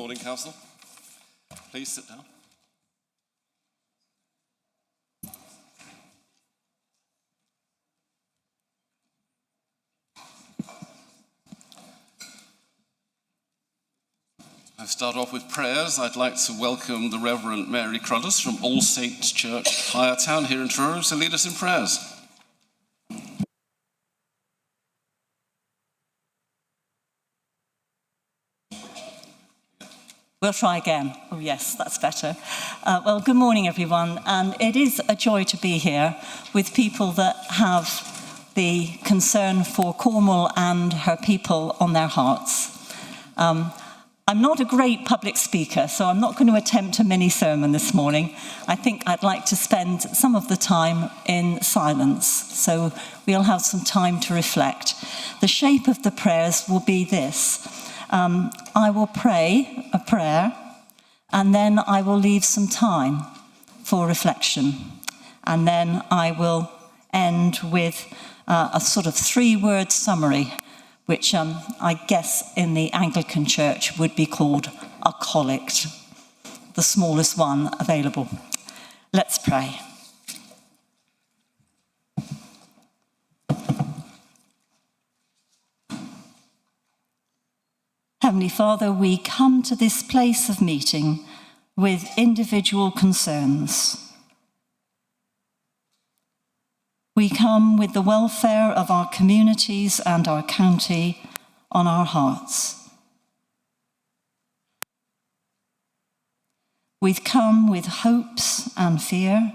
Morning, Council. Please sit down. I start off with prayers. I'd like to welcome the Reverend Mary Crudders from All Saints Church, Highertown, here in Truro, to lead us in prayers. We'll try again. Oh yes, that's better. Well, good morning everyone, and it is a joy to be here with people that have the concern for Cornwall and her people on their hearts. I'm not a great public speaker, so I'm not going to attempt a mini sermon this morning. I think I'd like to spend some of the time in silence, so we'll have some time to reflect. The shape of the prayers will be this. I will pray a prayer, and then I will leave some time for reflection. And then I will end with a sort of 3-word summary, which I guess in the Anglican Church would be called a collect, the smallest one available. Let's pray. Heavenly Father, we come to this place of meeting with individual concerns. We come with the welfare of our communities and our county on our hearts. We've come with hopes and fear,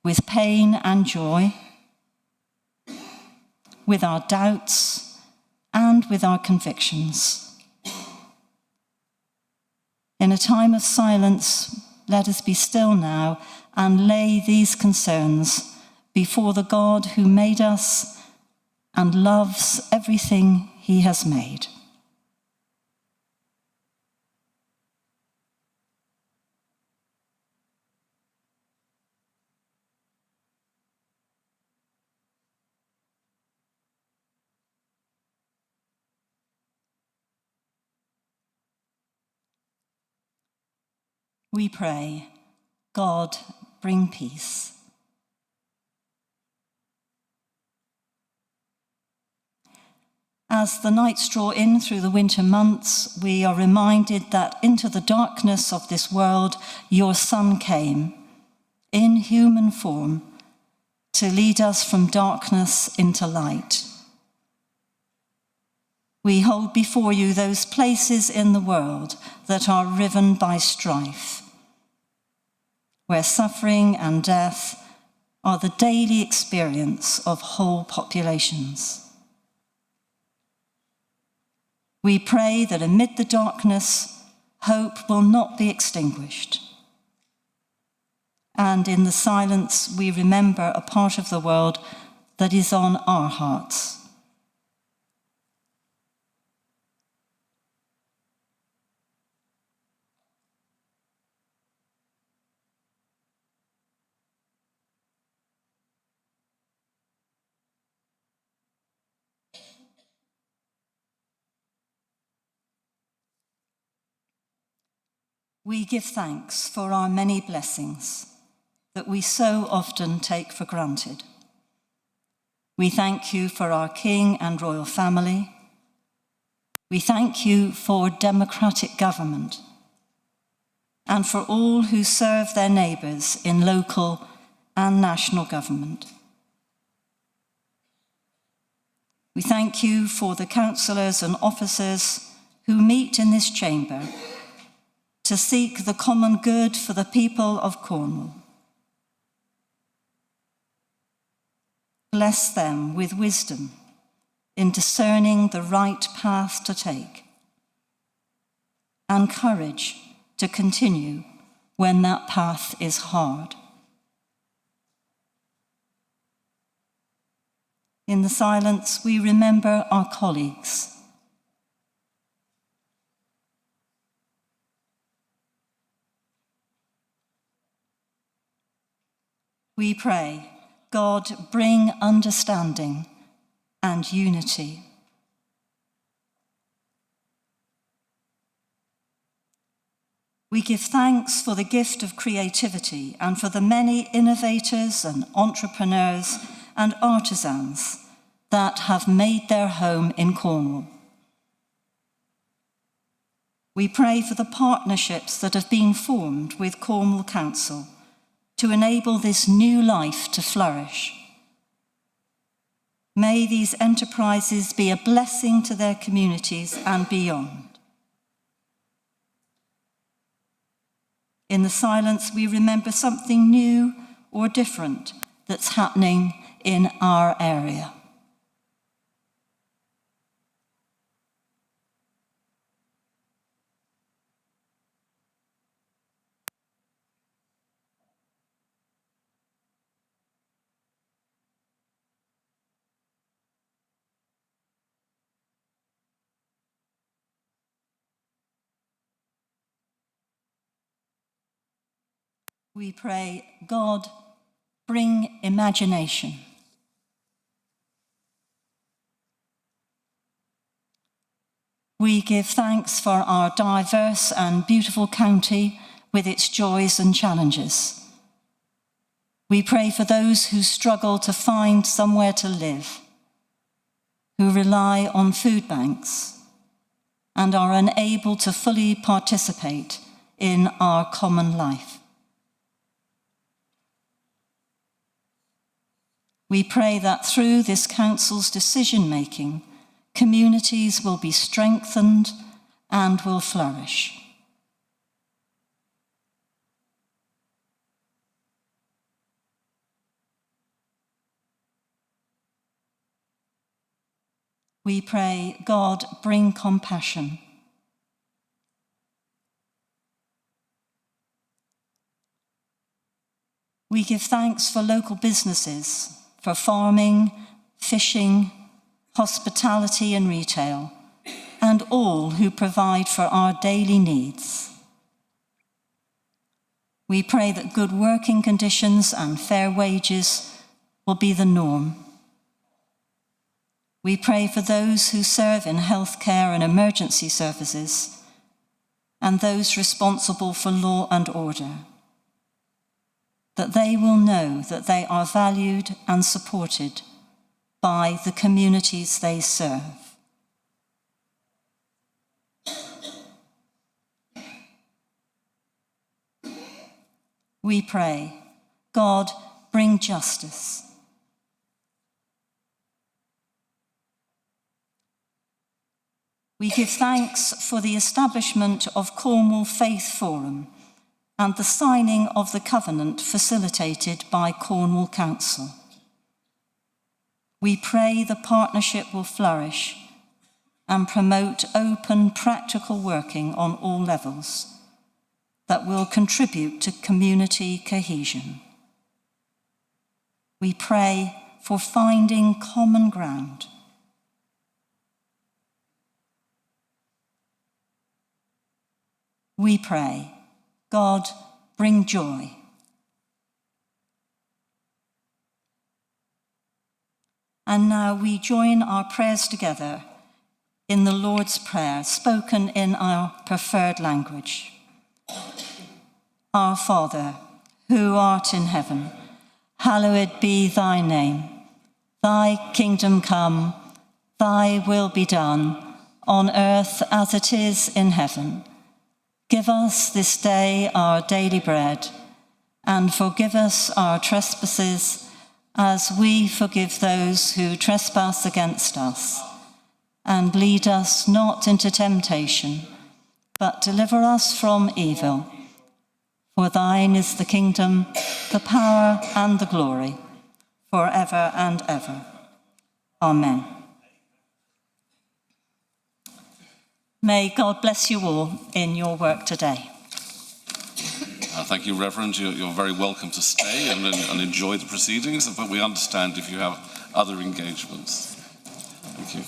with pain and joy, with our doubts and with our convictions. In a time of silence, let us be still now and lay these concerns before the God who made us and loves everything he has made. We pray, God, bring peace. As the nights draw in through the winter months, we are reminded that into the darkness of this world, your Son came in human form to lead us from darkness into light. We hold before you those places in the world that are riven by strife, where suffering and death are the daily experience of whole populations. We pray that amid the darkness, hope will not be extinguished. And in the silence, we remember a part of the world that is on our hearts. We give thanks for our many blessings that we so often take for granted. We thank you for our King and royal family. We thank you for democratic government and for all who serve their neighbours in local and national government. We thank you for the councillors and officers who meet in this chamber to seek the common good for the people of Cornwall. Bless them with wisdom in discerning the right path to take, and courage to continue when that path is hard. In the silence, we remember our colleagues. We pray, God, bring understanding and unity. We give thanks for the gift of creativity and for the many innovators and entrepreneurs and artisans that have made their home in Cornwall. We pray for the partnerships that have been formed with Cornwall Council to enable this new life to flourish. May these enterprises be a blessing to their communities and beyond. In the silence, we remember something new or different that's happening in our area. We pray, God, bring imagination. We give thanks for our diverse and beautiful county with its joys and challenges. We pray for those who struggle to find somewhere to live, who rely on food banks and are unable to fully participate in our common life. We pray that through this council's decision-making, communities will be strengthened and will flourish. We pray, God, bring compassion. We give thanks for local businesses, for farming, fishing, hospitality and retail, and all who provide for our daily needs. We pray that good working conditions and fair wages will be the norm. We pray for those who serve in healthcare and emergency services, and those responsible for law and order, that they will know that they are valued and supported by the communities they serve. We pray, God, bring justice. We give thanks for the establishment of Cornwall Faith Forum and the signing of the covenant facilitated by Cornwall Council. We pray the partnership will flourish and promote open, practical working on all levels that will contribute to community cohesion. We pray for finding common ground. We pray, God, bring joy. And now we join our prayers together in the Lord's Prayer, spoken in our preferred language. Our Father, who art in heaven, hallowed be thy name. Thy kingdom come, thy will be done, on earth as it is in heaven. Give us this day our daily bread, and forgive us our trespasses, as we forgive those who trespass against us. And lead us not into temptation, but deliver us from evil. For thine is the kingdom, the power, and the glory, forever and ever. Amen. May God bless you all in your work today. Thank you, Reverend. You're very welcome to stay and enjoy the proceedings, but we understand if you have other engagements. Thank you.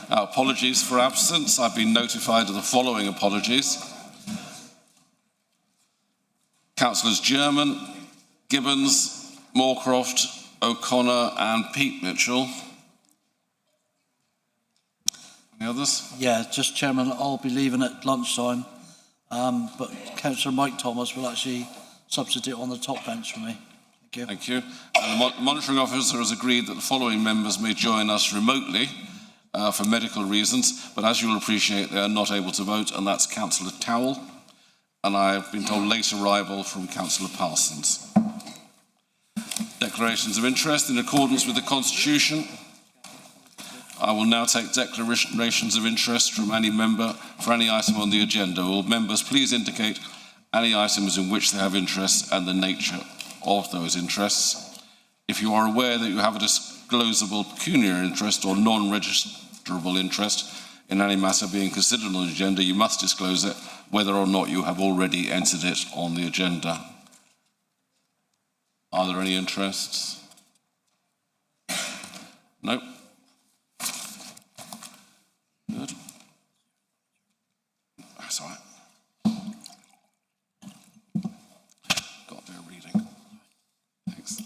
Apologies for absence. I've been notified of the following apologies. Councillors German, Gibbons, Moorcroft, O'Connor and Pete Mitchell. Any others? Yeah, just Chairman, I'll be leaving at lunchtime. but Councillor Mike Thomas will actually substitute on the top bench for me. Thank you. Thank you. And the monitoring officer has agreed that the following members may join us remotely for medical reasons, but as you will appreciate, they are not able to vote, and that's Councillor Towell, and I have been told late arrival from Councillor Parsons. Declarations of interest in accordance with the Constitution. I will now take declarations of interest from any member for any item on the agenda. Will members please indicate any items in which they have interest and the nature of those interests. If you are aware that you have a disclosable pecuniary interest or non-registrable interest in any matter being considered on the agenda, you must disclose it, whether or not you have already entered it on the agenda. Are there any interests? No? Good. That's all right. Got there reading. Thanks.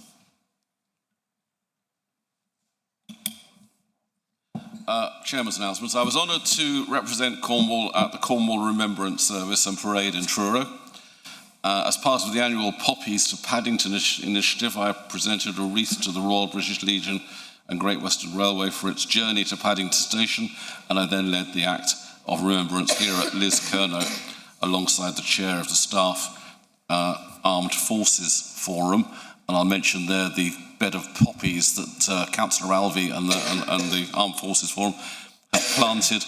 Chairman's announcements. I was honoured to represent Cornwall at the Cornwall Remembrance Service and Parade in Truro. As part of the annual Poppies to Paddington initiative, I presented a wreath to the Royal British Legion and Great Western Railway for its journey to Paddington Station, and I then led the act of remembrance here at Liz Kernow alongside the chair of the Staff Armed Forces Forum, and I'll mention there the bed of poppies that Councillor Alvey and the Armed Forces Forum have planted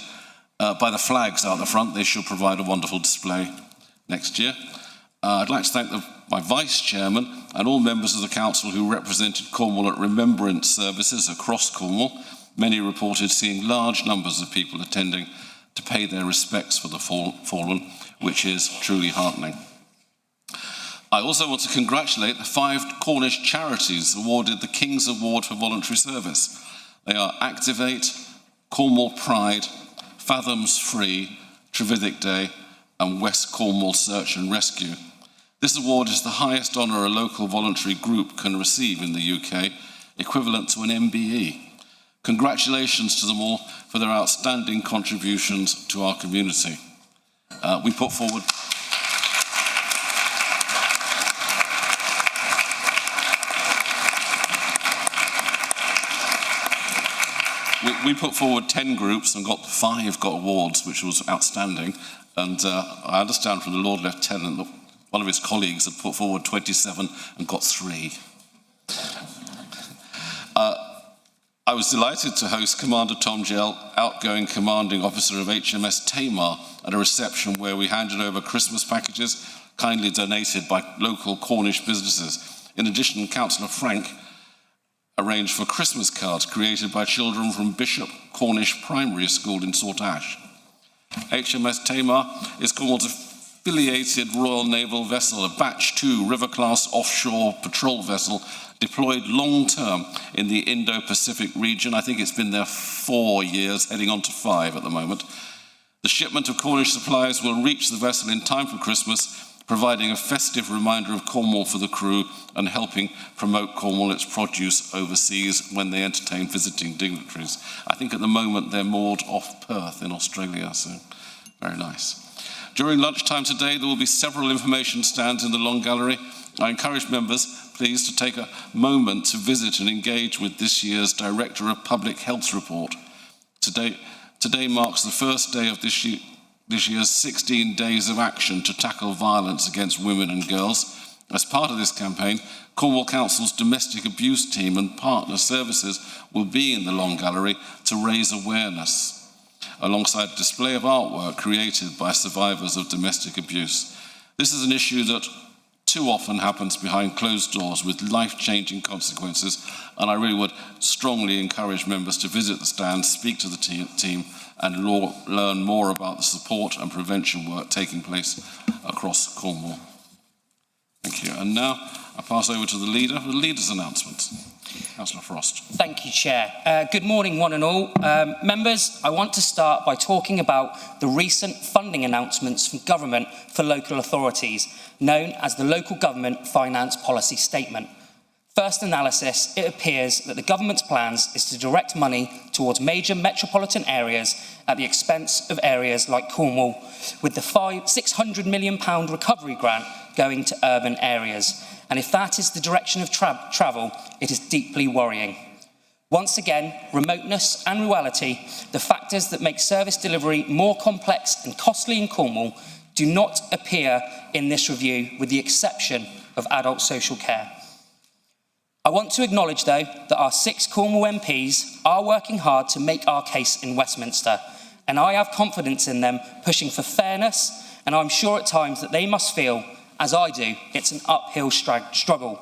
by the flags out the front. They should provide a wonderful display next year. I'd like to thank my Vice Chairman and all members of the Council who represented Cornwall at remembrance services across Cornwall. Many reported seeing large numbers of people attending to pay their respects for the fallen, which is truly heartening. I also want to congratulate the 5 Cornish charities awarded the King's Award for Voluntary Service. They are Activate, Cornwall Pride, Fathoms Free, Trevithick Day, and West Cornwall Search and Rescue. This award is the highest honour a local voluntary group can receive in the UK, equivalent to an MBE. Congratulations to them all for their outstanding contributions to our community. We put forward we put forward 10 groups and 5 got awards, which was outstanding. And I understand from the Lord Lieutenant that one of his colleagues had put forward 27 and got 3. I was delighted to host Commander Tom Gell, outgoing commanding officer of HMS Tamar, at a reception where we handed over Christmas packages kindly donated by local Cornish businesses. In addition, Councillor Frank arranged for Christmas cards created by children from Bishop Cornish Primary School in Saltash. HMS Tamar is Cornwall's affiliated Royal Naval vessel, a Batch 2 river-class offshore patrol vessel deployed long-term in the Indo-Pacific region. I think it's been there 4 years, heading on to 5 at the moment. The shipment of Cornish supplies will reach the vessel in time for Christmas, providing a festive reminder of Cornwall for the crew and helping promote Cornwall its produce overseas when they entertain visiting dignitaries. I think at the moment they're moored off Perth in Australia, so very nice. During lunchtime today, there will be several information stands in the Long Gallery. I encourage members, please, to take a moment to visit and engage with this year's Director of Public Health report. Today marks the first day of this year's 16 days of action to tackle violence against women and girls. As part of this campaign, Cornwall Council's domestic abuse team and partner services will be in the Long Gallery to raise awareness, alongside a display of artwork created by survivors of domestic abuse. This is an issue that too often happens behind closed doors with life-changing consequences, and I really would strongly encourage members to visit the stand, speak to the team, and learn more about the support and prevention work taking place across Cornwall. Thank you. And now I pass over to the leader for the leader's announcements. Councillor Frost. Thank you, Chair. Good morning, one and all. Members, I want to start by talking about the recent funding announcements from government for local authorities, known as the Local Government Finance Policy Statement. First analysis, it appears that the government's plans is to direct money towards major metropolitan areas at the expense of areas like Cornwall, with the £600 million recovery grant going to urban areas. And if that is the direction of travel, it is deeply worrying. Once again, remoteness and rurality, the factors that make service delivery more complex and costly in Cornwall, do not appear in this review, with the exception of adult social care. I want to acknowledge, though, that our 6 Cornwall MPs are working hard to make our case in Westminster, and I have confidence in them pushing for fairness, and I'm sure at times that they must feel, as I do, it's an uphill struggle.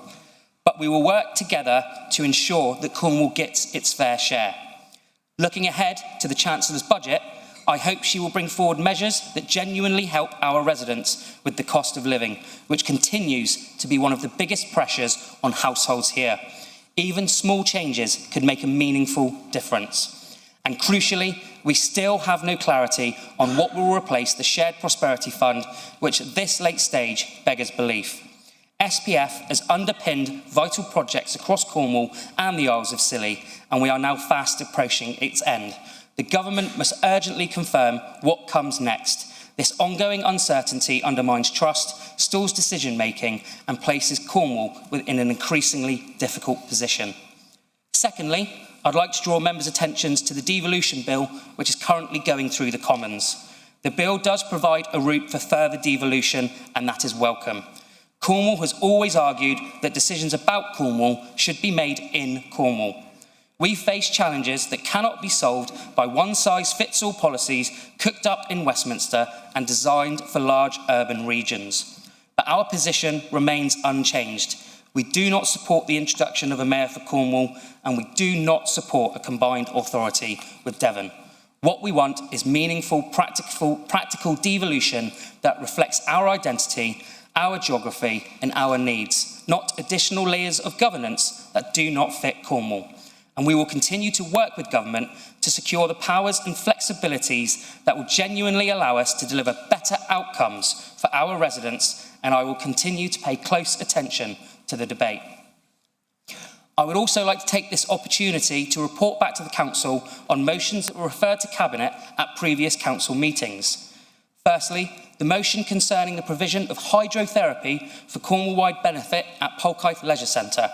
But we will work together to ensure that Cornwall gets its fair share. Looking ahead to the Chancellor's budget, I hope she will bring forward measures that genuinely help our residents with the cost of living, which continues to be one of the biggest pressures on households here. Even small changes could make a meaningful difference. And crucially, we still have no clarity on what will replace the Shared Prosperity Fund, which at this late stage beggars belief. SPF has underpinned vital projects across Cornwall and the Isles of Scilly, and we are now fast approaching its end. The government must urgently confirm what comes next. This ongoing uncertainty undermines trust, stalls decision-making, and places Cornwall in an increasingly difficult position. Secondly, I'd like to draw members' attention to the devolution bill, which is currently going through the Commons. The bill does provide a route for further devolution, and that is welcome. Cornwall has always argued that decisions about Cornwall should be made in Cornwall. We face challenges that cannot be solved by one-size-fits-all policies cooked up in Westminster and designed for large urban regions. But our position remains unchanged. We do not support the introduction of a mayor for Cornwall, and we do not support a combined authority with Devon. What we want is meaningful, practical devolution that reflects our identity, our geography, and our needs, not additional layers of governance that do not fit Cornwall. And we will continue to work with government to secure the powers and flexibilities that will genuinely allow us to deliver better outcomes for our residents, and I will continue to pay close attention to the debate. I would also like to take this opportunity to report back to the Council on motions that were referred to Cabinet at previous Council meetings. Firstly, the motion concerning the provision of hydrotherapy for Cornwall-wide benefit at Polkythe Leisure Centre.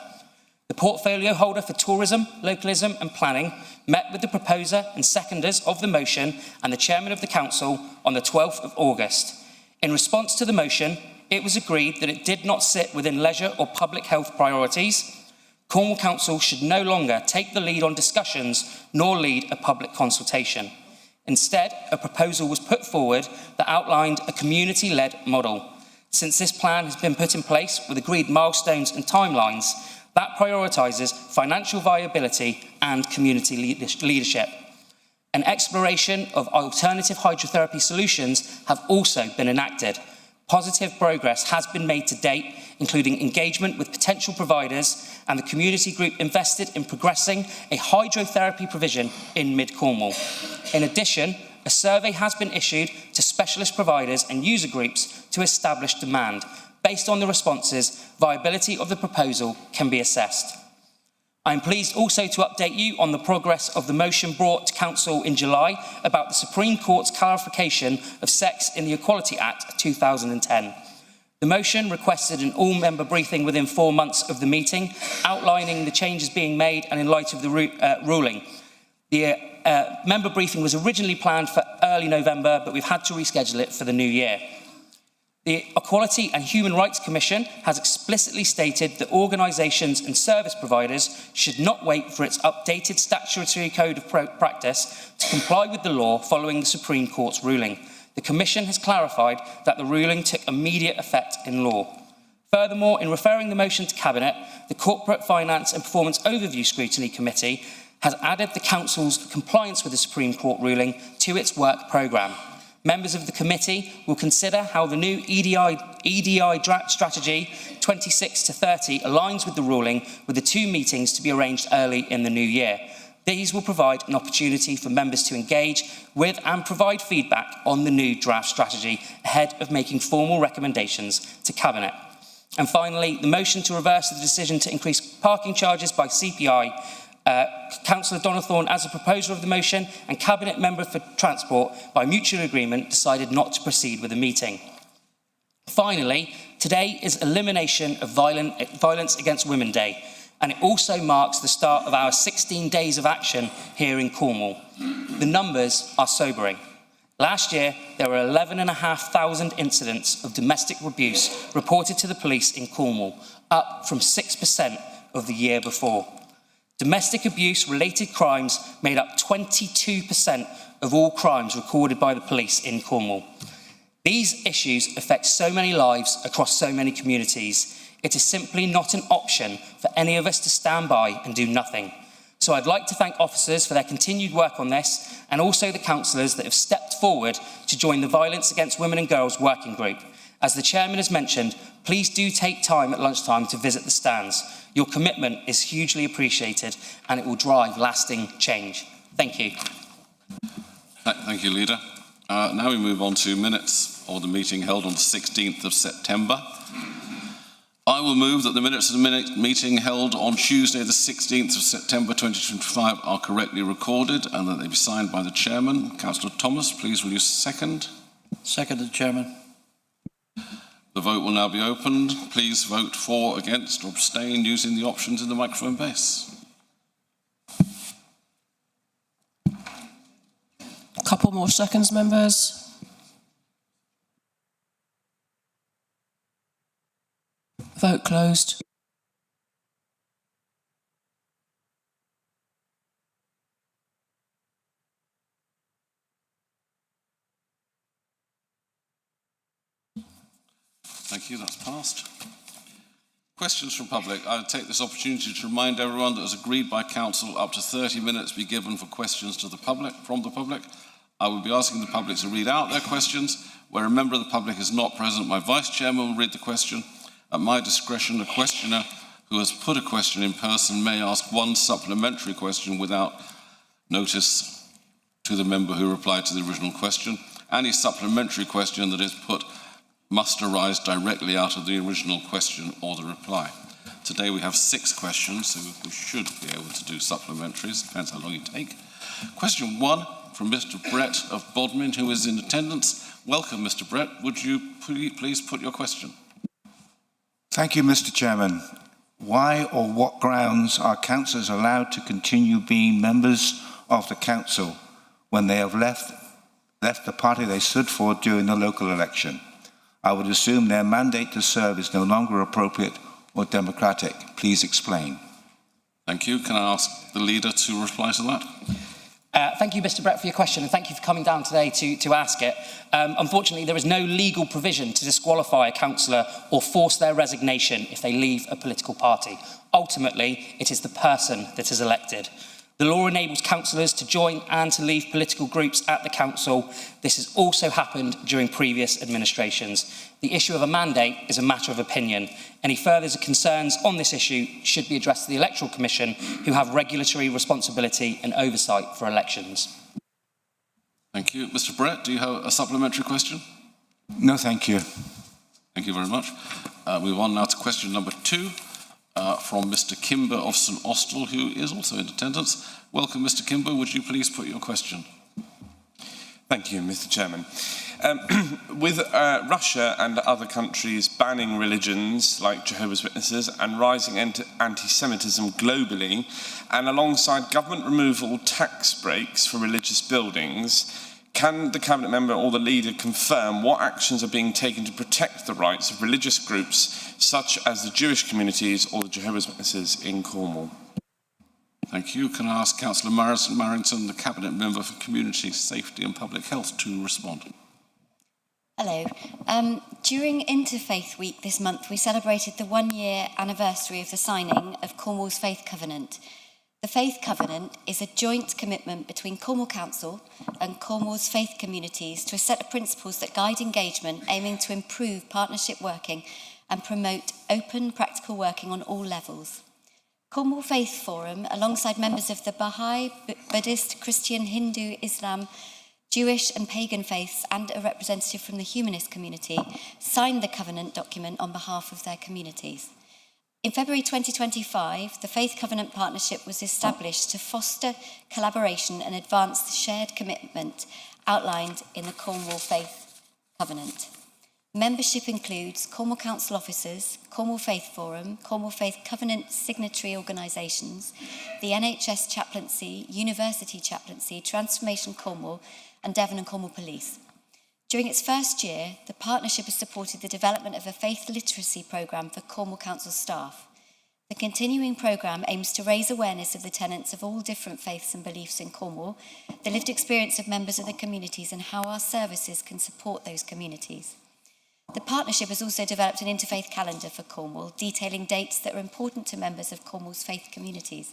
The portfolio holder for tourism, localism and planning met with the proposer and seconders of the motion and the chairman of the council on the 12th of August. In response to the motion, it was agreed that it did not sit within leisure or public health priorities. Cornwall Council should no longer take the lead on discussions nor lead a public consultation. Instead, a proposal was put forward that outlined a community-led model. Since this plan has been put in place with agreed milestones and timelines, that prioritises financial viability and community leadership. An exploration of alternative hydrotherapy solutions have also been enacted. Positive progress has been made to date, including engagement with potential providers, and the community group invested in progressing a hydrotherapy provision in mid-Cornwall. In addition, a survey has been issued to specialist providers and user groups to establish demand. Based on the responses, viability of the proposal can be assessed. I am pleased also to update you on the progress of the motion brought to Council in July about the Supreme Court's clarification of sex in the Equality Act of 2010. The motion requested an all-member briefing within 4 months of the meeting, outlining the changes being made and in light of the ruling. The member briefing was originally planned for early November, but we've had to reschedule it for the new year. The Equality and Human Rights Commission has explicitly stated that organisations and service providers should not wait for its updated statutory code of practice to comply with the law following the Supreme Court's ruling. The Commission has clarified that the ruling took immediate effect in law. Furthermore, in referring the motion to Cabinet, the Corporate Finance and Performance Overview Scrutiny Committee has added the Council's compliance with the Supreme Court ruling to its work programme. Members of the committee will consider how the new EDI strategy 26 to 30 aligns with the ruling, with the 2 meetings to be arranged early in the new year. These will provide an opportunity for members to engage with and provide feedback on the new draft strategy ahead of making formal recommendations to Cabinet. And finally, the motion to reverse the decision to increase parking charges by CPI. Councillor Donathorne, as a proposer of the motion, and Cabinet Member for Transport, by mutual agreement, decided not to proceed with the meeting. Finally, today is Elimination of Violence Against Women Day, and it also marks the start of our 16 days of action here in Cornwall. The numbers are sobering. Last year, there were 11,500 incidents of domestic abuse reported to the police in Cornwall, up from 6% of the year before. Domestic abuse-related crimes made up 22% of all crimes recorded by the police in Cornwall. These issues affect so many lives across so many communities. It is simply not an option for any of us to stand by and do nothing. So I'd like to thank officers for their continued work on this, and also the councillors that have stepped forward to join the Violence Against Women and Girls Working Group. As the chairman has mentioned, please do take time at lunchtime to visit the stands. Your commitment is hugely appreciated, and it will drive lasting change. Thank you. Thank you, Leader. Now we move on to minutes of the meeting held on the 16th of September. I will move that the minutes of the meeting held on Tuesday the 16th of September 2025 are correctly recorded and that they be signed by the Chairman. Councillor Thomas, please will you second? Seconded, Chairman. The vote will now be opened. Please vote for, against or abstain using the options in the microphone base. A couple more seconds, members. Vote closed. Thank you, that's passed. Questions from public. I take this opportunity to remind everyone that as agreed by Council, up to 30 minutes be given for questions to the public, from the public. I will be asking the public to read out their questions. Where a member of the public is not present, my Vice Chairman will read the question. At my discretion, a questioner who has put a question in person may ask one supplementary question without notice to the member who replied to the original question. Any supplementary question that is put must arise directly out of the original question or the reply. Today we have 6 questions, so we should be able to do supplementaries, depends how long you take. Question 1 from Mr. Brett of Bodmin, who is in attendance. Welcome, Mr. Brett. Would you please put your question? Thank you, Mr. Chairman. Why or what grounds are councillors allowed to continue being members of the council when they have left the party they stood for during the local election? I would assume their mandate to serve is no longer appropriate or democratic. Please explain. Thank you. Can I ask the leader to reply to that? Thank you, Mr. Brett, for your question, and thank you for coming down today to ask it. Unfortunately, there is no legal provision to disqualify a councillor or force their resignation if they leave a political party. Ultimately, it is the person that is elected. The law enables councillors to join and to leave political groups at the council. This has also happened during previous administrations. The issue of a mandate is a matter of opinion. Any further concerns on this issue should be addressed to the Electoral Commission, who have regulatory responsibility and oversight for elections. Thank you. Mr. Brett, do you have a supplementary question? No, thank you. Thank you very much. Move on now to question number 2. From Mr. Kimber of St Austell, who is also in attendance. Welcome, Mr. Kimber. Would you please put your question? Thank you, Mr. Chairman. With Russia and other countries banning religions like Jehovah's Witnesses and rising anti-Semitism globally, and alongside government removal tax breaks for religious buildings, can the Cabinet Member or the Leader confirm what actions are being taken to protect the rights of religious groups such as the Jewish communities or the Jehovah's Witnesses in Cornwall? Thank you. Can I ask Councillor Marrington, the Cabinet Member for Community Safety and Public Health, to respond? Hello. During Interfaith Week this month, we celebrated the 1-year anniversary of the signing of Cornwall's Faith Covenant. The Faith Covenant is a joint commitment between Cornwall Council and Cornwall's faith communities to a set of principles that guide engagement, aiming to improve partnership working and promote open, practical working on all levels. Cornwall Faith Forum, alongside members of the Baha'i, Buddhist, Christian, Hindu, Islam, Jewish and pagan faiths and a representative from the humanist community signed the covenant document on behalf of their communities. In February 2025, the Faith Covenant Partnership was established to foster collaboration and advance the shared commitment outlined in the Cornwall Faith Covenant. Membership includes Cornwall Council officers, Cornwall Faith Forum, Cornwall Faith Covenant signatory organisations, the NHS Chaplaincy, University Chaplaincy, Transformation Cornwall, and Devon and Cornwall Police. During its first year, the partnership has supported the development of a faith literacy programme for Cornwall Council staff. The continuing programme aims to raise awareness of the tenets of all different faiths and beliefs in Cornwall, the lived experience of members of the communities, and how our services can support those communities. The partnership has also developed an interfaith calendar for Cornwall, detailing dates that are important to members of Cornwall's faith communities,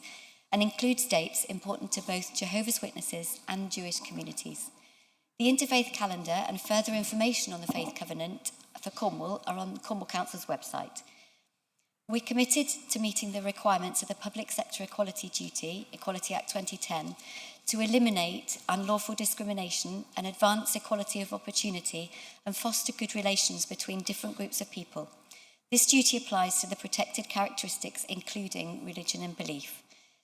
and includes dates important to both Jehovah's Witnesses and Jewish communities. The interfaith calendar and further information on the Faith Covenant for Cornwall are on Cornwall Council's website. We're committed to meeting the requirements of the Public Sector Equality Duty, Equality Act 2010, to eliminate unlawful discrimination and advance equality of opportunity and foster good relations between different groups of people. This duty applies to the protected characteristics, including religion and belief.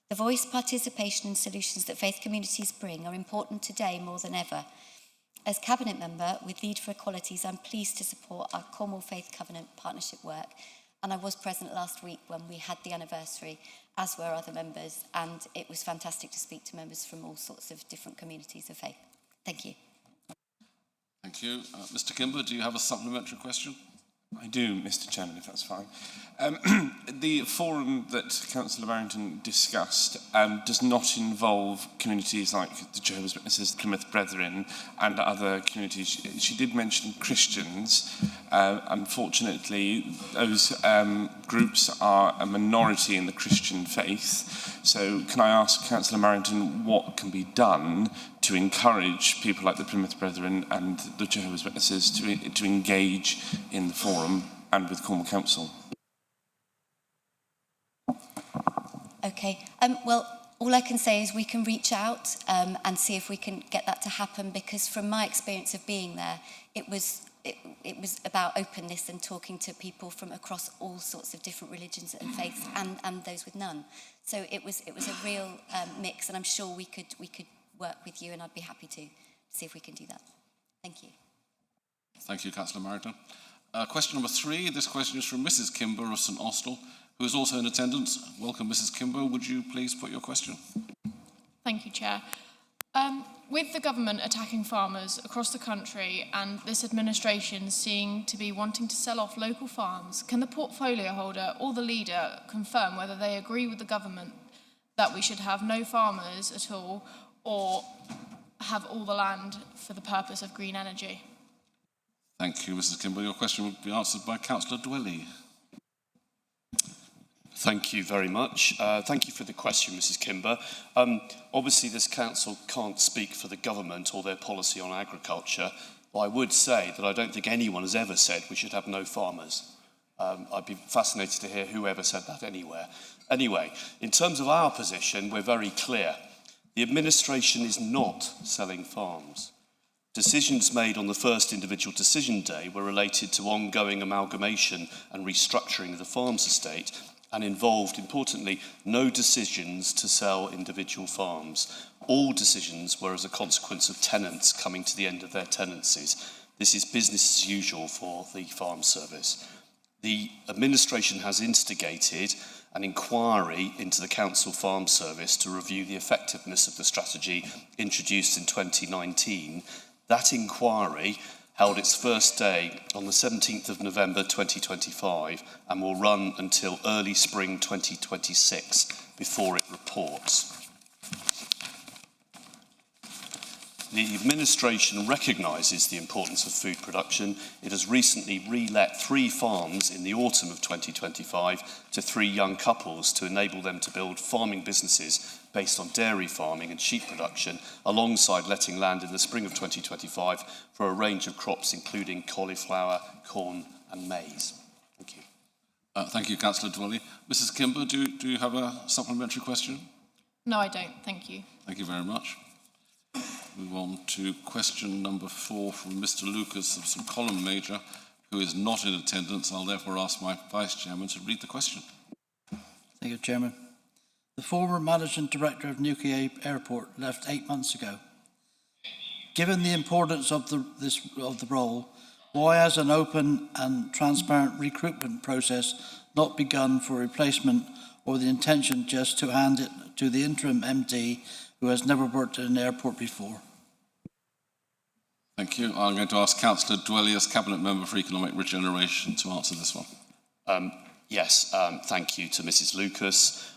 The voice, participation and solutions that faith communities bring are important today more than ever. As Cabinet Member with Lead for Equalities, I'm pleased to support our Cornwall Faith Covenant partnership work, and I was present last week when we had the anniversary, as were other members, and it was fantastic to speak to members from all sorts of different communities of faith. Thank you. Thank you. Mr. Kimber, do you have a supplementary question? I do, Mr. Chairman, if that's fine. The forum that Councillor Barrington discussed does not involve communities like the Jehovah's Witnesses, Plymouth Brethren, and other communities. She did mention Christians. Unfortunately, those groups are a minority in the Christian faith. So can I ask Councillor Barrington what can be done to encourage people like the Plymouth Brethren and the Jehovah's Witnesses to engage in the forum and with Cornwall Council? Okay, well, all I can say is we can reach out and see if we can get that to happen, because from my experience of being there, it was about openness and talking to people from across all sorts of different religions and faiths, and those with none. So it was a real mix, and I'm sure we could work with you, and I'd be happy to see if we can do that. Thank you. Thank you, Councillor Martin. Question number 3. This question is from Mrs. Kimber of St Austell, who is also in attendance. Welcome, Mrs. Kimber. Would you please put your question? Thank you, Chair. With the government attacking farmers across the country and this administration seeming to be wanting to sell off local farms, can the portfolio holder or the leader confirm whether they agree with the government that we should have no farmers at all, or have all the land for the purpose of green energy? Thank you, Mrs. Kimber. Your question will be answered by Councillor Dwelly. Thank you very much. Thank you for the question, Mrs. Kimber. Obviously, this council can't speak for the government or their policy on agriculture, but I would say that I don't think anyone has ever said we should have no farmers. I'd be fascinated to hear whoever said that anywhere. Anyway, in terms of our position, we're very clear. The administration is not selling farms. Decisions made on the first individual decision day were related to ongoing amalgamation and restructuring of the farms estate, and involved, importantly, no decisions to sell individual farms. All decisions were as a consequence of tenants coming to the end of their tenancies. This is business as usual for the farm service. The administration has instigated an inquiry into the council farm service to review the effectiveness of the strategy introduced in 2019. That inquiry held its first day on the 17th of November 2025 and will run until early spring 2026 before it reports. The administration recognises the importance of food production. It has recently re-let 3 farms in the autumn of 2025 to 3 young couples to enable them to build farming businesses based on dairy farming and sheep production, alongside letting land in the spring of 2025 for a range of crops including cauliflower, corn and maize. Thank you. Thank you, Councillor Dwelly. Mrs. Kimber, do you have a supplementary question? No, I don't. Thank you. Thank you very much. Move on to question number 4 from Mr. Lucas of St. Column Major, who is not in attendance. I'll therefore ask my Vice Chairman to read the question. Thank you, Chairman. The former Managing Director of Newquay Airport left 8 months ago. Given the importance of the role, why has an open and transparent recruitment process not begun for replacement, or the intention just to hand it to the interim MD who has never worked in an airport before? Thank you. I'm going to ask Councillor Dwelly, as Cabinet Member for Economic Regeneration, to answer this one. Thank you to Mrs. Lucas.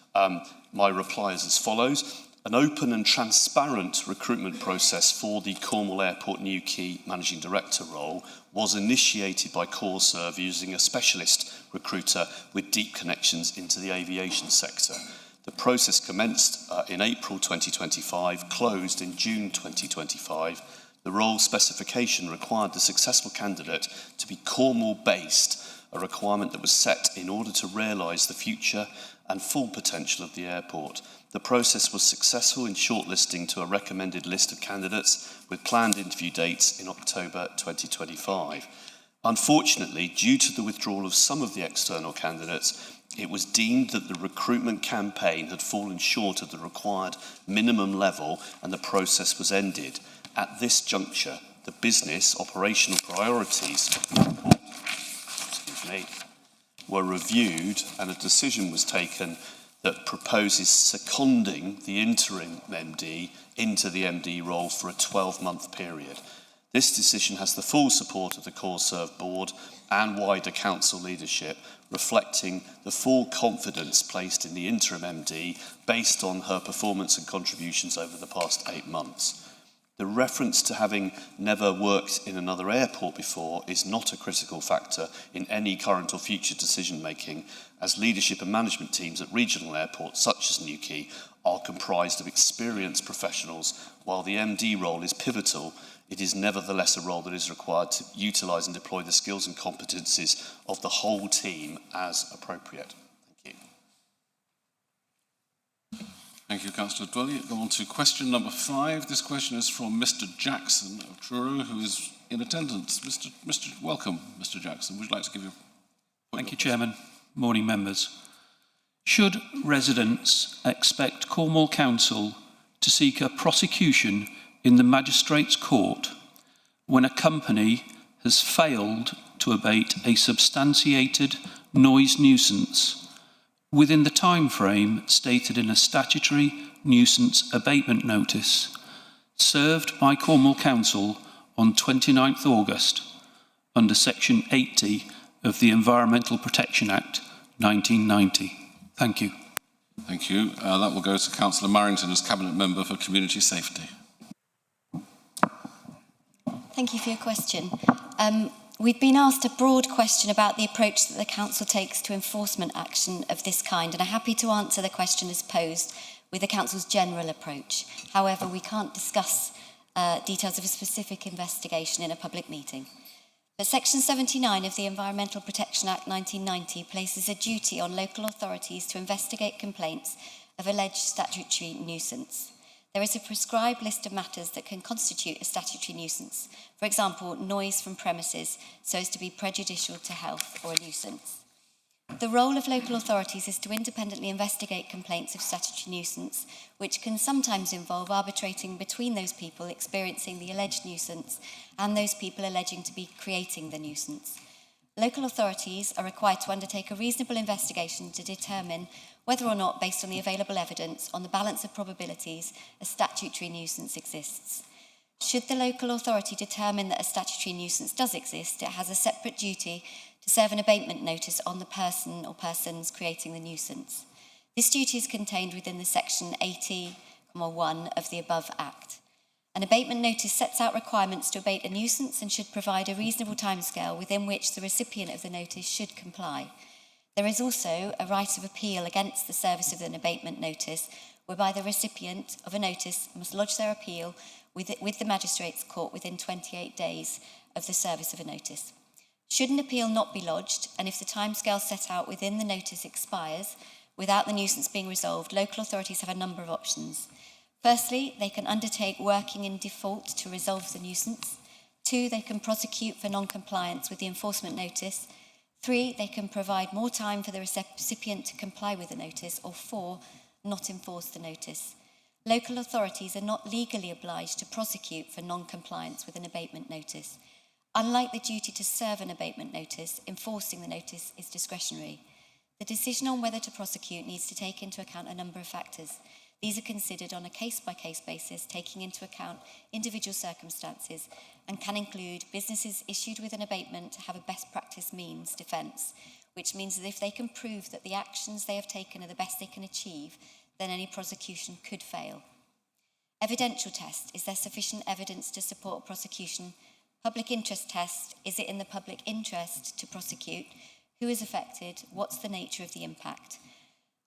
My reply is as follows. An open and transparent recruitment process for the Cornwall Airport Newquay Managing Director role was initiated by CorServe using a specialist recruiter with deep connections into the aviation sector. The process commenced in April 2025, closed in June 2025. The role specification required the successful candidate to be Cornwall-based, a requirement that was set in order to realise the future and full potential of the airport. The process was successful in shortlisting to a recommended list of candidates with planned interview dates in October 2025. Unfortunately, due to the withdrawal of some of the external candidates, it was deemed that the recruitment campaign had fallen short of the required minimum level and the process was ended. At this juncture, the business operational priorities were reviewed and a decision was taken that proposes seconding the interim MD into the MD role for a 12-month period. This decision has the full support of the CorServe board and wider council leadership, reflecting the full confidence placed in the interim MD based on her performance and contributions over the past 8 months. The reference to having never worked in another airport before is not a critical factor in any current or future decision-making, as leadership and management teams at regional airports such as Newquay are comprised of experienced professionals. While the MD role is pivotal, it is nevertheless a role that is required to utilise and deploy the skills and competencies of the whole team as appropriate. Thank you. Thank you, Councillor Dwelly. Go on to question number 5. This question is from Mr. Jackson of Truro, who is in attendance. Welcome, Mr. Jackson. Would you like to give your point? Thank you, Chairman. Morning, members. Should residents expect Cornwall Council to seek a prosecution in the Magistrates' Court when a company has failed to abate a substantiated noise nuisance within the time frame stated in a statutory nuisance abatement notice served by Cornwall Council on 29th August under Section 80 of the Environmental Protection Act 1990? Thank you. Thank you. That will go to Councillor Marrington as Cabinet Member for Community Safety. Thank you for your question. We've been asked a broad question about the approach that the Council takes to enforcement action of this kind, and I'm happy to answer the question as posed with the Council's general approach. However, we can't discuss details of a specific investigation in a public meeting. But Section 79 of the Environmental Protection Act 1990 places a duty on local authorities to investigate complaints of alleged statutory nuisance. There is a prescribed list of matters that can constitute a statutory nuisance. For example, noise from premises so as to be prejudicial to health or a nuisance. The role of local authorities is to independently investigate complaints of statutory nuisance, which can sometimes involve arbitrating between those people experiencing the alleged nuisance and those people alleging to be creating the nuisance. Local authorities are required to undertake a reasonable investigation to determine whether or not, based on the available evidence, on the balance of probabilities, a statutory nuisance exists. Should the local authority determine that a statutory nuisance does exist, it has a separate duty to serve an abatement notice on the person or persons creating the nuisance. This duty is contained within the Section 80(1) of the above Act. An abatement notice sets out requirements to abate a nuisance and should provide a reasonable timescale within which the recipient of the notice should comply. There is also a right of appeal against the service of an abatement notice, whereby the recipient of a notice must lodge their appeal with the Magistrates' Court within 28 days of the service of a notice. Should an appeal not be lodged, and if the timescale set out within the notice expires without the nuisance being resolved, local authorities have a number of options. Firstly, they can undertake working in default to resolve the nuisance. 2, they can prosecute for non-compliance with the enforcement notice. 3, they can provide more time for the recipient to comply with the notice. Or 4, not enforce the notice. Local authorities are not legally obliged to prosecute for non-compliance with an abatement notice. Unlike the duty to serve an abatement notice, enforcing the notice is discretionary. The decision on whether to prosecute needs to take into account a number of factors. These are considered on a case-by-case basis, taking into account individual circumstances, and can include businesses issued with an abatement to have a best practice means defence, which means that if they can prove that the actions they have taken are the best they can achieve, then any prosecution could fail. Evidential test: is there sufficient evidence to support prosecution? Public interest test: is it in the public interest to prosecute? Who is affected? What's the nature of the impact?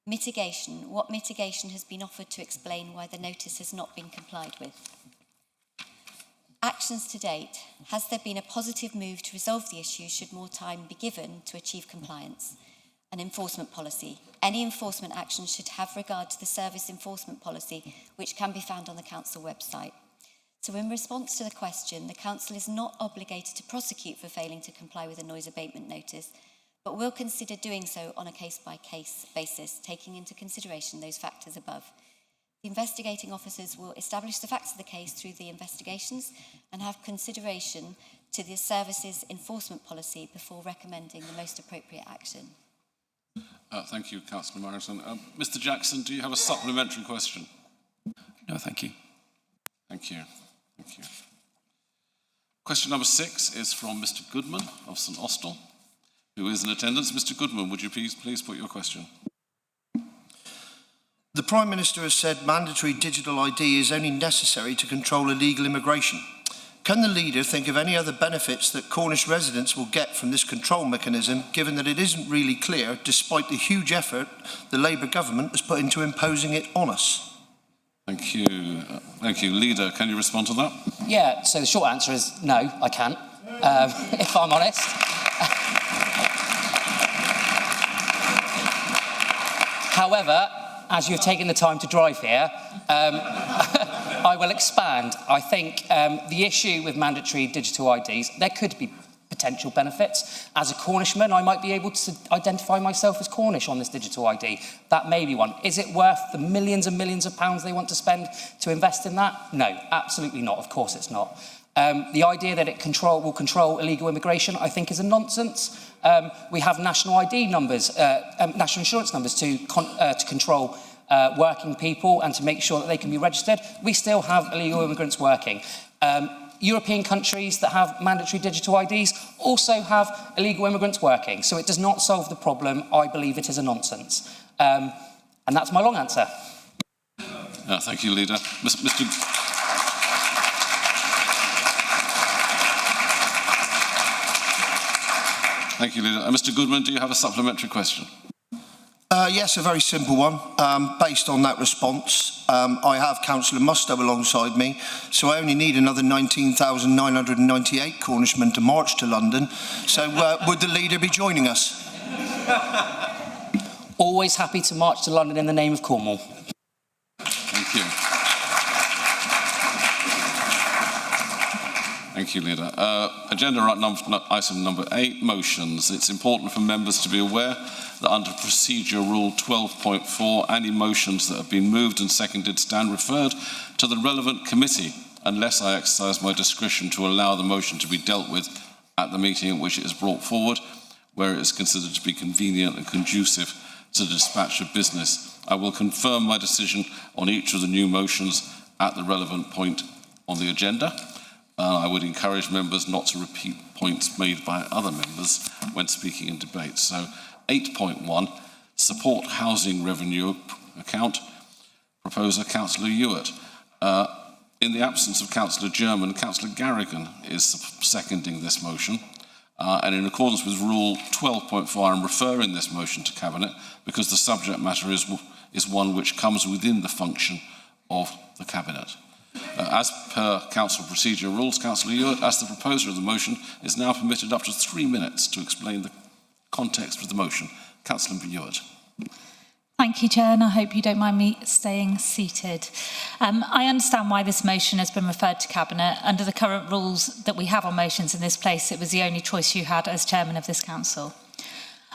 Mitigation: what mitigation has been offered to explain why the notice has not been complied with? Actions to date: has there been a positive move to resolve the issue should more time be given to achieve compliance? An enforcement policy: any enforcement action should have regard to the service enforcement policy, which can be found on the council website. So in response to the question, the council is not obligated to prosecute for failing to comply with a noise abatement notice, but will consider doing so on a case-by-case basis, taking into consideration those factors above. The investigating officers will establish the facts of the case through the investigations and have consideration to the service's enforcement policy before recommending the most appropriate action. Thank you, Councillor Morrison. Mr. Jackson, do you have a supplementary question? No, thank you. Thank you. Thank you. Question number 6 is from Mr. Goodman of St Austell, who is in attendance. Mr. Goodman, would you please put your question? The Prime Minister has said mandatory digital ID is only necessary to control illegal immigration. Can the leader think of any other benefits that Cornish residents will get from this control mechanism, given that it isn't really clear, despite the huge effort the Labour government has put into imposing it on us? Thank you. Thank you. Leader, can you respond to that? Yeah, so the short answer is no, I can't, if I'm honest. However, as you've taken the time to drive here, I will expand. I think the issue with mandatory digital IDs, there could be potential benefits. As a Cornishman, I might be able to identify myself as Cornish on this digital ID. That may be one. Is it worth the millions and millions of pounds they want to spend to invest in that? No, absolutely not. Of course it's not. The idea that it will control illegal immigration, I think, is a nonsense. We have national ID numbers, national insurance numbers to control working people and to make sure that they can be registered. We still have illegal immigrants working. European countries that have mandatory digital IDs also have illegal immigrants working. So it does not solve the problem. I believe it is a nonsense. And that's my long answer. Thank you, Leader. Thank you, Leader. Mr. Goodman, do you have a supplementary question? Yes, a very simple one. Based on that response, I have Councillor Mustoe alongside me, so I only need another 19,998 Cornishmen to march to London. So would the leader be joining us? Always happy to march to London in the name of Cornwall. Thank you. Thank you, Leader. Agenda item number 8, motions. It's important for members to be aware that under Procedure Rule 12.4, any motions that have been moved and seconded stand referred to the relevant committee unless I exercise my discretion to allow the motion to be dealt with at the meeting at which it is brought forward, where it is considered to be convenient and conducive to the dispatch of business. I will confirm my decision on each of the new motions at the relevant point on the agenda. I would encourage members not to repeat points made by other members when speaking in debate. So 8.1, support housing revenue account, proposer Councillor Ewart. In the absence of Councillor German, Councillor Garrigan is seconding this motion. And in accordance with Rule 12.4, I'm referring this motion to Cabinet because the subject matter is one which comes within the function of the Cabinet. As per Council Procedure Rules, Councillor Ewart, as the proposer of the motion, is now permitted up to 3 minutes to explain the context of the motion. Councillor Ewart. Thank you, Chair, and I hope you don't mind me staying seated. I understand why this motion has been referred to Cabinet. Under the current rules that we have on motions in this place, it was the only choice you had as Chairman of this Council.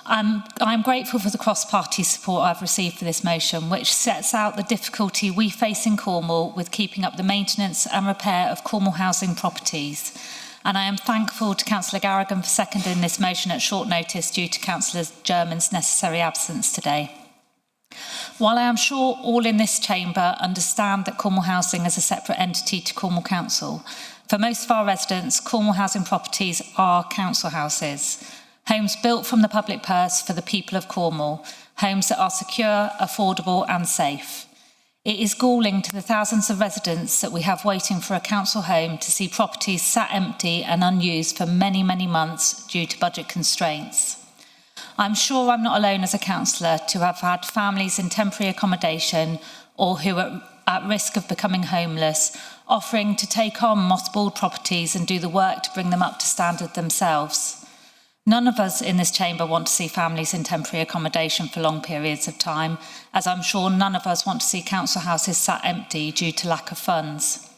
I'm grateful for the cross-party support I've received for this motion, which sets out the difficulty we face in Cornwall with keeping up the maintenance and repair of Cornwall housing properties. And I am thankful to Councillor Garrigan for seconding this motion at short notice due to Councillor German's necessary absence today. While I am sure all in this chamber understand that Cornwall Housing is a separate entity to Cornwall Council, for most of our residents, Cornwall housing properties are council houses. Homes built from the public purse for the people of Cornwall, homes that are secure, affordable and safe. It is galling to the thousands of residents that we have waiting for a council home to see properties sat empty and unused for many, many months due to budget constraints. I'm sure I'm not alone as a councillor to have had families in temporary accommodation or who are at risk of becoming homeless, offering to take on mothballed properties and do the work to bring them up to standard themselves. None of us in this chamber want to see families in temporary accommodation for long periods of time, as I'm sure none of us want to see council houses sat empty due to lack of funds.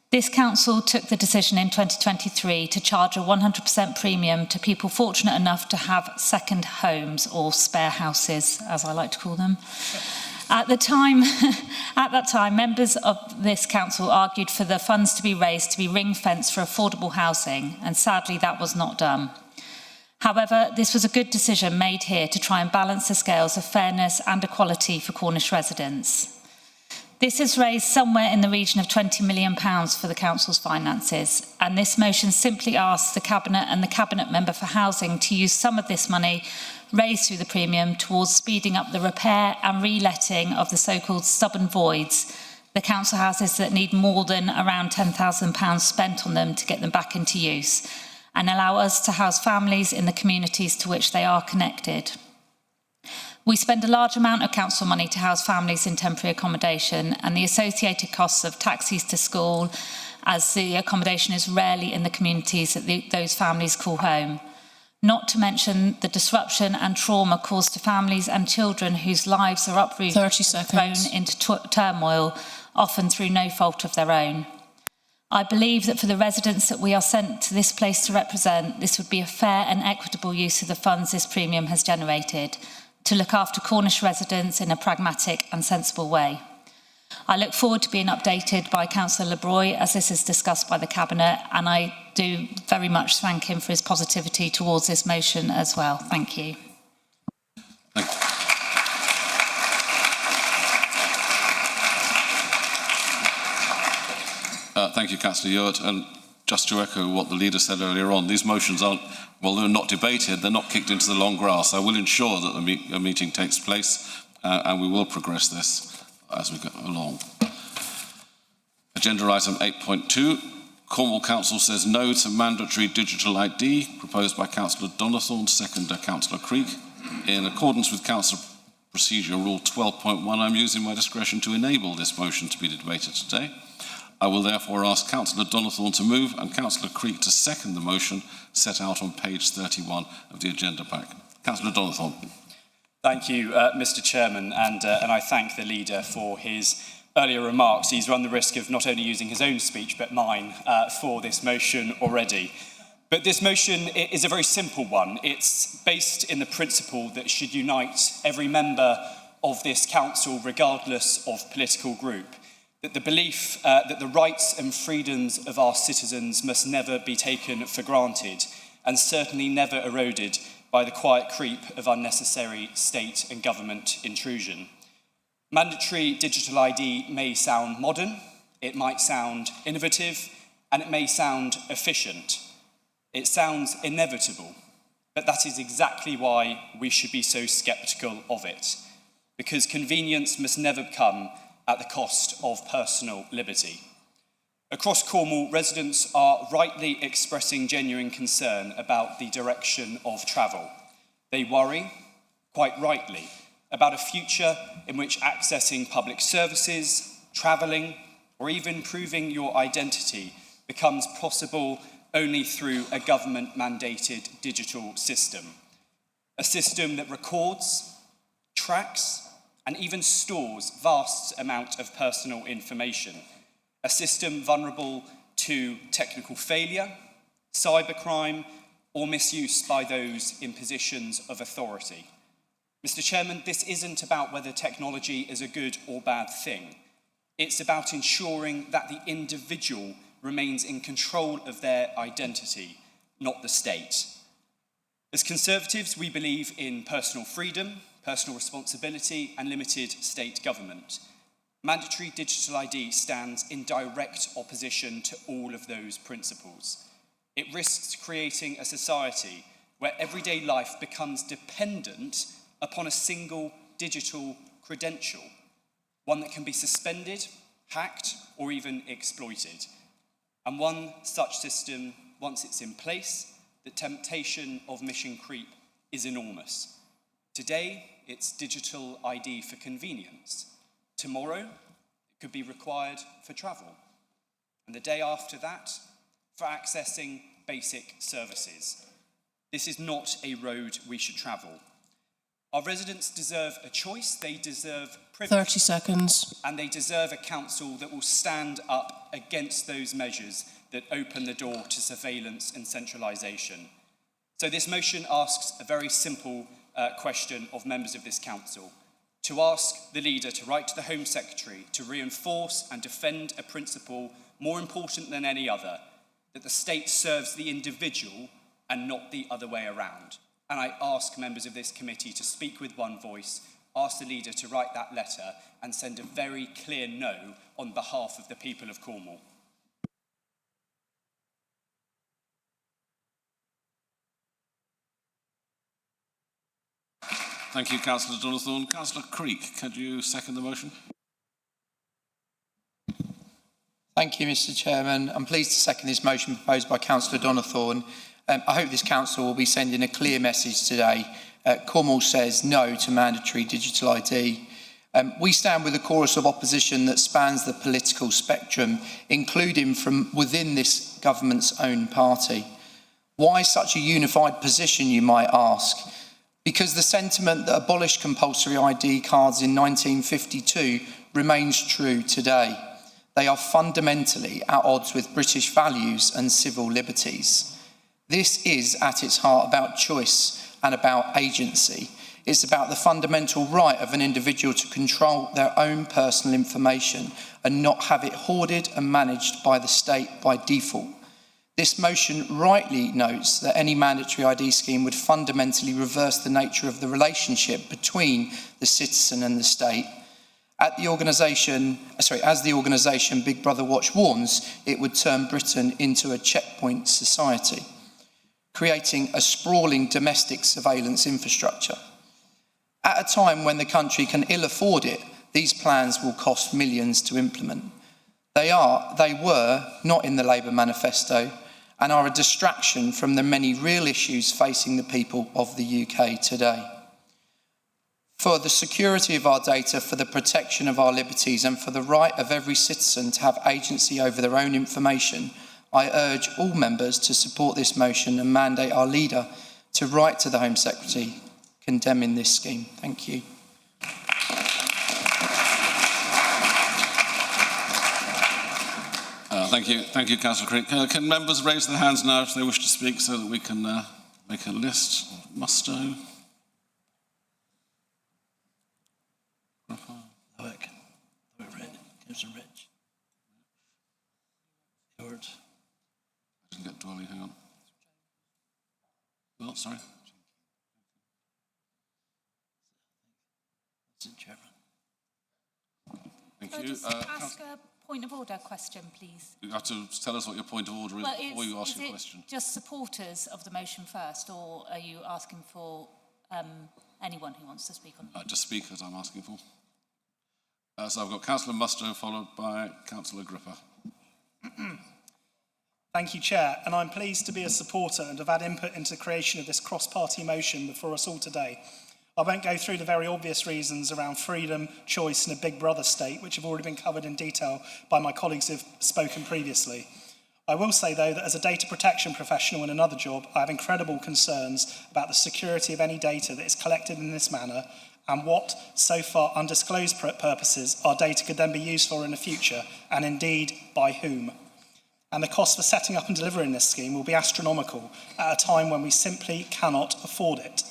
This council took the decision in 2023 to charge a 100% premium to people fortunate enough to have second homes, or spare houses, as I like to call them. At that time, members of this council argued for the funds to be raised to be ring-fenced for affordable housing, and sadly that was not done. However, this was a good decision made here to try and balance the scales of fairness and equality for Cornish residents. This has raised somewhere in the region of £20 million for the Council's finances, and this motion simply asks the Cabinet and the Cabinet Member for Housing to use some of this money raised through the premium towards speeding up the repair and reletting of the so-called stubborn voids, the council houses that need more than around £10,000 spent on them to get them back into use, and allow us to house families in the communities to which they are connected. We spend a large amount of council money to house families in temporary accommodation, and the associated costs of taxis to school, as the accommodation is rarely in the communities that those families call home. Not to mention the disruption and trauma caused to families and children whose lives are uprooted 30 seconds. Thrown into turmoil, often through no fault of their own. I believe that for the residents that we are sent to this place to represent, this would be a fair and equitable use of the funds this premium has generated, to look after Cornish residents in a pragmatic and sensible way. I look forward to being updated by Councillor LeBroy as this is discussed by the Cabinet, and I do very much thank him for his positivity towards this motion as well. Thank you. Thank you. Thank you, Councillor Ewart. And just to echo what the leader said earlier on, these motions aren't, well, they're not debated, they're not kicked into the long grass. I will ensure that a meeting takes place and we will progress this as we go along. Agenda item 8.2. Cornwall Council says no to mandatory digital ID, proposed by Councillor Donathorne, seconder Councillor Creek. In accordance with Council Procedure Rule 12.1, I'm using my discretion to enable this motion to be debated today. I will therefore ask Councillor Donathorne to move and Councillor Creek to second the motion set out on page 31 of the agenda pack. Councillor Donathorne. Thank you, Mr. Chairman, and I thank the leader for his earlier remarks. He's run the risk of not only using his own speech but mine for this motion already. But this motion is a very simple one. It's based in the principle that should unite every member of this council, regardless of political group. That the belief that the rights and freedoms of our citizens must never be taken for granted, and certainly never eroded by the quiet creep of unnecessary state and government intrusion. Mandatory digital ID may sound modern, it might sound innovative, and it may sound efficient. It sounds inevitable, but that is exactly why we should be so sceptical of it, because convenience must never come at the cost of personal liberty. Across Cornwall, residents are rightly expressing genuine concern about the direction of travel. They worry, quite rightly, about a future in which accessing public services, travelling, or even proving your identity becomes possible only through a government-mandated digital system. A system that records, tracks, and even stores vast amount of personal information. A system vulnerable to technical failure, cybercrime, or misuse by those in positions of authority. Mr. Chairman, this isn't about whether technology is a good or bad thing. It's about ensuring that the individual remains in control of their identity, not the state. As Conservatives, we believe in personal freedom, personal responsibility, and limited state government. Mandatory digital ID stands in direct opposition to all of those principles. It risks creating a society where everyday life becomes dependent upon a single digital credential, one that can be suspended, hacked, or even exploited. And one such system, once it's in place, the temptation of mission creep is enormous. Today, it's digital ID for convenience. Tomorrow, it could be required for travel. And the day after that, for accessing basic services. This is not a road we should travel. Our residents deserve a choice, they deserve privilege. 30 seconds. And they deserve a council that will stand up against those measures that open the door to surveillance and centralisation. So this motion asks a very simple question of members of this council, to ask the leader to write to the Home Secretary to reinforce and defend a principle more important than any other, that the state serves the individual and not the other way around. And I ask members of this committee to speak with one voice, ask the leader to write that letter and send a very clear no on behalf of the people of Cornwall. Thank you, Councillor Donathorne. Councillor Creek, could you second the motion? Thank you, Mr. Chairman. I'm pleased to second this motion proposed by Councillor Donathorne. I hope this council will be sending a clear message today. Cornwall says no to mandatory digital ID. We stand with a chorus of opposition that spans the political spectrum, including from within this government's own party. Why such a unified position, you might ask? Because the sentiment that abolished compulsory ID cards in 1952 remains true today. They are fundamentally at odds with British values and civil liberties. This is at its heart about choice and about agency. It's about the fundamental right of an individual to control their own personal information and not have it hoarded and managed by the state by default. This motion rightly notes that any mandatory ID scheme would fundamentally reverse the nature of the relationship between the citizen and the state. As the organisation Big Brother Watch warns, it would turn Britain into a checkpoint society, creating a sprawling domestic surveillance infrastructure. At a time when the country can ill afford it, these plans will cost millions to implement. They were not in the Labour manifesto and are a distraction from the many real issues facing the people of the UK today. For the security of our data, for the protection of our liberties, and for the right of every citizen to have agency over their own information, I urge all members to support this motion and mandate our leader to write to the Home Secretary condemning this scheme. Thank you. Thank you, Councillor Creek. Can members raise their hands now if they wish to speak so that we can make a list? Musto. Lowick, Councillor Rich. Howard. I didn't get Dwelly, hang on. Oh, sorry. Mr. Chairman. Thank Could I you. just ask a point of order question, please? You have to tell us what your point of order is before you ask your question. Just supporters of the motion first, or are you asking for anyone who wants to speak on it? Just speakers I'm asking for. So I've got Councillor Musto followed by Councillor Gripper. Thank you, Chair, and I'm pleased to be a supporter and have had input into the creation of this cross-party motion before us all today. I won't go through the very obvious reasons around freedom, choice and a Big Brother state, which have already been covered in detail by my colleagues who have spoken previously. I will say, though, that as a data protection professional in another job, I have incredible concerns about the security of any data that is collected in this manner and what, so far undisclosed purposes, our data could then be used for in the future, and indeed by whom. And the cost for setting up and delivering this scheme will be astronomical at a time when we simply cannot afford it.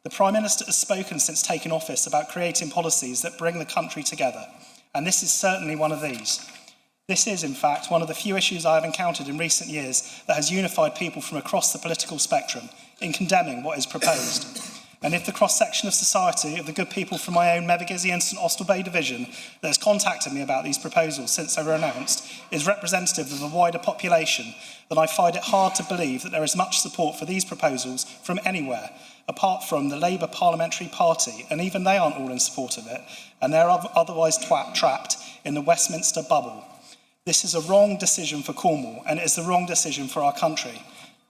The Prime Minister has spoken since taking office about creating policies that bring the country together, and this is certainly one of these. This is, in fact, one of the few issues I have encountered in recent years that has unified people from across the political spectrum in condemning what is proposed. And if the cross-section of society of the good people from my own Mevagissey and St Austell Bay division that has contacted me about these proposals since they were announced is representative of a wider population, then I find it hard to believe that there is much support for these proposals from anywhere, apart from the Labour Parliamentary Party, and even they aren't all in support of it, and they're otherwise trapped in the Westminster bubble. This is a wrong decision for Cornwall, and it is the wrong decision for our country.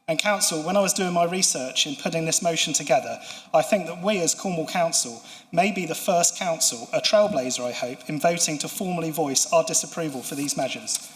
And Council, when I was doing my research in putting this motion together, I think that we as Cornwall Council may be the first council, a trailblazer I hope, in voting to formally voice our disapproval for these measures.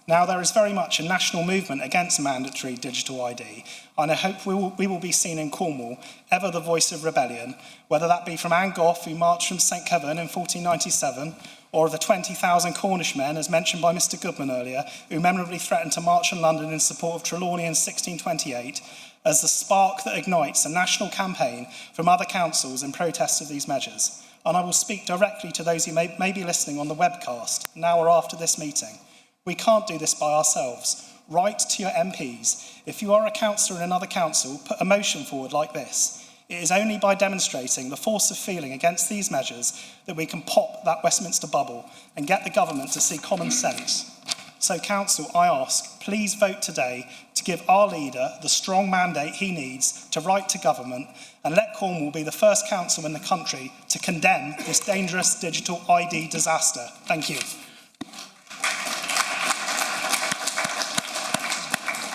Now, there is very much a national movement against mandatory digital ID, and I hope we will be seen in Cornwall, ever the voice of rebellion, whether that be from Anne Gough, who marched from St Kevin in 1497, or of the 20,000 Cornish men, as mentioned by Mr Goodman earlier, who memorably threatened to march on London in support of Trelawney in 1628, as the spark that ignites a national campaign from other councils in protest of these measures. And I will speak directly to those who may be listening on the webcast, now or after this meeting. We can't do this by ourselves. Write to your MPs. If you are a councillor in another council, put a motion forward like this. It is only by demonstrating the force of feeling against these measures that we can pop that Westminster bubble and get the government to see common sense. So, Council, I ask, please vote today to give our leader the strong mandate he needs to write to government and let Cornwall be the first council in the country to condemn this dangerous digital ID disaster. Thank you.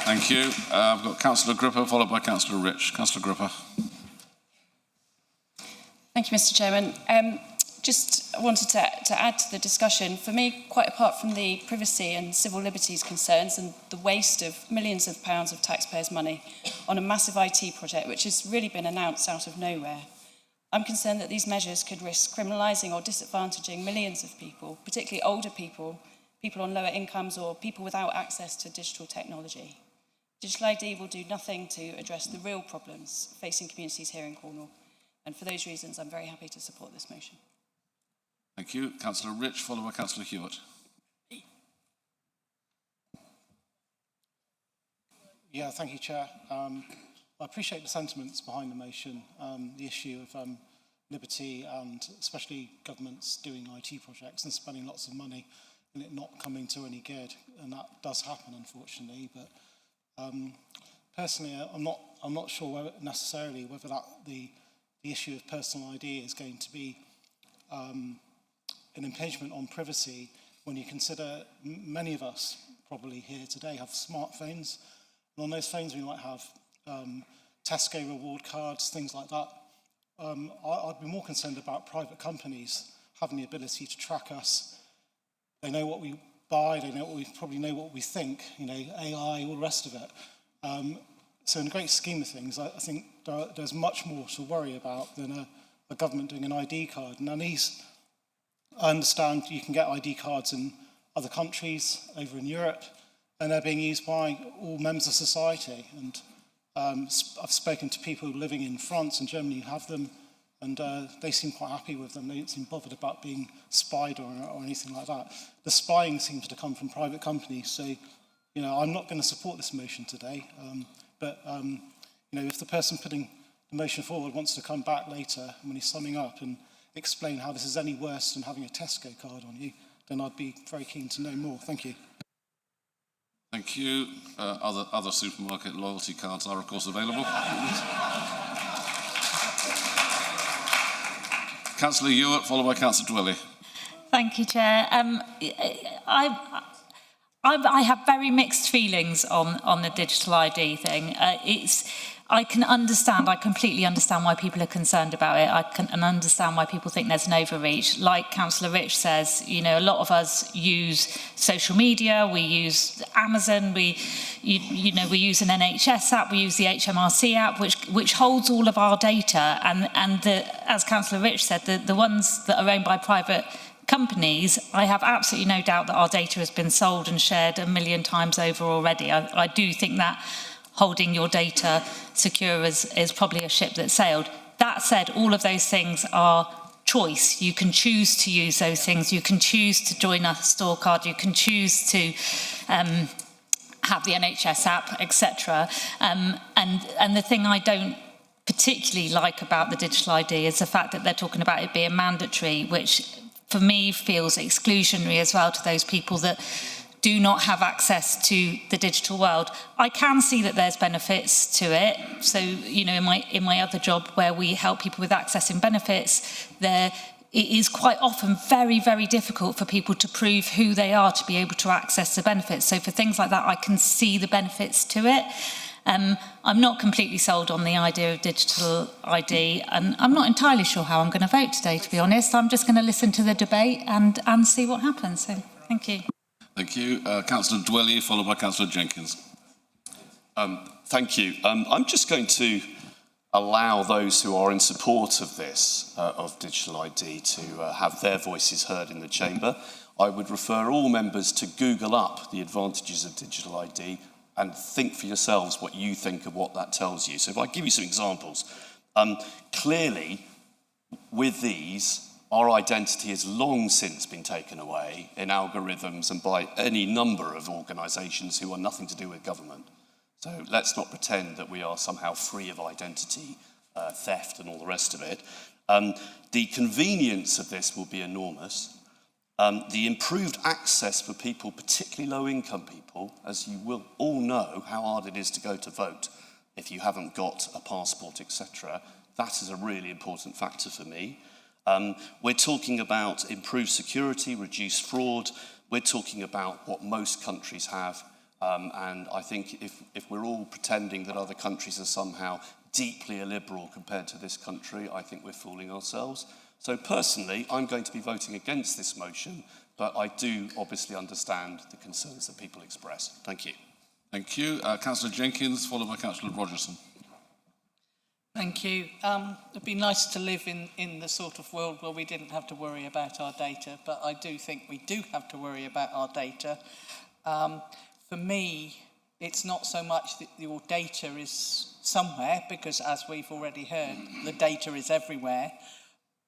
Thank you. I've got Councillor Gripper, followed by Councillor Rich. Councillor Gripper. Thank you, Mr Chairman. Just wanted to add to the discussion. For me, quite apart from the privacy and civil liberties concerns and the waste of millions of pounds of taxpayers' money on a massive IT project which has really been announced out of nowhere, I'm concerned that these measures could risk criminalising or disadvantaging millions of people, particularly older people, people on lower incomes or people without access to digital technology. Digital ID will do nothing to address the real problems facing communities here in Cornwall. And for those reasons, I'm very happy to support this motion. Thank you. Councillor Rich, followed by Councillor Hewitt. Yeah, thank you, Chair. I appreciate the sentiments behind the motion, the issue of liberty and especially governments doing IT projects and spending lots of money and it not coming to any good. And that does happen, unfortunately. But personally, I'm not sure necessarily whether the issue of personal ID is going to be an impingement on privacy when you consider many of us probably here today have smartphones, and on those phones we might have Tesco reward cards, things like that. I'd be more concerned about private companies having the ability to track us. They know what we buy, they know what we probably know what we think, you know, AI, all the rest of it. So in the great scheme of things, I think there's much more to worry about than a government doing an ID card. And I understand you can get ID cards in other countries, over in Europe, and they're being used by all members of society. And I've spoken to people living in France and Germany who have them, and they seem quite happy with them. They don't seem bothered about being spied or anything like that. The spying seems to come from private companies. So, you know, I'm not going to support this motion today. But you know, if the person putting the motion forward wants to come back later when he's summing up and explain how this is any worse than having a Tesco card on you, then I'd be very keen to know more. Thank you. Thank you. Other supermarket loyalty cards are, of course, available. Councillor Hewitt, followed by Councillor Dwelly. Thank you, Chair. I have very mixed feelings on the digital ID thing. I completely understand why people are concerned about it. I can understand why people think there's an overreach. Like Councillor Rich says, you know, a lot of us use social media, we use Amazon, we use an NHS app, we use the HMRC app, which holds all of our data. And as Councillor Rich said, the ones that are owned by private companies, I have absolutely no doubt that our data has been sold and shared 1 million times over already. I do think that holding your data secure is probably a ship that sailed. That said, all of those things are choice. You can choose to use those things. You can choose to join a store card. You can choose to have the NHS app, etc. And the thing I don't particularly like about the digital ID is the fact that they're talking about it being mandatory, which for me feels exclusionary as well to those people that do not have access to the digital world. I can see that there's benefits to it. So, you know, in my other job where we help people with accessing benefits, it is quite often very, very difficult for people to prove who they are to be able to access the benefits. So for things like that, I can see the benefits to it. I'm not completely sold on the idea of digital ID, and I'm not entirely sure how I'm going to vote today, to be honest. I'm just going to listen to the debate and see what happens. So, thank you. Thank you. Councillor Dwelly, followed by Councillor Jenkins. Thank you. I'm just going to allow those who are in support of this, of digital ID, to have their voices heard in the chamber. I would refer all members to Google up the advantages of digital ID and think for yourselves what you think of what that tells you. So if I give you some examples, clearly with these, our identity has long since been taken away in algorithms and by any number of organisations who are nothing to do with government. So let's not pretend that we are somehow free of identity theft and all the rest of it. The convenience of this will be enormous. The improved access for people, particularly low-income people, as you will all know how hard it is to go to vote if you haven't got a passport, etc. That is a really important factor for me. We're talking about improved security, reduced fraud. We're talking about what most countries have. And I think if we're all pretending that other countries are somehow deeply illiberal compared to this country, I think we're fooling ourselves. So personally, I'm going to be voting against this motion, but I do obviously understand the concerns that people express. Thank you. Thank you. Councillor Jenkins, followed by Councillor Rogerson. Thank you. It'd be nice to live in the sort of world where we didn't have to worry about our data, but I do think we do have to worry about our data. For me, it's not so much that your data is somewhere, because as we've already heard, the data is everywhere,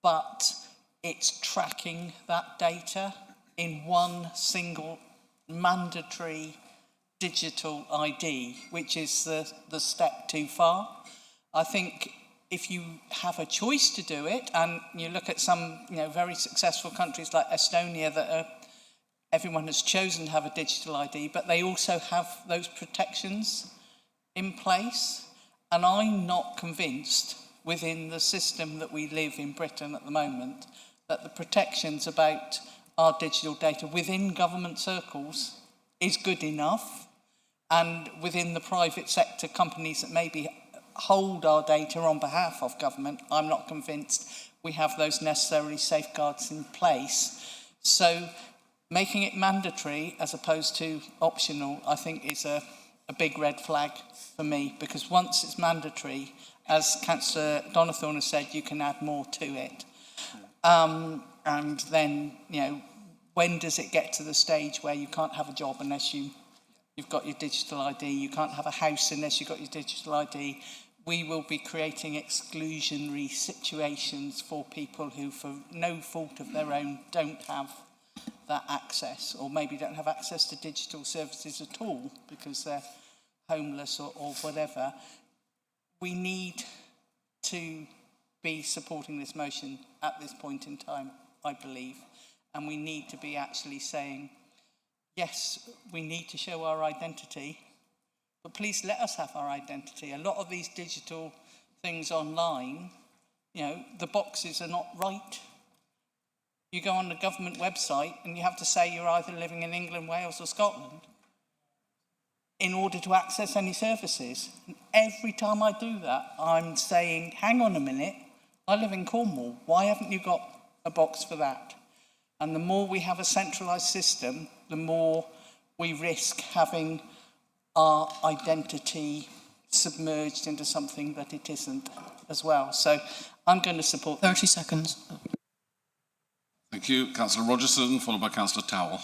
but it's tracking that data in one single mandatory digital ID, which is the step too far. I think if you have a choice to do it, and you look at some very successful countries like Estonia that everyone has chosen to have a digital ID, but they also have those protections in place. And I'm not convinced within the system that we live in Britain at the moment that the protections about our digital data within government circles is good enough. And within the private sector companies that maybe hold our data on behalf of government, I'm not convinced we have those necessary safeguards in place. So making it mandatory as opposed to optional, I think is a big red flag for me, because once it's mandatory, as Councillor Donathorne has said, you can add more to it. And then, when does it get to the stage where you can't have a job unless you've got your digital ID, you can't have a house unless you've got your digital ID? We will be creating exclusionary situations for people who, for no fault of their own, don't have that access, or maybe don't have access to digital services at all because they're homeless or whatever. We need to be supporting this motion at this point in time, I believe, and we need to be actually saying, yes, we need to show our identity, but please let us have our identity. A lot of these digital things online, the boxes are not right. You go on the government website and you have to say you're either living in England, Wales or Scotland. in order to access any services. And every time I do that, I'm saying, hang on a minute, I live in Cornwall, why haven't you got a box for that? And the more we have a centralised system, the more we risk having our identity submerged into something that it isn't as well. So I'm going to support 30 seconds. Thank you. Councillor Rogerson, followed by Councillor Towell.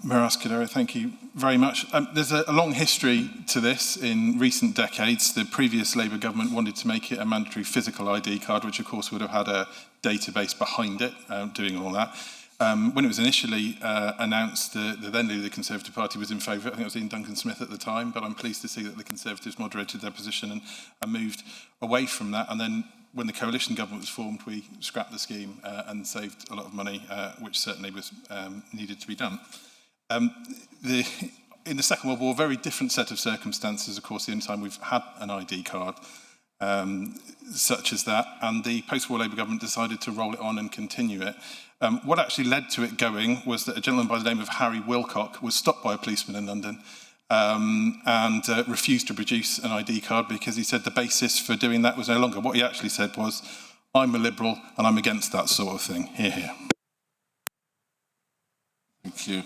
Miras Kadera, thank you very much. There's a long history to this in recent decades. The previous Labour government wanted to make it a mandatory physical ID card, which of course would have had a database behind it, doing all that. When it was initially announced, the then leader of the Conservative Party was in favour. I think it was Ian Duncan Smith at the time, but I'm pleased to see that the Conservatives moderated their position and moved away from that. And then when the coalition government was formed, we scrapped the scheme and saved a lot of money, which certainly was needed to be done. In the Second World War, a very different set of circumstances, of course, the only time we've had an ID card such as that, and the post-war Labour government decided to roll it on and continue it. What actually led to it going was that a gentleman by the name of Harry Wilcock was stopped by a policeman in London and refused to produce an ID card because he said the basis for doing that was no longer. What he actually said was, I'm a Liberal and I'm against that sort of thing. Hear, hear. Thank you.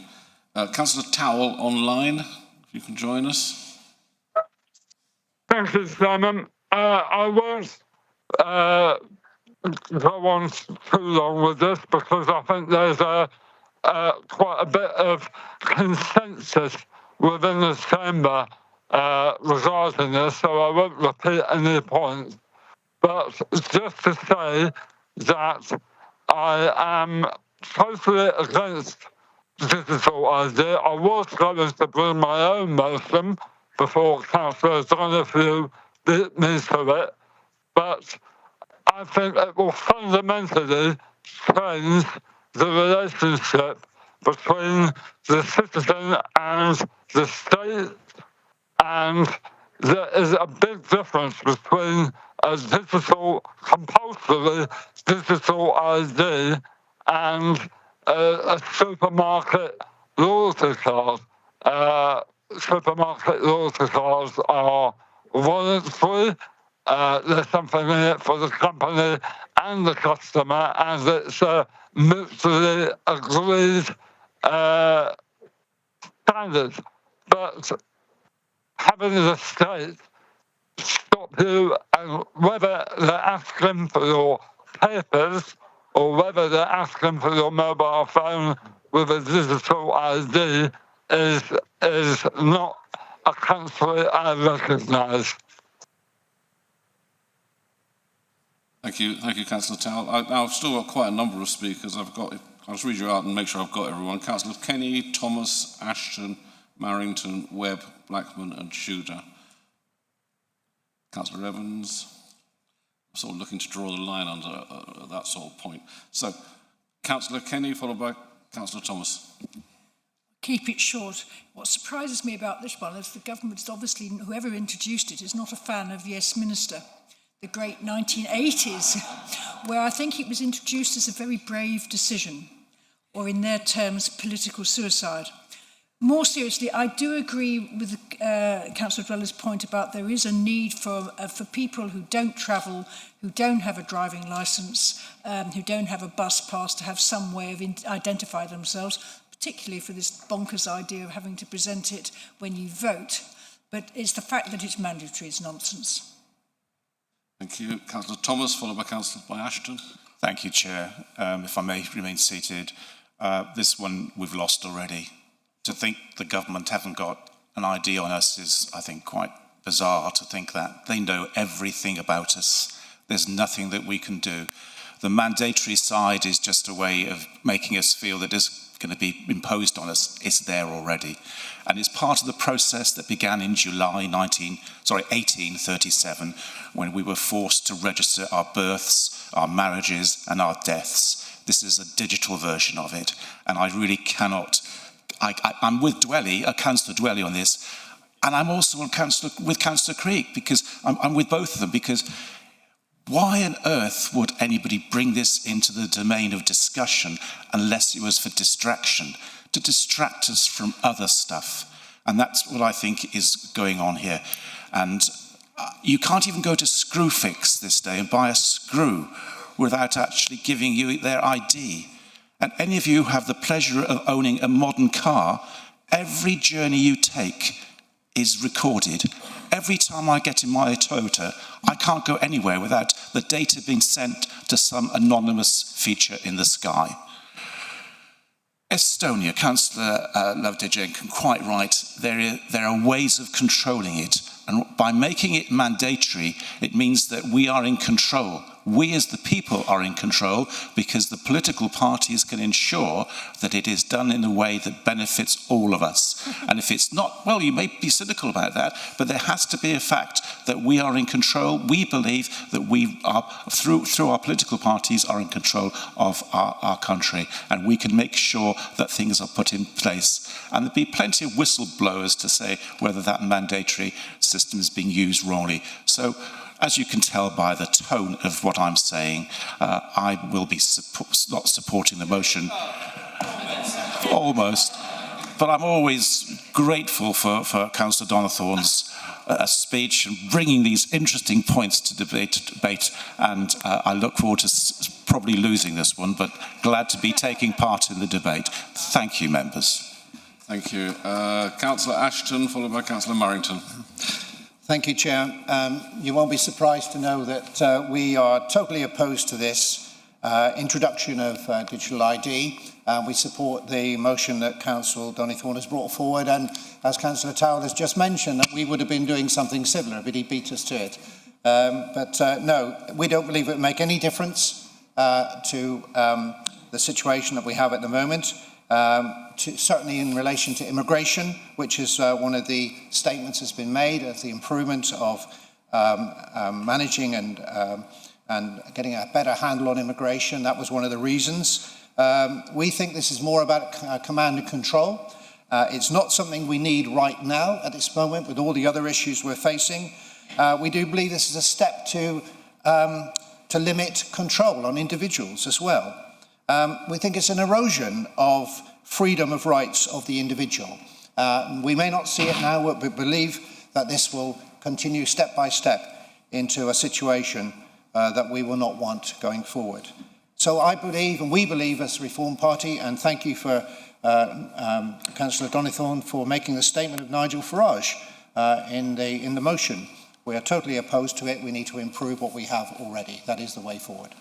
Councillor Towell online, if you can join us. Thank you, Simon. I won't go on too long with this because I think there's quite a bit of consensus within the chamber regarding this, so I won't repeat any points. But just to say that I am totally against digital ID. I was going to bring my own motion before Councillor Donahue beat me to it, but I think it will fundamentally change the relationship between the citizen and the state, and there is a big difference between a digital, compulsory digital ID and a supermarket loyalty card. Supermarket loyalty cards are voluntary. There's something in it for the company and the customer, and it's a mutually agreed standard. But having the state stop you, and whether they're asking for your papers or whether they're asking for your mobile phone with a digital ID is not a country I recognise. Thank you, Councillor Towell. I've still got quite a number of speakers. I'll just read you out and make sure I've got everyone. Councillors Kenny, Thomas, Ashton, Marrington, Webb, Blackman and Tudor. Councillor Evans. I'm sort of looking to draw the line under that sort of point. So, Councillor Kenny, followed by Councillor Thomas. Keep it short. What surprises me about this one is the government, obviously, whoever introduced it, is not a fan of Yes Minister, the great 1980s, where I think it was introduced as a very brave decision, or in their terms, political suicide. More seriously, I do agree with Councillor Dweller's point about there is a need for people who don't travel, who don't have a driving licence, who don't have a bus pass, to have some way of identify themselves, particularly for this bonkers idea of having to present it when you vote. But it's the fact that it's mandatory is nonsense. Thank you. Councillor Thomas, followed by Councillor Ashton. Thank you, Chair. If I may remain seated. This one we've lost already. To think the government haven't got an ID on us is, I think, quite bizarre to think that. They know everything about us. There's nothing that we can do. The mandatory side is just a way of making us feel that it's going to be imposed on us. It's there already. And it's part of the process that began in July 1837, when we were forced to register our births, our marriages, and our deaths. This is a digital version of it, and I really cannot... I'm with Councillor Dwelly on this, and I'm also with Councillor Creek, because I'm with both of them, because why on earth would anybody bring this into the domain of discussion unless it was for distraction, to distract us from other stuff? And that's what I think is going on here. And you can't even go to Screwfix this day and buy a screw without actually giving you their ID. And any of you who have the pleasure of owning a modern car, every journey you take is recorded. Every time I get in my Toyota, I can't go anywhere without the data being sent to some anonymous feature in the sky. Estonia, Councillor Loveday-Jenkins, quite right, there are ways of controlling it. And by making it mandatory, it means that we are in control. We as the people are in control because the political parties can ensure that it is done in a way that benefits all of us. And if it's not, well, you may be cynical about that, but there has to be a fact that we are in control. We believe that we are, through our political parties, are in control of our country. And we can make sure that things are put in place. And there'll be plenty of whistleblowers to say whether that mandatory system is being used wrongly. So, as you can tell by the tone of what I'm saying, I will be not supporting the motion. Almost. But I'm always grateful for Councillor Donathorne's speech and bringing these interesting points to debate. And I look forward to probably losing this one, but glad to be taking part in the debate. Thank you, members. Thank you. Councillor Ashton, followed by Councillor Marrington. Thank you, Chair. You won't be surprised to know that we are totally opposed to this introduction of digital ID. We support the motion that Councillor Donathorne has brought forward, and as Councillor Towell has just mentioned, that we would have been doing something similar, but he beat us to it. No, we don't believe it would make any difference to the situation that we have at the moment. Certainly in relation to immigration, which is one of the statements that's been made as the improvement of managing and getting a better handle on immigration. That was one of the reasons. We think this is more about command and control. It's not something we need right now at this moment with all the other issues we're facing. We do believe this is a step to limit control on individuals as well. We think it's an erosion of freedom of rights of the individual. We may not see it now, but we believe that this will continue step by step into a situation that we will not want going forward. So I believe, and we believe as the Reform Party, and thank you for Councillor Donathorne for making the statement of Nigel Farage in the motion. We are totally opposed to it. We need to improve what we have already. That is the way forward.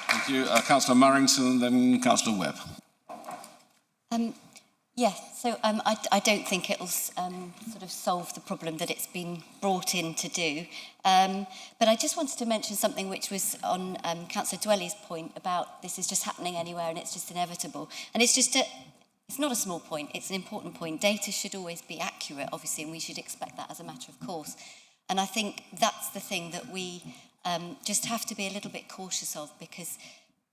Thank you. Councillor Marrington, then Councillor Webb. Yes, so I don't think it'll sort of solve the problem that it's been brought in to do. But I just wanted to mention something which was on Councillor Dwelly's point about this is just happening anywhere and it's just inevitable. And it's just it's not a small point, it's an important point. Data should always be accurate, obviously, and we should expect that as a matter of course. And I think that's the thing that we just have to be a little bit cautious of, because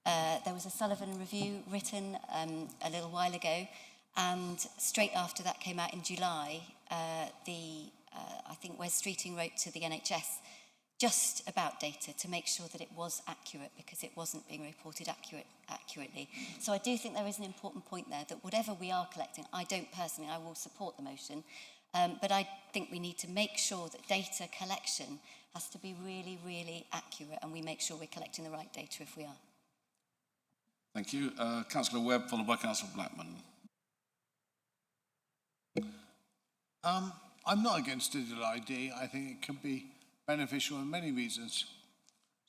there was a Sullivan review written a little while ago, and straight after that came out in July, I think Wes Streeting wrote to the NHS just about data to make sure that it was accurate, because it wasn't being reported accurately. So I do think there is an important point there that whatever we are collecting, I will support the motion, but I think we need to make sure that data collection has to be really, really accurate, and we make sure we're collecting the right data if we are. Thank you. Councillor Webb, followed by Councillor Blackman. I'm not against digital ID. I think it can be beneficial in many reasons,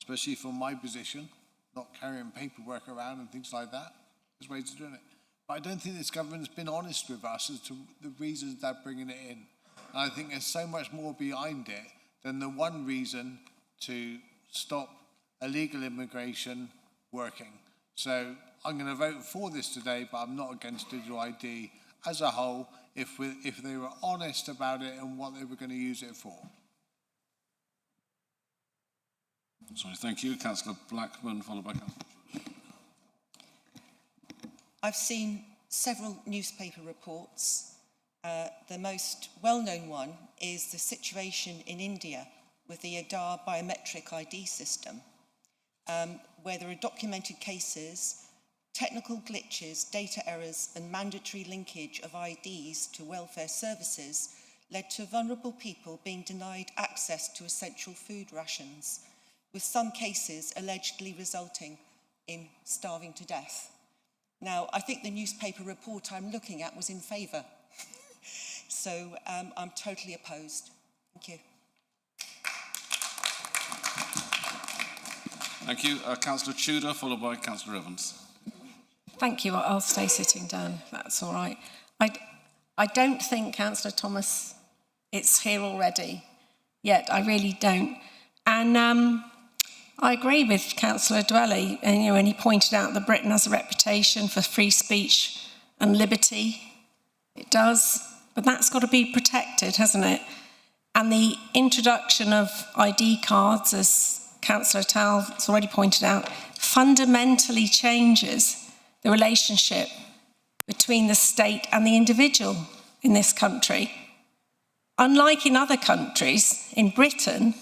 especially from my position, not carrying paperwork around and things like that. There's ways of doing it. But I don't think this government's been honest with us as to the reasons they're bringing it in. And I think there's so much more behind it than the one reason to stop illegal immigration working. So I'm going to vote for this today, but I'm not against digital ID as a whole if they were honest about it and what they were going to use it for. Sorry, thank you. Councillor Blackman, followed by Councillor. I've seen several newspaper reports. The most well-known one is the situation in India with the Aadhaar biometric ID system, where there are documented cases Technical glitches, data errors and mandatory linkage of IDs to welfare services led to vulnerable people being denied access to essential food rations, with some cases allegedly resulting in starving to death. Now, I think the newspaper report I'm looking at was in favour. So I'm totally opposed. Thank you. Thank you. Councillor Tudor, followed by Councillor Evans. Thank you. I'll stay sitting down, if that's all right. I don't think, Councillor Thomas, it's here already, yet I really don't. And I agree with Councillor Dwelly, when he pointed out that Britain has a reputation for free speech and liberty. It does, but that's got to be protected, hasn't it? And the introduction of ID cards, as Councillor Tal has already pointed out, fundamentally changes the relationship between the state and the individual in this country. Unlike in other countries, in Britain,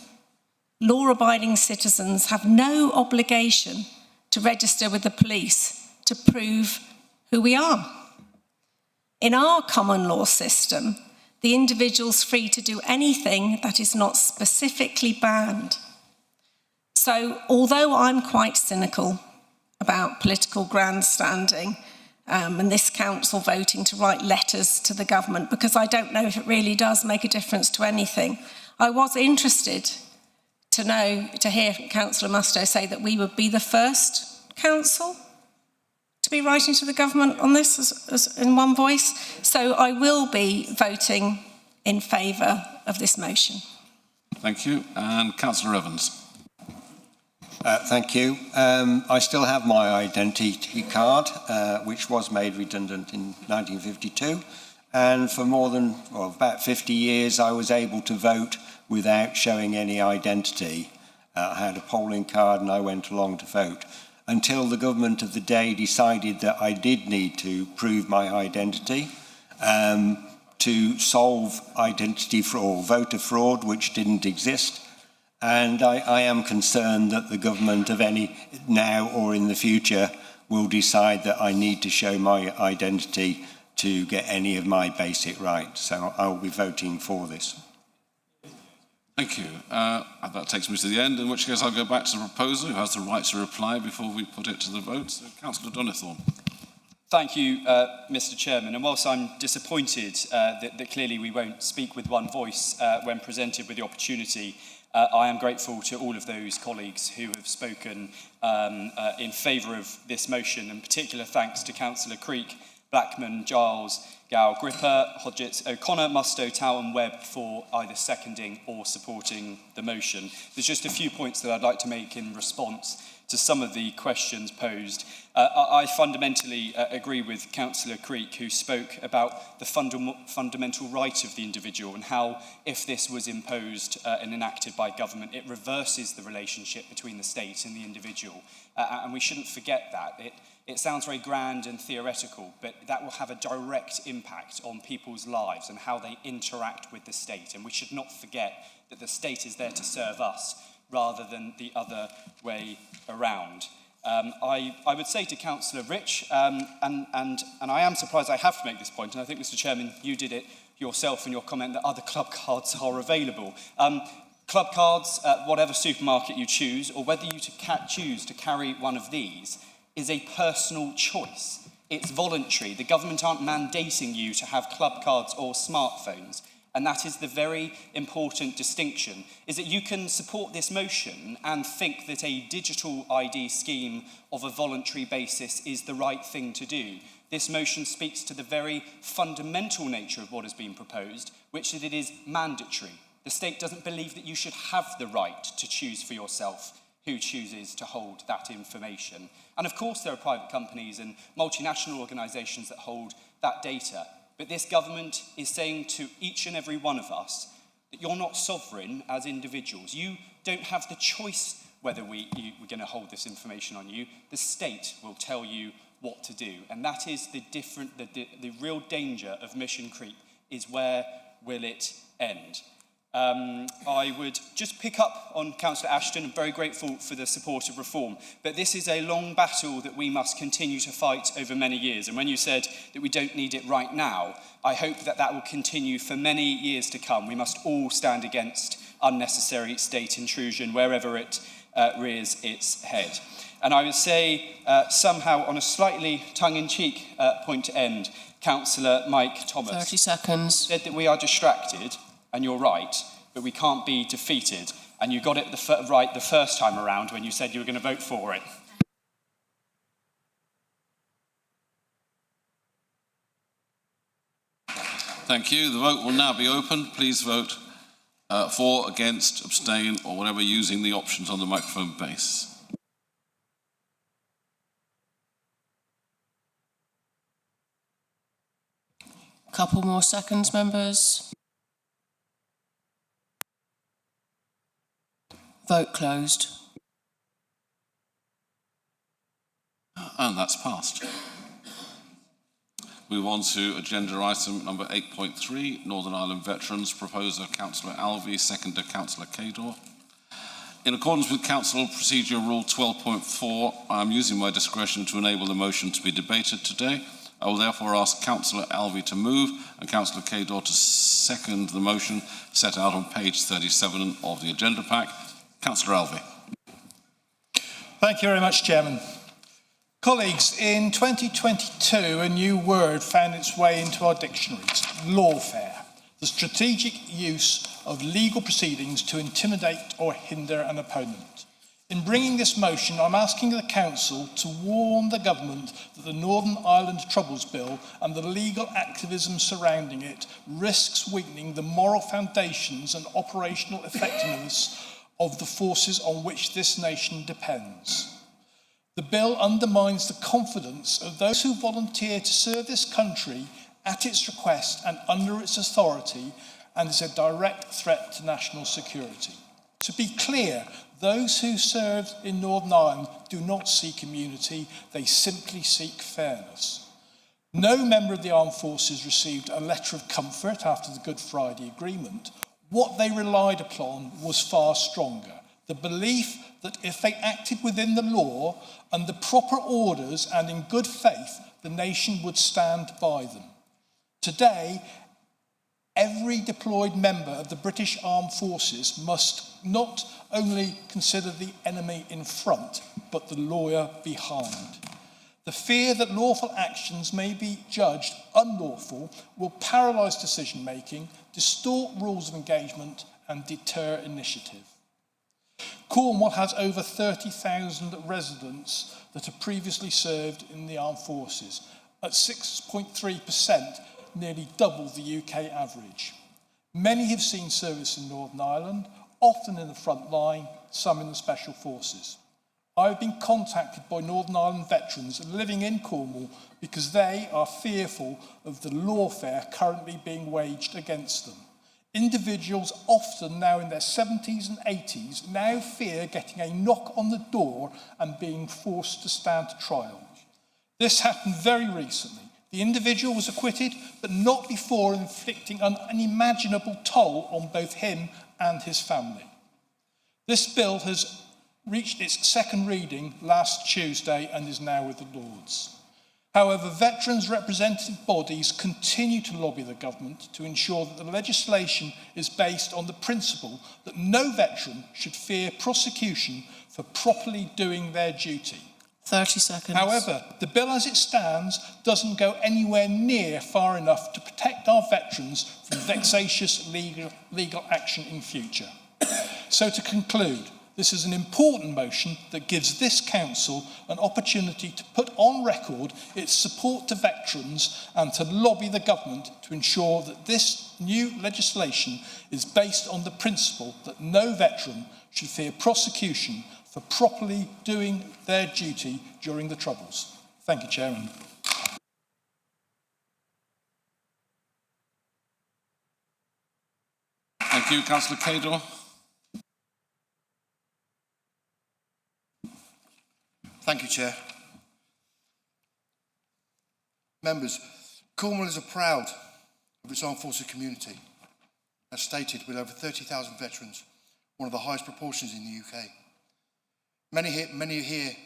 law-abiding citizens have no obligation to register with the police to prove who we are. In our common law system, the individual's free to do anything that is not specifically banned. So, although I'm quite cynical about political grandstanding and this council voting to write letters to the government, because I don't know if it really does make a difference to anything, I was interested to hear Councillor Musto say that we would be the first council to be writing to the government on this as in one voice. So I will be voting in favour of this motion. Thank you. And Councillor Evans. Thank you. I still have my identity card, which was made redundant in 1952. And for more than, about 50 years, I was able to vote without showing any identity. I had a polling card and I went along to vote until the government of the day decided that I did need to prove my identity to solve identity fraud or voter fraud, which didn't exist. And I am concerned that the government of any now or in the future will decide that I need to show my identity to get any of my basic rights. So I will be voting for this. Thank you. That takes me to the end, in which case I'll go back to the proposer who has the right to reply before we put it to the vote. So, Councillor Donathorne. Thank you, Mr. Chairman. And whilst I'm disappointed that clearly we won't speak with one voice when presented with the opportunity, I am grateful to all of those colleagues who have spoken in favour of this motion, and particular thanks to Councillor Creek, Blackman, Giles, Gow, Gripper, Hodgetts, O'Connor, Musto, Tow and Webb for either seconding or supporting the motion. There's just a few points that I'd like to make in response to some of the questions posed. I fundamentally agree with Councillor Creek, who spoke about the fundamental right of the individual and how, if this was imposed and enacted by government, it reverses the relationship between the state and the individual. And we shouldn't forget that. It sounds very grand and theoretical, but that will have a direct impact on people's lives and how they interact with the state. And we should not forget that the state is there to serve us rather than the other way around. I would say to Councillor Rich, and I am surprised I have to make this point, and I think, Mr. Chairman, you did it yourself in your comment that other club cards are available. Club cards, whatever supermarket you choose, or whether you choose to carry one of these, is a personal choice. It's voluntary. The government aren't mandating you to have club cards or smartphones. And that is the very important distinction, is that you can support this motion and think that a digital ID scheme of a voluntary basis is the right thing to do. This motion speaks to the very fundamental nature of what has been proposed, which is that it is mandatory. The state doesn't believe that you should have the right to choose for yourself who chooses to hold that information. And of course there are private companies and multinational organisations that hold that data. But this government is saying to each and every one of us that you're not sovereign as individuals. You don't have the choice whether we're going to hold this information on you. The state will tell you what to do. And that is the real danger of mission creep, is where will it end? I would just pick up on Councillor Ashton. I'm very grateful for the support of reform, but this is a long battle that we must continue to fight over many years. And when you said that we don't need it right now, I hope that that will continue for many years to come. We must all stand against unnecessary state intrusion wherever it rears its head. And I would say, somehow, on a slightly tongue-in-cheek point to end, Councillor Mike Thomas 30 seconds. said that we are distracted, and you're right, but we can't be defeated. And you got it right the first time around when you said you were going to vote for it. Thank you. The vote will now be open. Please vote for, against, abstain, or whatever, using the options on the microphone base. Couple more seconds, members. Vote closed. And that's passed. Move on to agenda item number 8.3, Northern Ireland Veterans, proposer Councillor Alvey, seconder Councillor Cador. In accordance with Council Procedure Rule 12.4, I am using my discretion to enable the motion to be debated today. I will therefore ask Councillor Alvey to move and Councillor Cador to second the motion set out on page 37 of the agenda pack. Councillor Alvey. Thank you very much, Chairman. Colleagues, in 2022, a new word found its way into our dictionaries: lawfare, the strategic use of legal proceedings to intimidate or hinder an opponent. In bringing this motion, I'm asking the Council to warn the Government that the Northern Ireland Troubles Bill and the legal activism surrounding it risks weakening the moral foundations and operational effectiveness of the forces on which this nation depends. The bill undermines the confidence of those who volunteer to serve this country at its request and under its authority, and is a direct threat to national security. To be clear, those who serve in Northern Ireland do not seek immunity, they simply seek fairness. No member of the armed forces received a letter of comfort after the Good Friday Agreement. What they relied upon was far stronger: the belief that if they acted within the law and the proper orders and in good faith, the nation would stand by them. Today, every deployed member of the British Armed Forces must not only consider the enemy in front, but the lawyer behind. The fear that lawful actions may be judged unlawful will paralyse decision-making, distort rules of engagement, and deter initiative. Cornwall has over 30,000 residents that have previously served in the armed forces, at 6.3%, nearly double the UK average. Many have seen service in Northern Ireland, often in the front line, some in the special forces. I've been contacted by Northern Ireland veterans living in Cornwall because they are fearful of the lawfare currently being waged against them. Individuals, often now in their 70s and 80s, now fear getting a knock on the door and being forced to stand trial. This happened very recently. The individual was acquitted, but not before inflicting an unimaginable toll on both him and his family. This bill has reached its second reading last Tuesday and is now with the Lords. However, veterans' representative bodies continue to lobby the government to ensure that the legislation is based on the principle that no veteran should fear prosecution for properly doing their duty. 30 seconds. However, the bill as it stands doesn't go anywhere near far enough to protect our veterans from vexatious legal action in future. So to conclude, this is an important motion that gives this council an opportunity to put on record its support to veterans and to lobby the government to ensure that this new legislation is based on the principle that no veteran should fear prosecution for properly doing their duty during the Troubles. Thank you, Chairman. Thank you, Councillor Cador. Thank you, Chair. Members, Cornwall is proud of its armed forces community. has stated, with over 30,000 veterans, one of the highest proportions in the UK. Many here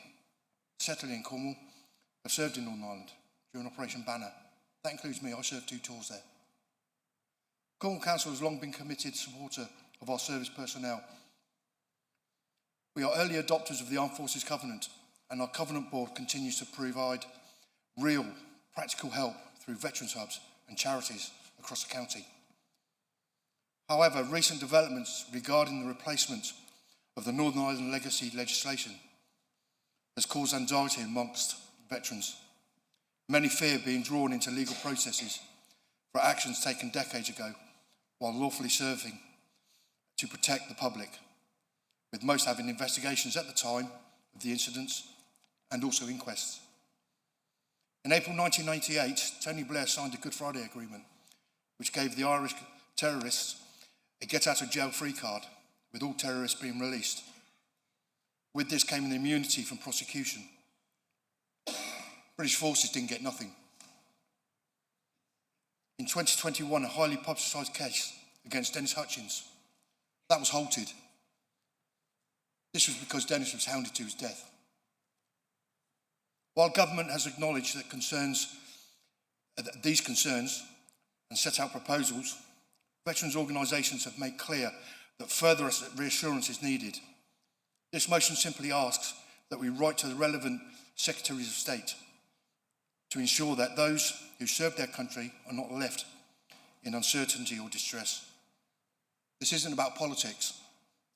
settling in Cornwall have served in Northern Ireland during Operation Banner. That includes me. I served 2 tours there. Cornwall Council has long been committed supporter of our service personnel. We are early adopters of the Armed Forces Covenant, and our Covenant Board continues to provide real, practical help through veterans hubs and charities across the county. However, recent developments regarding the replacement of the Northern Ireland legacy legislation has caused anxiety amongst veterans. Many fear being drawn into legal processes for actions taken decades ago while lawfully serving to protect the public, with most having investigations at the time of the incidents and also inquests. In April 1998, Tony Blair signed the Good Friday Agreement, which gave the Irish terrorists a get-out-of-jail-free card, with all terrorists being released. With this came an immunity from prosecution. British forces didn't get nothing. In 2021, a highly publicised case against Dennis Hutchins, that was halted. This was because Dennis was hounded to his death. While government has acknowledged that these concerns and set out proposals, veterans organisations have made clear that further reassurance is needed. This motion simply asks that we write to the relevant Secretaries of State to ensure that those who serve their country are not left in uncertainty or distress. This isn't about politics.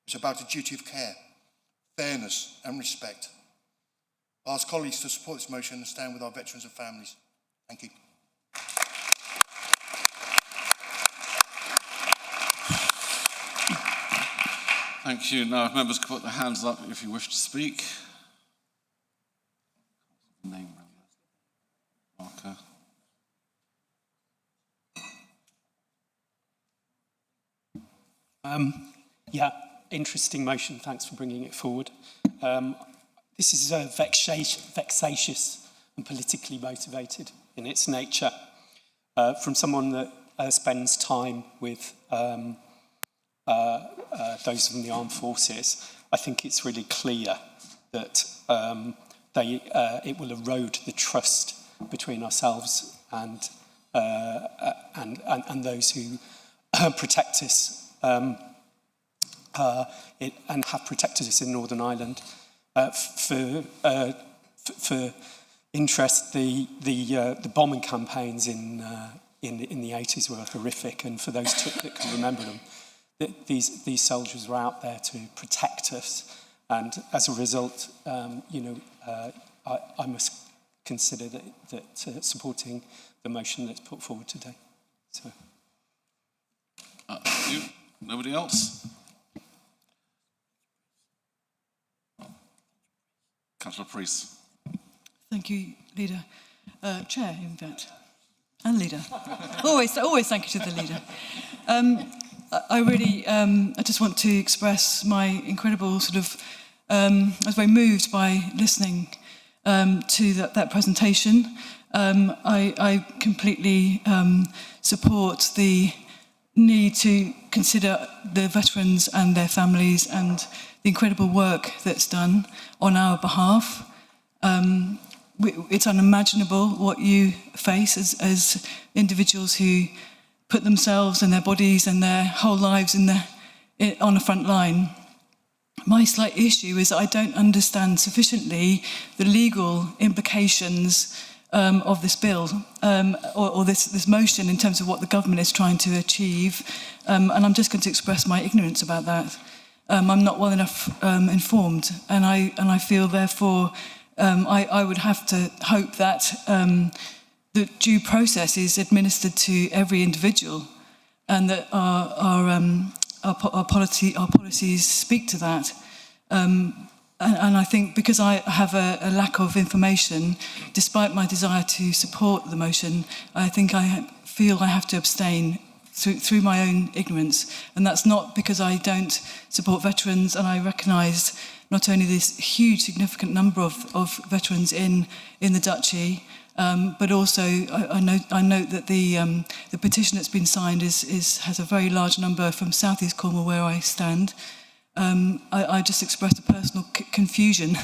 It's about a duty of care, fairness and respect. I ask colleagues to support this motion and stand with our veterans and families. Thank you. Thank you. Now, if members could put their hands up if you wish to speak. Name. Okay. Yeah, interesting motion. Thanks for bringing it forward. This is vexatious and politically motivated in its nature. From someone that spends time with those from the armed forces, I think it's really clear that it will erode the trust between ourselves and those who protect us and have protected us in Northern Ireland. For interest, the bombing campaigns in the 80s were horrific, and for those that can remember them, these soldiers were out there to protect us, and as a result, I must consider that supporting the motion that's put forward today. So, thank you. Nobody else? Councillor Priest. Thank you, Leader. Chair, in fact, and Leader. always thank you to the Leader. I just want to express my incredible I was very moved by listening to that presentation. I completely support the need to consider the veterans and their families and the incredible work that's done on our behalf. It's unimaginable what you face as individuals who put themselves and their bodies and their whole lives on the front line. My slight issue is that I don't understand sufficiently the legal implications of this bill or this motion in terms of what the government is trying to achieve, and I'm just going to express my ignorance about that. I'm not well enough informed, and I feel therefore I would have to hope that the due process is administered to every individual, and that our policies speak to that. And I think because I have a lack of information, despite my desire to support the motion, I think I feel I have to abstain through my own ignorance. And that's not because I don't support veterans, and I recognise not only this huge significant number of veterans in the Duchy, But also, I note that the petition that's been signed has a very large number from South East Cornwall, where I stand. I just expressed a personal confusion,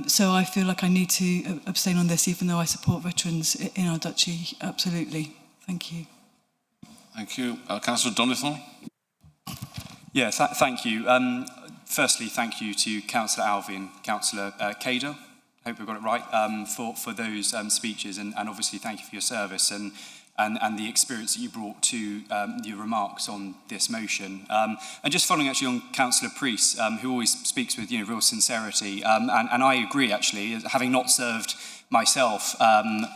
so I feel like I need to abstain on this, even though I support veterans in our duchy. Absolutely. Thank you. Thank you. Councillor Donathon. Yeah, thank you. Firstly, thank you to Councillor Alvey and Councillor Cader. Hope I got it right, for those speeches, and obviously thank you for your service and the experience that you brought to your remarks on this motion. And just following actually on Councillor Priest, who always speaks with real sincerity, and I agree actually, having not served myself,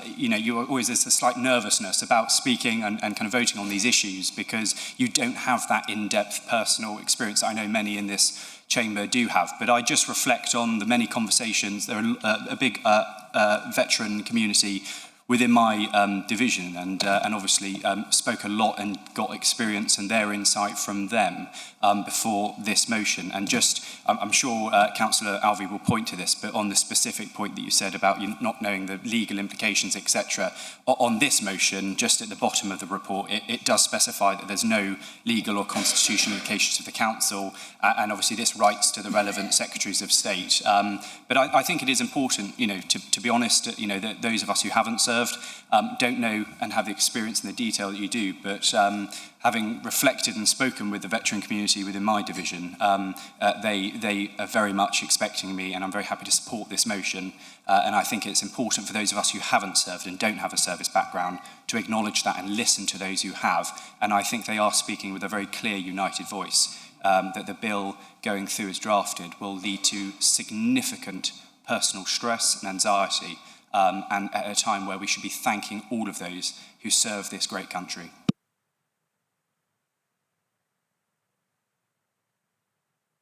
you always there's a slight nervousness about speaking and kind of voting on these issues because you don't have that in-depth personal experience that I know many in this chamber do have. But I just reflect on the many conversations. There are a big veteran community within my division, and obviously spoke a lot and got experience and their insight from them before this motion. And just, I'm sure Councillor Alvey will point to this, but on the specific point that you said about you not knowing the legal implications, etc., on this motion, just at the bottom of the report, it does specify that there's no legal or constitutional implications to the council, and obviously this writes to the relevant secretaries of state. But I think it is important, to be honest, that those of us who haven't served don't know and have the experience and the detail that you do, but having reflected and spoken with the veteran community within my division, they are very much expecting me, and I'm very happy to support this motion. And I think it's important for those of us who haven't served and don't have a service background to acknowledge that and listen to those who have. And I think they are speaking with a very clear, united voice, that the bill going through as drafted will lead to significant personal stress and anxiety, and at a time where we should be thanking all of those who serve this great country.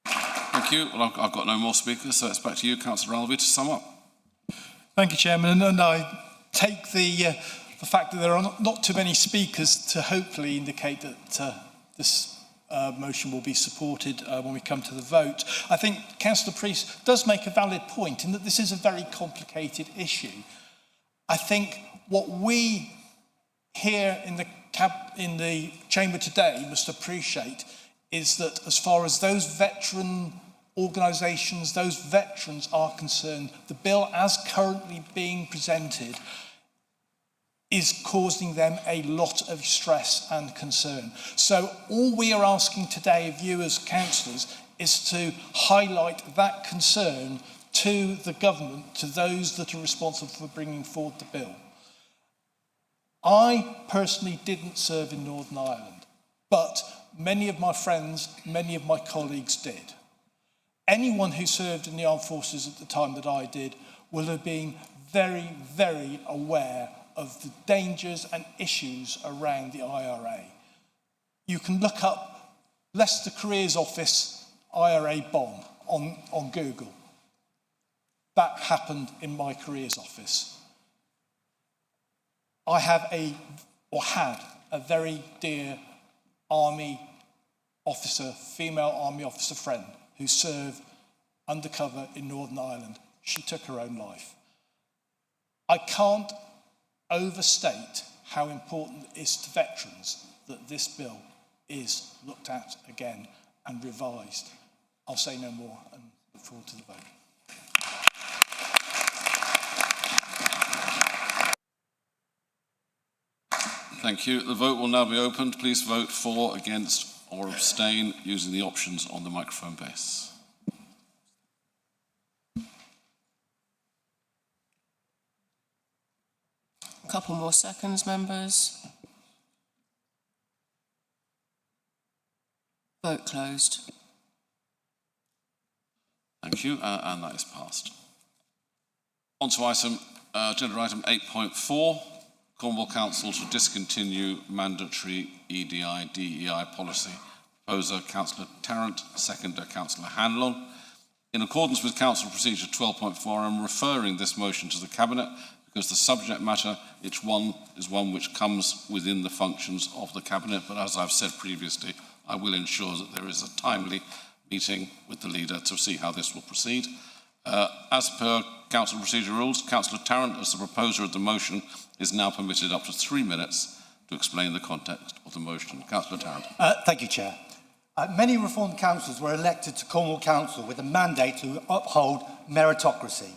Thank you. Well, I've got no more speakers, so it's back to you, Councillor Alvey, to sum up. Thank you, Chairman. And I take the fact that there are not too many speakers to hopefully indicate that this motion will be supported when we come to the vote. I think Councillor Priest does make a valid point in that this is a very complicated issue. I think what we here in the chamber today must appreciate is that as far as those veteran organisations, those veterans are concerned, the bill as currently being presented is causing them a lot of stress and concern. So all we are asking today of you as councillors is to highlight that concern to the government, to those that are responsible for bringing forward the bill. I personally didn't serve in Northern Ireland, but many of my friends, many of my colleagues did. Anyone who served in the armed forces at the time that I did will have been very, very aware of the dangers and issues around the IRA. You can look up Leicester Careers Office IRA bomb on Google. That happened in my careers office. I have had a very dear army officer, female army officer friend who served undercover in Northern Ireland. She took her own life. I can't overstate how important it is to veterans that this bill is looked at again and revised. I'll say no more and look forward to the vote. Thank you. The vote will now be opened. Please vote for, against, or abstain using the options on the microphone base. A couple more seconds, members. Vote closed. Thank you, and that is passed. On to agenda item 8.4, Cornwall Council to discontinue mandatory EDI-DEI policy. Proposer, Councillor Tarrant, seconder, Councillor Hanlon. In accordance with Council Procedure 12.4, I'm referring this motion to the Cabinet because the subject matter is one which comes within the functions of the Cabinet, but as I've said previously, I will ensure that there is a timely meeting with the leader to see how this will proceed. As per Council Procedure Rules, Councillor Tarrant, as the proposer of the motion, is now permitted up to 3 minutes to explain the context of the motion. Councillor Tarrant. Thank you, Chair. Many reformed councillors were elected to Cornwall Council with a mandate to uphold meritocracy.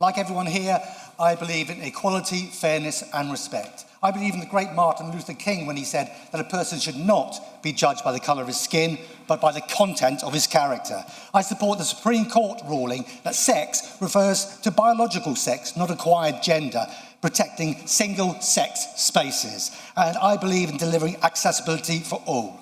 Like everyone here, I believe in equality, fairness and respect. I believe in the great Martin Luther King when he said that a person should not be judged by the colour of his skin, but by the content of his character. I support the Supreme Court ruling that sex refers to biological sex, not acquired gender, protecting single-sex spaces. And I believe in delivering accessibility for all.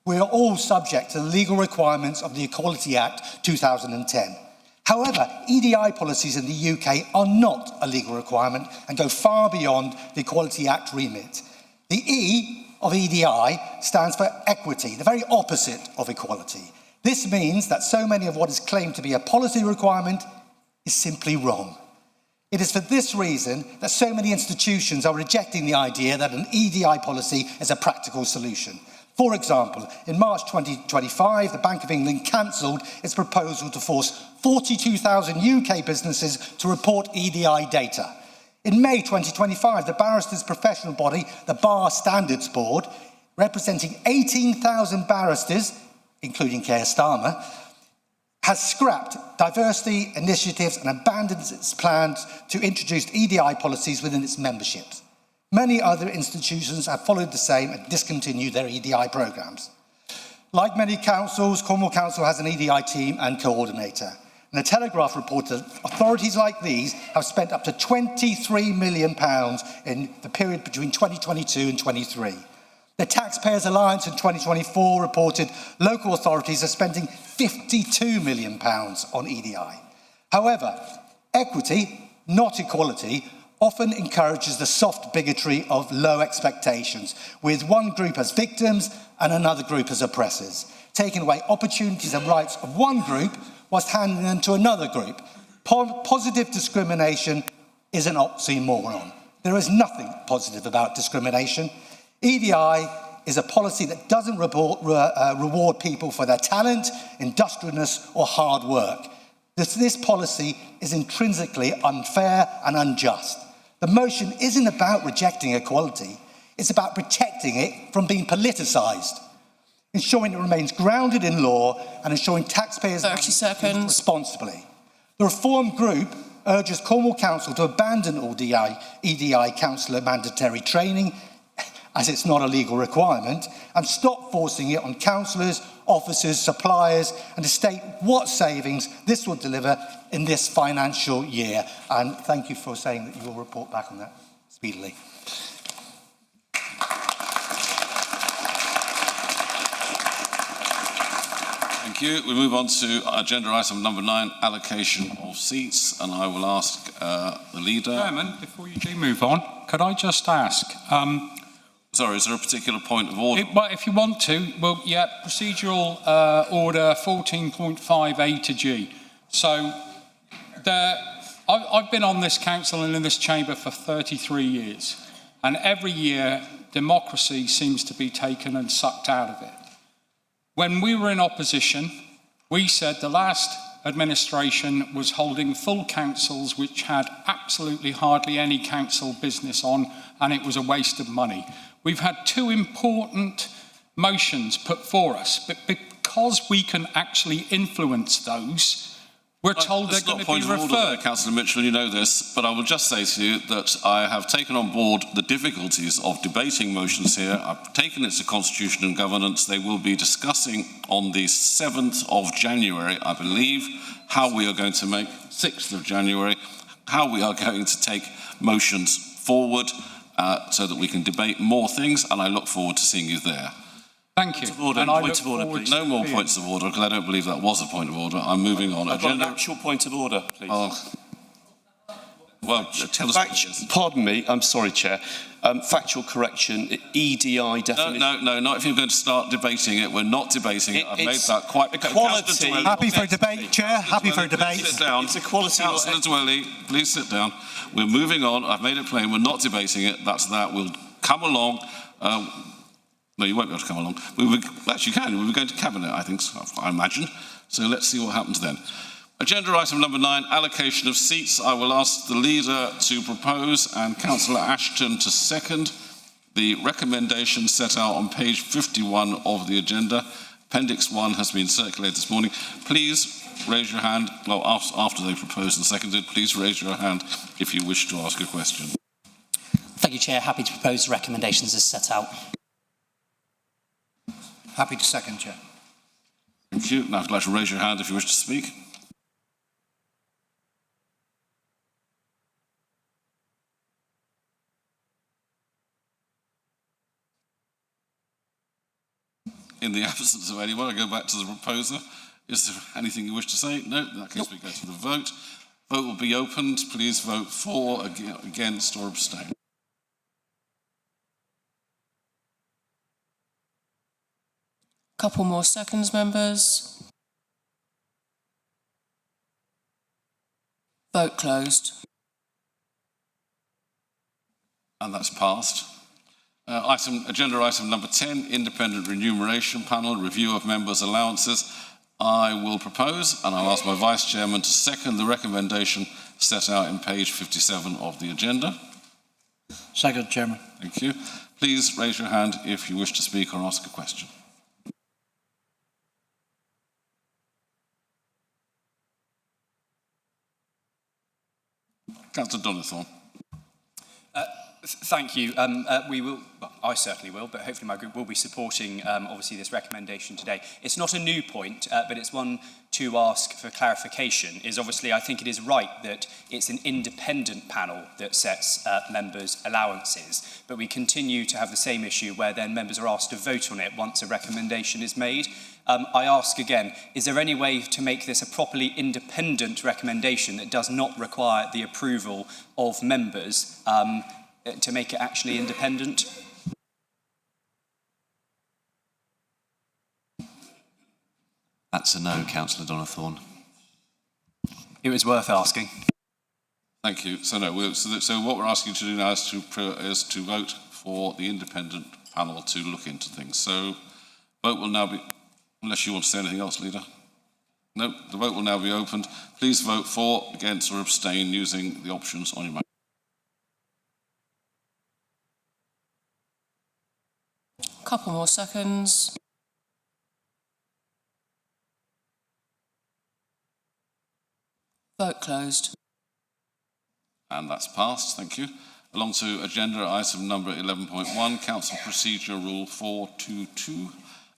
We are all subject to the legal requirements of the Equality Act 2010. However, EDI policies in the UK are not a legal requirement and go far beyond the Equality Act remit. The E of EDI stands for equity, the very opposite of equality. This means that so many of what is claimed to be a policy requirement is simply wrong. It is for this reason that so many institutions are rejecting the idea that an EDI policy is a practical solution. For example, in March 2025, the Bank of England cancelled its proposal to force 42,000 UK businesses to report EDI data. In May 2025, the barristers' professional body, the Bar Standards Board, representing 18,000 barristers, including Keir Starmer, has scrapped diversity initiatives and abandoned its plans to introduce EDI policies within its memberships. Many other institutions have followed the same and discontinued their EDI programmes. Like many councils, Cornwall Council has an EDI team and coordinator. And the Telegraph reported that authorities like these have spent up to £23 million in the period between 2022 and 23. The Taxpayers Alliance in 2024 reported local authorities are spending £52 million on EDI. However, equity, not equality, often encourages the soft bigotry of low expectations, with one group as victims and another group as oppressors, taking away opportunities and rights of one group whilst handing them to another group. Positive discrimination is an oxymoron. There is nothing positive about discrimination. EDI is a policy that doesn't reward people for their talent, industriousness or hard work. This policy is intrinsically unfair and unjust. The motion isn't about rejecting equality, it's about protecting it from being politicised, ensuring it remains grounded in law and ensuring taxpayers 30 seconds. Responsibly. The Reform Group urges Cornwall Council to abandon all EDI councillor mandatory training, as it's not a legal requirement, and stop forcing it on councillors, officers, suppliers, and to state what savings this will deliver in this financial year. And thank you for saying that you will report back on that speedily. Thank you. We move on to agenda item number 9, allocation of seats, and I will ask the leader. Chairman, before you do move on, could I just ask? Sorry, is there a particular point of order? Well, if you want to, well, yeah, procedural order 14.5 A to G. So I've been on this council and in this chamber for 33 years, and every year democracy seems to be taken and sucked out of it. When we were in opposition, we said the last administration was holding full councils which had absolutely hardly any council business on, and it was a waste of money. We've had 2 important motions put for us, but because we can actually influence those, we're told they're going to be referred. Order, Councillor Mitchell, you know this, but I will just say to you that I have taken on board the difficulties of debating motions here. I've taken it to Constitution and Governance. They will be discussing on the 7th of January, I believe, how we are going to make 6th of January, how we are going to take motions forward so that we can debate more things, and I look forward to seeing you there. Thank you. Point of order, please. No more points of order, because I don't believe that was a point of order. I'm moving on. I've got an actual point of order, please. Well, tell us. Pardon me, I'm sorry, Chair. Factual correction, EDI definition. No, not if you're going to start debating it. We're not debating it. I've made that quite equality. Happy for a debate, Chair. Happy for a debate. Sit down. It's equality. Councillor Dwelly, please sit down. We're moving on. I've made it plain. We're not debating it. That's that. We'll come along. No, you won't be able to come along. Actually, you can. We'll be going to Cabinet, I think, I imagine. So let's see what happens then. Agenda item number 9, allocation of seats. I will ask the leader to propose and Councillor Ashton to second the recommendation set out on page 51 of the agenda. Appendix 1 has been circulated this morning. Please raise your hand. Well, after they proposed and seconded, please raise your hand if you wish to ask a question. Thank you, Chair. Happy to propose recommendations as set out. Happy to second, Chair. Thank you. Now, if you'd like to raise your hand if you wish to speak. In the absence of anyone, I go back to the proposer. Is there anything you wish to say? No, in that case we go to the vote. Vote will be opened. Please vote for, against or abstain. Couple more seconds, members. Vote closed. And that's passed. Agenda item number 10, independent remuneration panel, review of members' allowances. I will propose, and I'll ask my Vice Chairman to second the recommendation set out in page 57 of the agenda. Second, Chairman. Thank you. Please raise your hand if you wish to speak or ask a question. Councillor Donathorne. Thank you. We will, well, I certainly will, but hopefully my group will be supporting, obviously, this recommendation today. It's not a new point, but it's one to ask for clarification. Is obviously, I think it is right that it's an independent panel that sets members' allowances, but we continue to have the same issue where then members are asked to vote on it once a recommendation is made. I ask again, is there any way to make this a properly independent recommendation that does not require the approval of members to make it actually independent? That's a no, Councillor Donathorne. It was worth asking. Thank you. So no, so what we're asking you to do now is to vote for the independent panel to look into things. So vote will now be, unless you want to say anything else, Leader. No, the vote will now be opened. Please vote for, against or abstain using the options on your map. Couple more seconds. Vote closed. And that's passed, thank you. Along to agenda item number 11.1, Council Procedure Rule 422,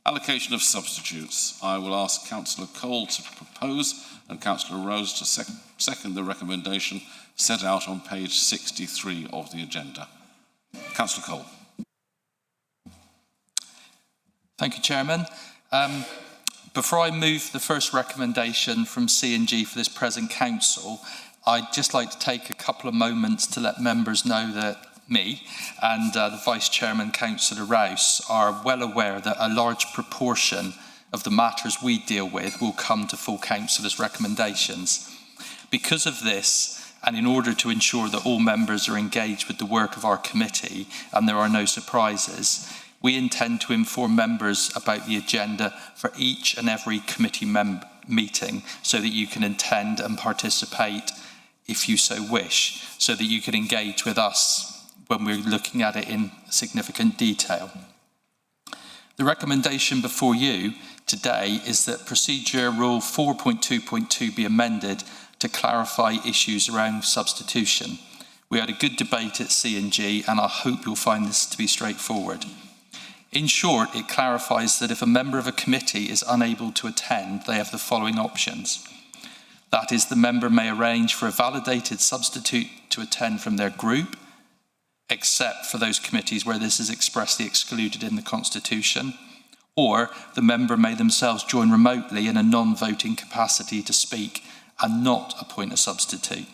allocation of substitutes. I will ask Councillor Cole to propose and Councillor Rose to second the recommendation set out on page 63 of the agenda. Councillor Cole. Thank you, Chairman. Before I move the first recommendation from C&G for this present council, I'd just like to take a couple of moments to let members know that me and the Vice Chairman, Councillor Rouse, are well aware that a large proportion of the matters we deal with will come to full council as recommendations. Because of this, and in order to ensure that all members are engaged with the work of our committee and there are no surprises, we intend to inform members about the agenda for each and every committee meeting so that you can attend and participate if you so wish, so that you can engage with us when we're looking at it in significant detail. The recommendation before you today is that Procedure Rule 4.2.2 be amended to clarify issues around substitution. We had a good debate at C&G and I hope you'll find this to be straightforward. In short, it clarifies that if a member of a committee is unable to attend, they have the following options. That is, the member may arrange for a validated substitute to attend from their group, except for those committees where this is expressly excluded in the Constitution, or the member may themselves join remotely in a non-voting capacity to speak and not appoint a substitute.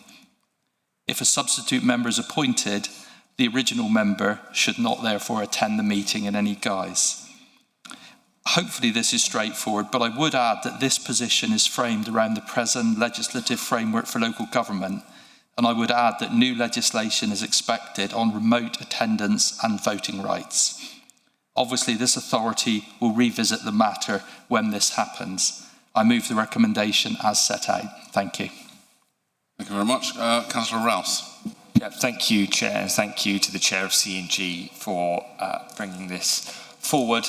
If a substitute member is appointed, the original member should not therefore attend the meeting in any guise. Hopefully this is straightforward, but I would add that this position is framed around the present legislative framework for local government, and I would add that new legislation is expected on remote attendance and voting rights. Obviously this authority will revisit the matter when this happens, I move the recommendation as set out. Thank you. Thank you very much. Councillor Rouse. Yeah, thank you, Chair, and thank you to the Chair of C&G for bringing this forward.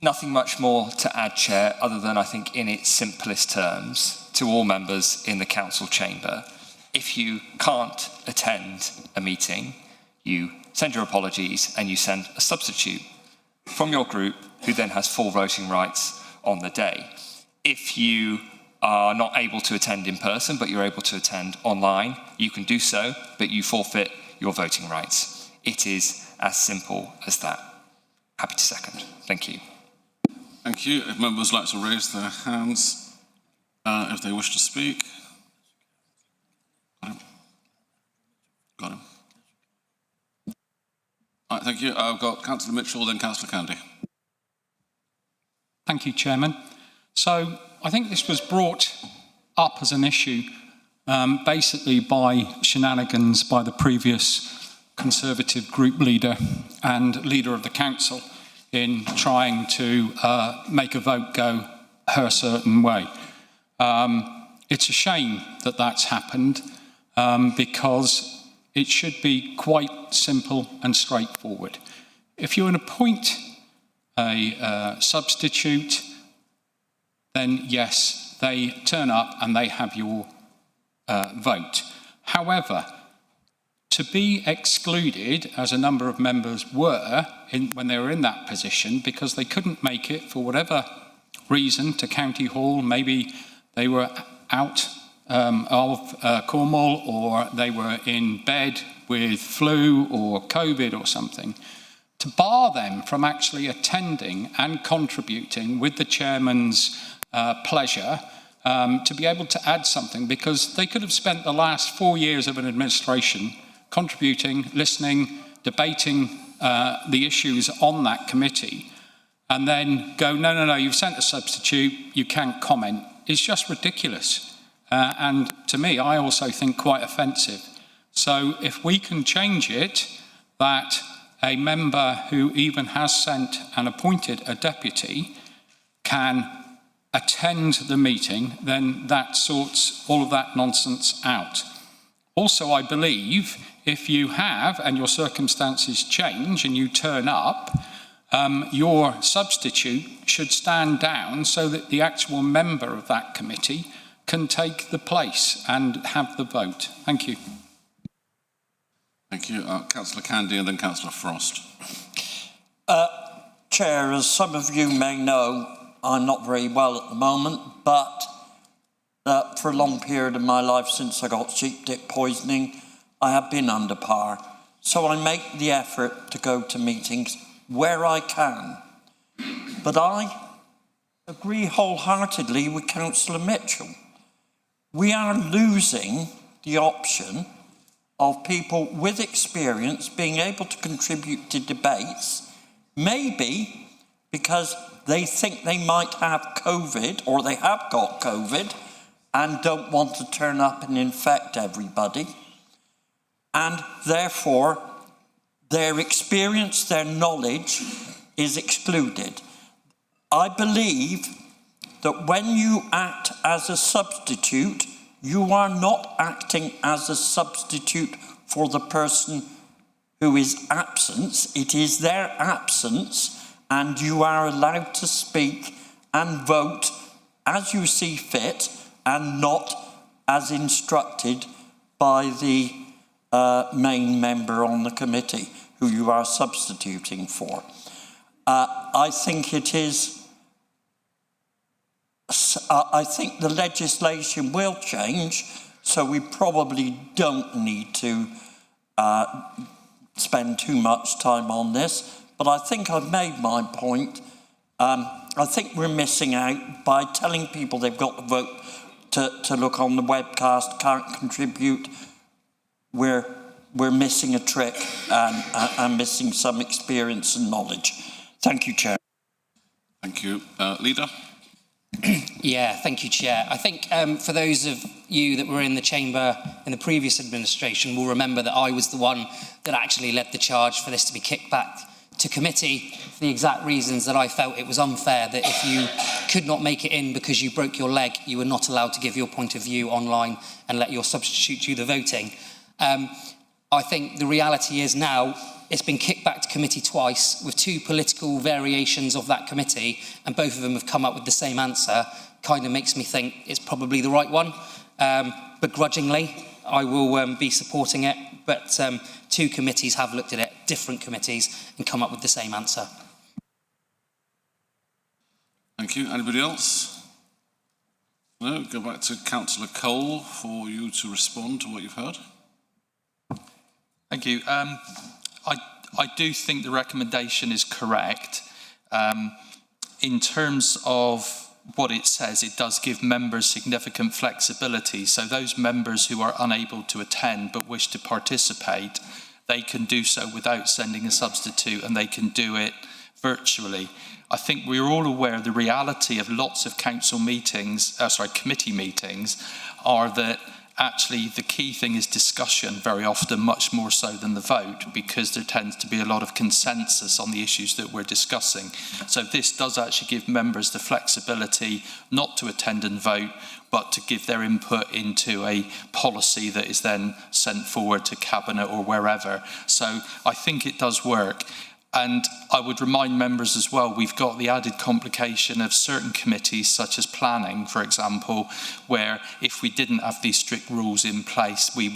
Nothing much more to add, Chair, other than I think in its simplest terms to all members in the Council chamber. If you can't attend a meeting, you send your apologies and you send a substitute from your group who then has full voting rights on the day. If you are not able to attend in person, but you're able to attend online, you can do so, but you forfeit your voting rights. It is as simple as that. Happy to second. Thank you. Thank you. If members like to raise their hands if they wish to speak. Got him. All right, thank you. I've got Councillor Mitchell, then Councillor Candy. Thank you, Chairman. So I think this was brought up as an issue basically by shenanigans by the previous Conservative group leader and leader of the council in trying to make a vote go her certain way. It's a shame that that's happened because it should be quite simple and straightforward. If you appoint a substitute, then yes, they turn up and they have your vote. However, to be excluded, as a number of members were when they were in that position, because they couldn't make it for whatever reason to County Hall, maybe they were out of Cornwall, or they were in bed with flu or COVID or something, to bar them from actually attending and contributing with the chairman's pleasure to be able to add something, because they could have spent the last 4 years of an administration contributing, listening, debating the issues on that committee, and then go, no, you've sent a substitute, you can't comment. It's just ridiculous. And to me, I also think quite offensive. So if we can change it, that a member who even has sent and appointed a deputy can attend the meeting, then that sorts all of that nonsense out. Also, I believe if you have, and your circumstances change and you turn up, your substitute should stand down so that the actual member of that committee can take the place and have the vote. Thank you. Thank you. Councillor Candy and then Councillor Frost. Chair, as some of you may know, I'm not very well at the moment, but for a long period of my life since I got sheep dip poisoning, I have been under par. So I make the effort to go to meetings where I can. But I agree wholeheartedly with Councillor Mitchell. We are losing the option of people with experience being able to contribute to debates, maybe because they think they might have COVID or they have got COVID and don't want to turn up and infect everybody. And therefore, their experience, their knowledge is excluded. I believe that when you act as a substitute, you are not acting as a substitute for the person who is absent. It is their absence, and you are allowed to speak and vote as you see fit and not as instructed by the main member on the committee who you are substituting for. I think it is I think the legislation will change, so we probably don't need to spend too much time on this. But I think I've made my point. I think we're missing out by telling people they've got to vote to look on the webcast, can't contribute. We're missing a trick and missing some experience and knowledge. Thank you, Chair. Thank you. Leader? Yeah, thank you, Chair. I think for those of you that were in the chamber in the previous administration will remember that I was the one that actually led the charge for this to be kicked back to committee for the exact reasons that I felt it was unfair that if you could not make it in because you broke your leg, you were not allowed to give your point of view online and let your substitute do the voting. I think the reality is now it's been kicked back to committee twice with two political variations of that committee, and both of them have come up with the same answer. Kind of makes me think it's probably the right one. Begrudgingly, I will be supporting it, but two committees have looked at it, different committees, and come up with the same answer. Thank you. Anybody else? No? Go back to Councillor Cole for you to respond to what you've heard. Thank you. I do think the recommendation is correct. In terms of what it says, it does give members significant flexibility. So those members who are unable to attend but wish to participate, they can do so without sending a substitute, and they can do it virtually. I think we're all aware the reality of lots of council meetings, committee meetings, are that actually the key thing is discussion very often, much more so than the vote, because there tends to be a lot of consensus on the issues that we're discussing. So this does actually give members the flexibility not to attend and vote, but to give their input into a policy that is then sent forward to Cabinet or wherever. So I think it does work. And I would remind members as well, we've got the added complication of certain committees, such as planning, for example, where if we didn't have these strict rules in place, we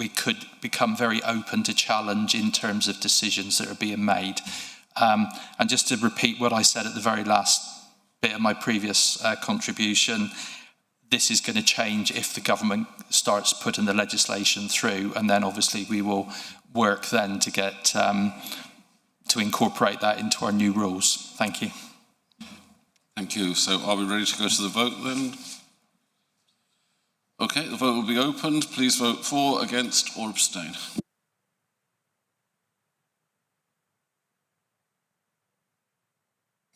could become very open to challenge in terms of decisions that are being made. And just to repeat what I said at the very last bit of my previous contribution, this is going to change if the government starts putting the legislation through, and then obviously we will work then to get to incorporate that into our new rules. Thank you. Thank you. So are we ready to go to the vote then? Okay, the vote will be opened. Please vote for, against, or abstain.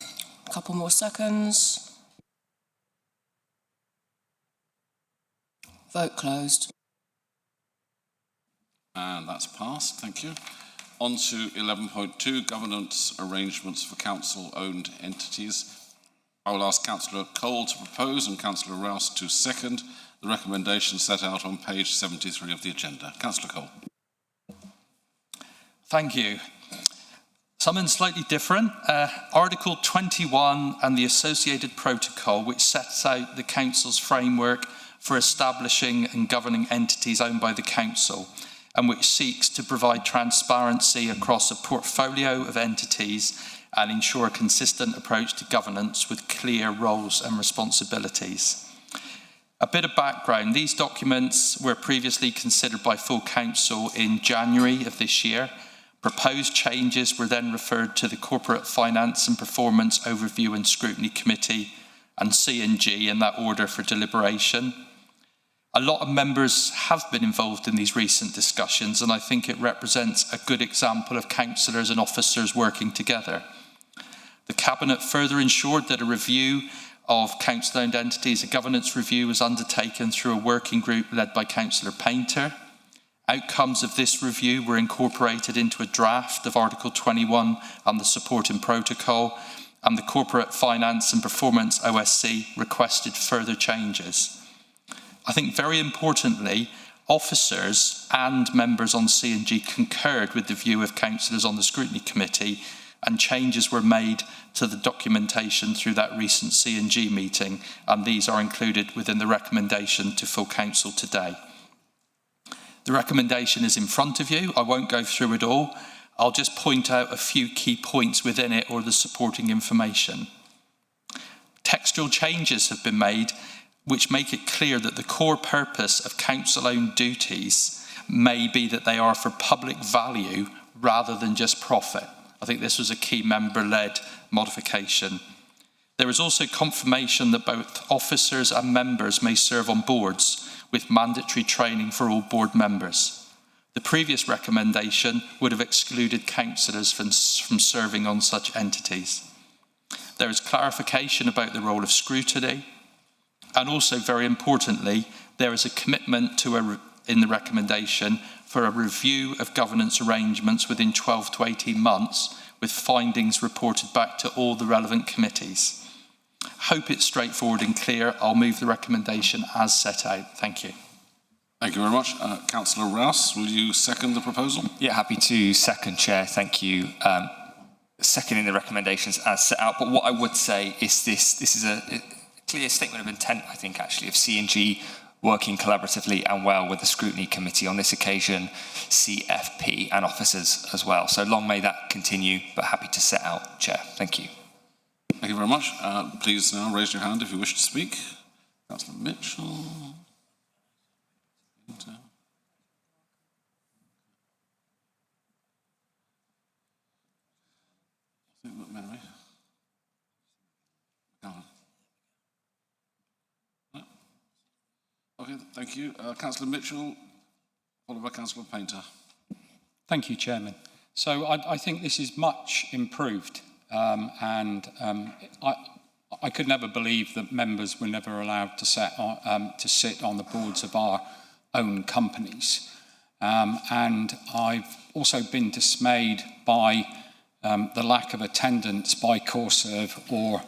A couple more seconds. Vote closed. And that's passed. Thank you. On to 11.2, governance arrangements for council-owned entities. I will ask Councillor Cole to propose and Councillor Rouse to second the recommendation set out on page 73 of the agenda. Councillor Cole. Thank you. Something slightly different. Article 21 and the associated protocol, which sets out the council's framework for establishing and governing entities owned by the council, and which seeks to provide transparency across a portfolio of entities and ensure a consistent approach to governance with clear roles and responsibilities. A bit of background: these documents were previously considered by full council in January of this year. Proposed changes were then referred to the Corporate Finance and Performance Overview and Scrutiny Committee and C&G in that order for deliberation. A lot of members have been involved in these recent discussions, and I think it represents a good example of councillors and officers working together. The Cabinet further ensured that a review of council-owned entities, a governance review, was undertaken through a working group led by Councillor Painter. Outcomes of this review were incorporated into a draft of Article 21 and the supporting protocol, and the Corporate Finance and Performance OSC requested further changes. I think very importantly, officers and members on C&G concurred with the view of councillors on the Scrutiny Committee, and changes were made to the documentation through that recent C&G meeting, and these are included within the recommendation to full council today. The recommendation is in front of you. I won't go through it all. I'll just point out a few key points within it or the supporting information. Textual changes have been made which make it clear that the core purpose of council-owned duties may be that they are for public value rather than just profit. I think this was a key member-led modification. There is also confirmation that both officers and members may serve on boards, with mandatory training for all board members. The previous recommendation would have excluded councillors from serving on such entities. There is clarification about the role of scrutiny, and also, very importantly, there is a commitment in the recommendation for a review of governance arrangements within 12 to 18 months, with findings reported back to all the relevant committees. Hope it's straightforward and clear. I'll move the recommendation as set out. Thank you. Thank you very much. Councillor Rouse, will you second the proposal? Yeah, happy to second, Chair. Thank you. Seconding the recommendations as set out. But what I would say is this is a clear statement of intent, I think, actually, of C&G working collaboratively and well with the Scrutiny Committee, on this occasion, CFP and officers as well. So long may that continue, but happy to set out, Chair. Thank you. Thank you very much. Please now raise your hand if you wish to speak. Councillor Mitchell. Okay, thank you. Councillor Mitchell, followed by Councillor Painter. Thank you, Chairman. So I think this is much improved, I could never believe that members were never allowed to sit on the boards of our own companies. And I've also been dismayed by the lack of attendance by CoreServe or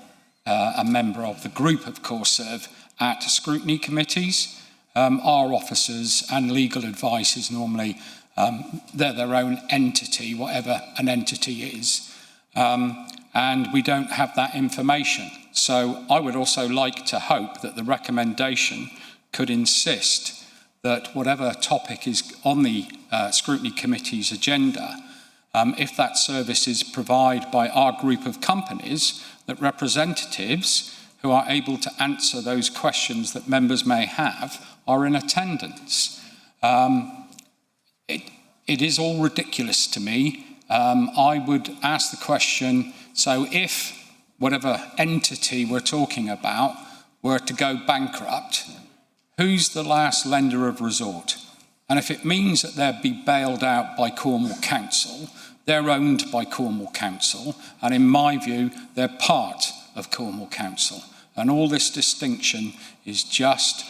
a member of the group of CoreServe at scrutiny committees. Our officers and legal advice is normally, they're their own entity, whatever an entity is, and we don't have that information. So I would also like to hope that the recommendation could insist that whatever topic is on the scrutiny committee's agenda, if that service is provided by our group of companies, that representatives who are able to answer those questions that members may have are in attendance. It is all ridiculous to me. I would ask the question, so if whatever entity we're talking about were to go bankrupt, who's the last lender of resort? And if it means that they'll be bailed out by Cornwall Council, they're owned by Cornwall Council, and in my view, they're part of Cornwall Council. And all this distinction is just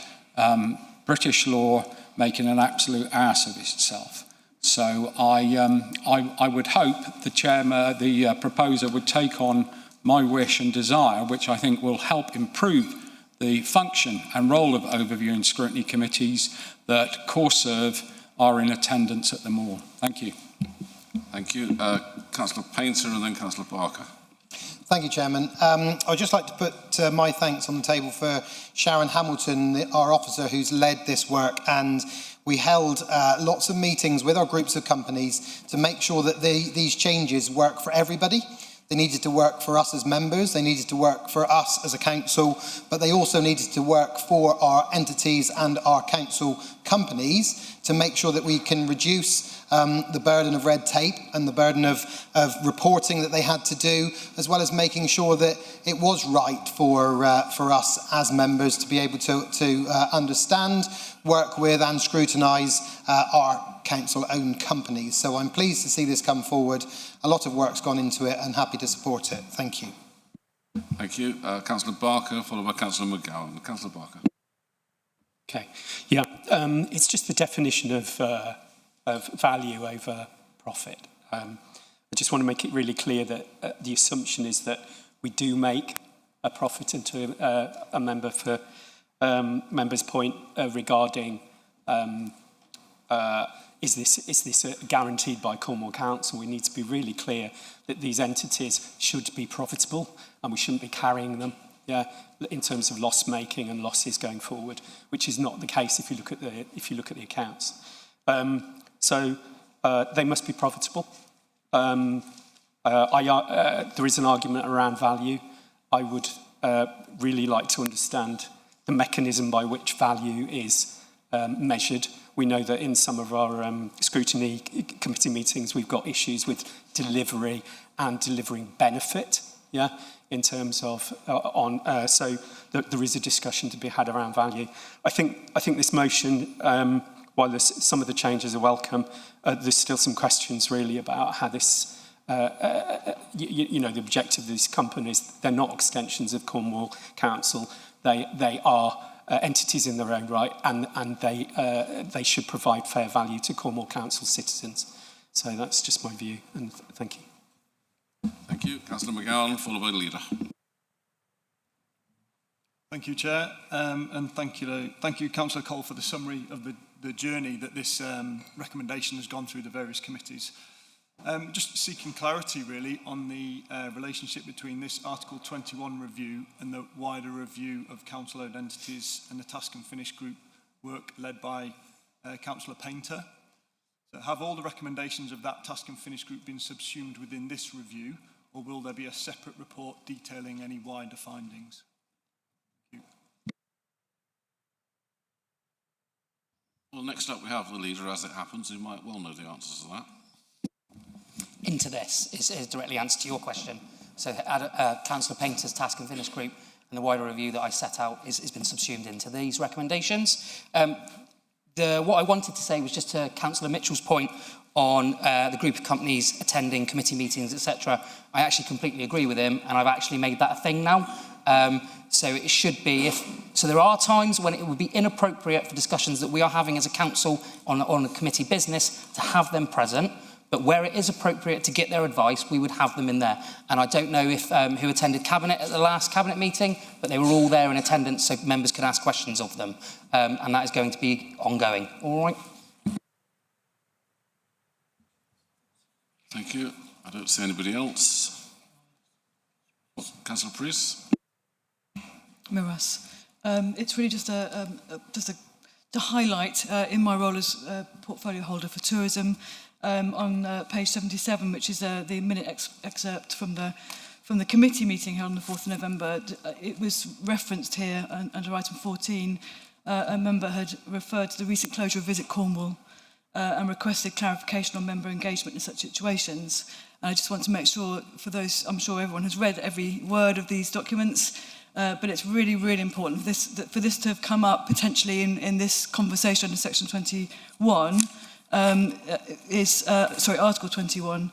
British law making an absolute ass of itself. So I would hope the proposer would take on my wish and desire, which I think will help improve the function and role of overview and scrutiny committees, that CoreServe are in attendance at them all. Thank you. Thank you. Councillor Painter and then Councillor Barker. Thank you, Chairman. I would just like to put my thanks on the table for Sharon Hamilton, our officer who's led this work, and we held lots of meetings with our groups of companies to make sure that these changes work for everybody. They needed to work for us as members, they needed to work for us as a council, but they also needed to work for our entities and our council companies to make sure that we can reduce the burden of red tape and the burden of reporting that they had to do, as well as making sure that it was right for us as members to be able to understand, work with and scrutinise our council-owned companies. So I'm pleased to see this come forward. A lot of work's gone into it and happy to support it. Thank you. Thank you. Councillor Barker, followed by Councillor McGowan. Councillor Barker. Okay. Yeah, it's just the definition of value over profit. I just want to make it really clear that the assumption is that we do make a profit into a member for member's point regarding is this guaranteed by Cornwall Council? We need to be really clear that these entities should be profitable and we shouldn't be carrying them in terms of loss making and losses going forward, which is not the case if you look at the accounts. So they must be profitable. There is an argument around value. I would really like to understand the mechanism by which value is measured. We know that in some of our scrutiny committee meetings, we've got issues with delivery and delivering benefit, in terms of so there is a discussion to be had around value. I think this motion, while some of the changes are welcome, there's still some questions really about how this, the objective of these companies, they're not extensions of Cornwall Council. They are entities in their own right, and they should provide fair value to Cornwall Council citizens. So that's just my view, and thank you. Thank you. Councillor McGowan, followed by the Leader. Thank you, Chair, and thank you, Councillor Cole, for the summary of the journey that this recommendation has gone through the various committees. Just seeking clarity, really, on the relationship between this Article 21 review and the wider review of council-owned entities and the task and finish group work led by Councillor Painter. So have all the recommendations of that task and finish group been subsumed within this review, or will there be a separate report detailing any wider findings? Well, next up we have the Leader, as it happens, who might well know the answers to that. Into this is directly answer to your question. So Councillor Painter's task and finish group and the wider review that I set out has been subsumed into these recommendations. What I wanted to say was just to Councillor Mitchell's point on the group of companies attending committee meetings, etc. I actually completely agree with him, and I've actually made that a thing now. So it should be, so there are times when it would be inappropriate for discussions that we are having as a council on a committee business to have them present. But where it is appropriate to get their advice, we would have them in there. And I don't know if who attended Cabinet at the last Cabinet meeting, but they were all there in attendance so members could ask questions of them. And that is going to be ongoing. All right. Thank you. I don't see anybody else. Councillor Priest. Miras. It's really just to highlight in my role as portfolio holder for tourism on page 77, which is the minute excerpt from the committee meeting held on the 4th of November. It was referenced here under item 14. A member had referred to the recent closure of Visit Cornwall and requested clarification on member engagement in such situations. And I just want to make sure, for those, I'm sure everyone has read every word of these documents, but it's really, really important for this to have come up potentially in this conversation in section 21, Article 21.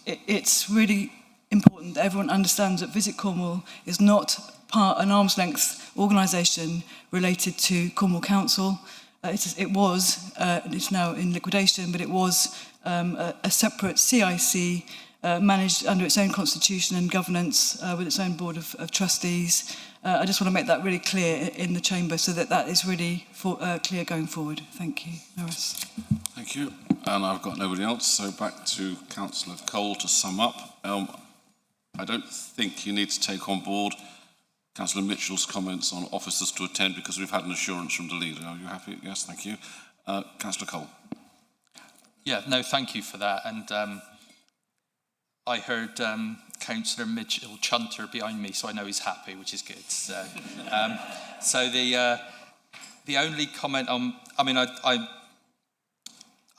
It's really important that everyone understands that Visit Cornwall is not an arm's length organisation related to Cornwall Council. It was, it's now in liquidation, but it was a separate CIC managed under its own constitution and governance with its own board of trustees. I just want to make that really clear in the chamber so that is really clear going forward. Thank you, Norris. Thank you. And I've got nobody else, so back to Councillor Cole to sum up. I don't think you need to take on board Councillor Mitchell's comments on officers to attend because we've had an assurance from the Leader. Are you happy? Yes, thank you. Councillor Cole. Yeah, no, thank you for that. And I heard Councillor Mitchell Chunter behind me, so I know he's happy, which is good. So, the only comment on,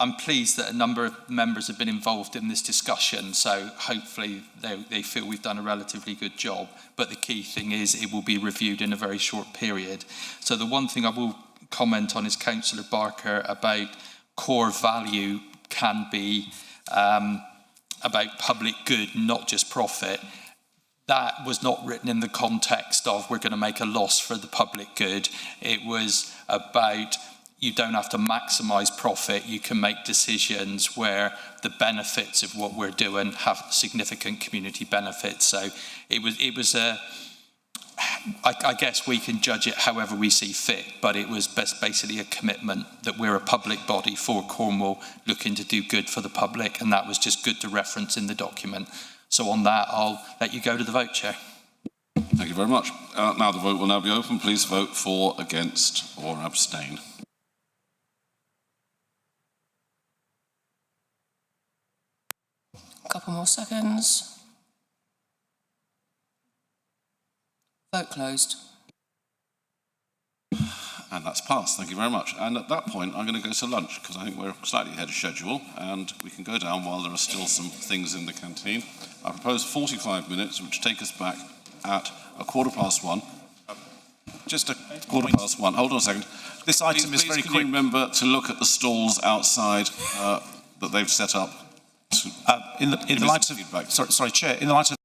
I'm pleased that a number of members have been involved in this discussion, so hopefully they feel we've done a relatively good job. But the key thing is it will be reviewed in a very short period. So the one thing I will comment on is Councillor Barker about core value can be about public good, not just profit. That was not written in the context of we're going to make a loss for the public good. It was about you don't have to maximise profit. You can make decisions where the benefits of what we're doing have significant community benefits. So I guess we can judge it however we see fit, but it was basically a commitment that we're a public body for Cornwall looking to do good for the public, and that was just good to reference in the document. So on that, I'll let you go to the vote, Chair. Thank you very much. Now the vote will now be open. Please vote for, against, or abstain. A couple more seconds. Vote closed. And that's passed. Thank you very much. And at that point, I'm going to go to lunch because I think we're slightly ahead of schedule and we can go down while there are still some things in the canteen. I propose 45 minutes, which take us back at 1:15. Just 1:15. Hold on a second. This item is very quick. quick. Can you remember to look at the stalls outside that they've set up? In the light of feedback. Sorry, Chair. In the light of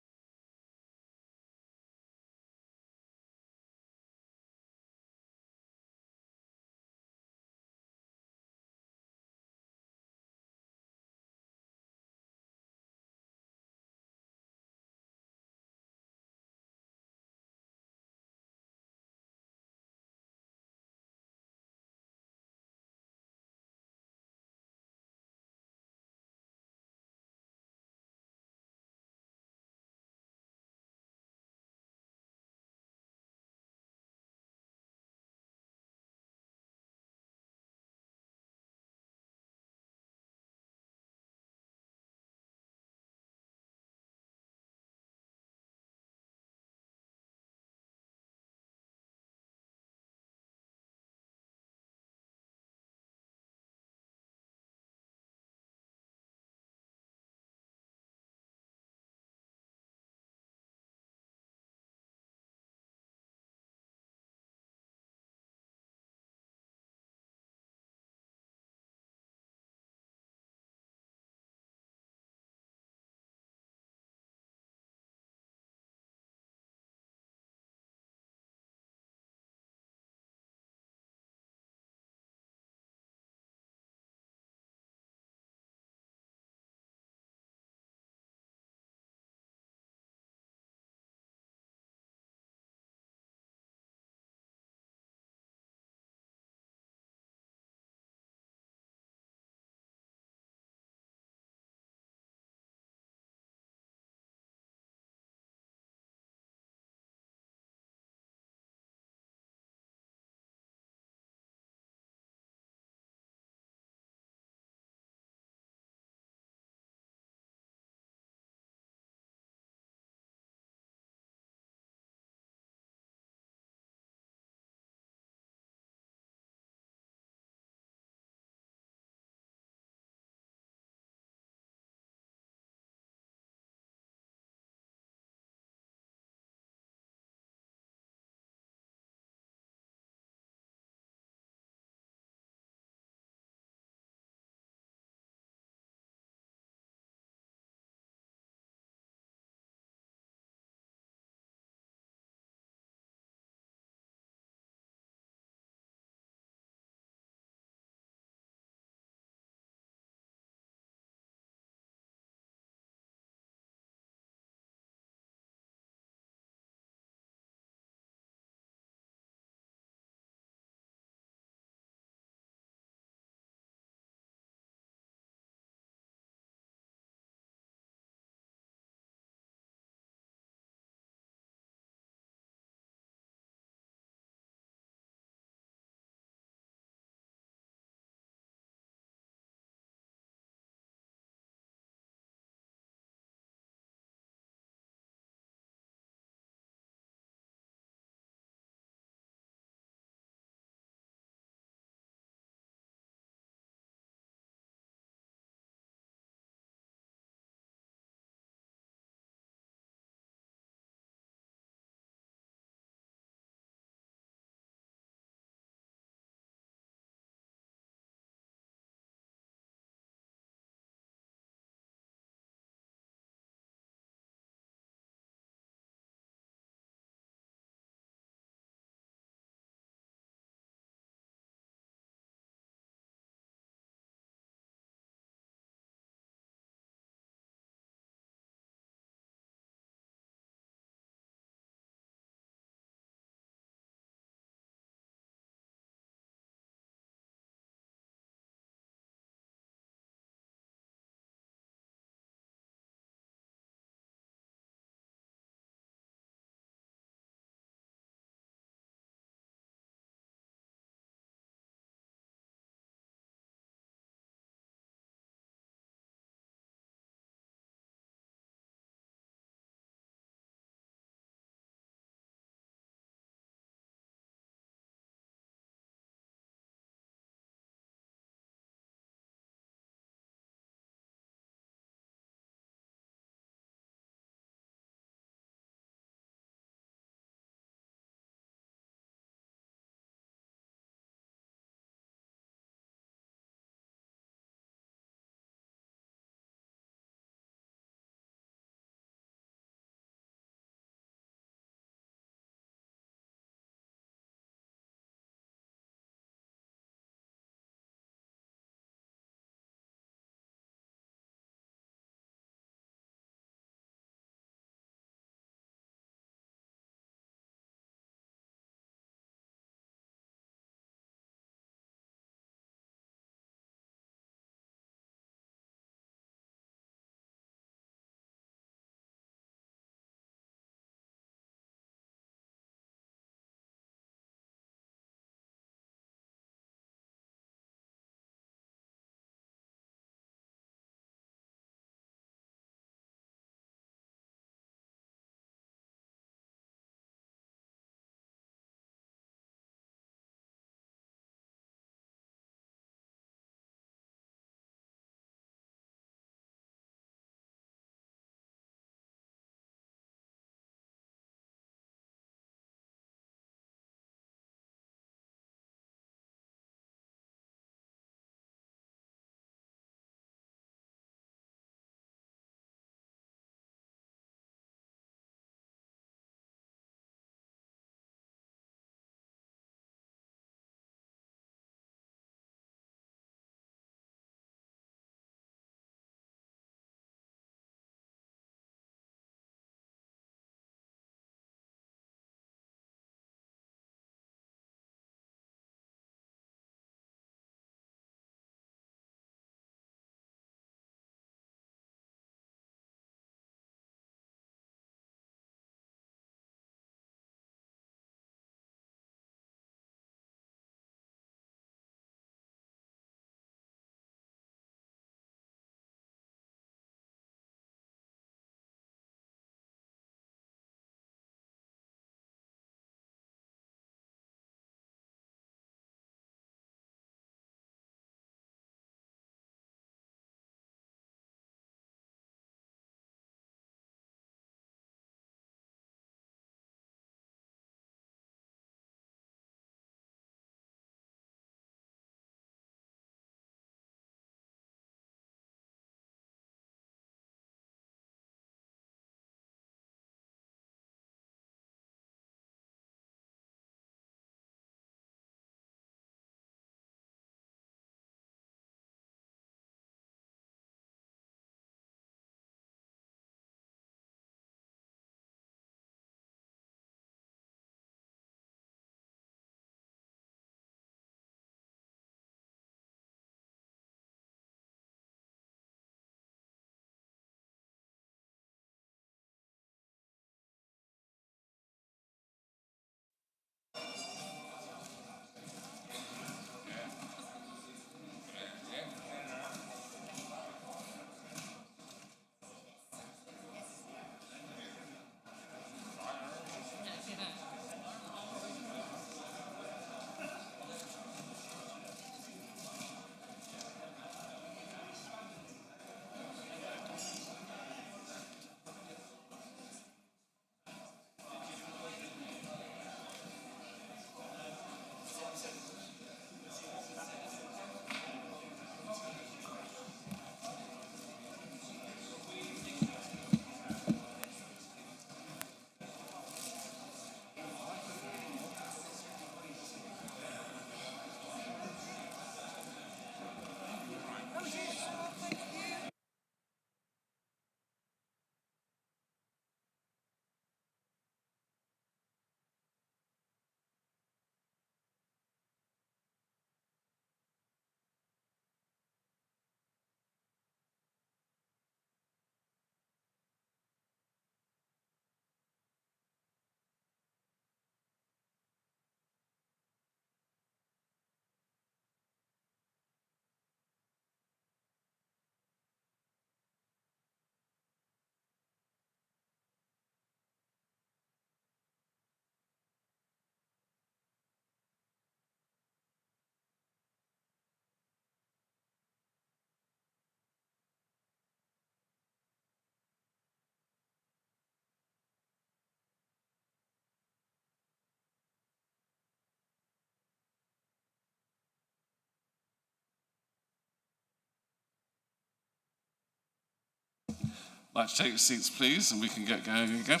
Like to take your seats, please, and we can get going again.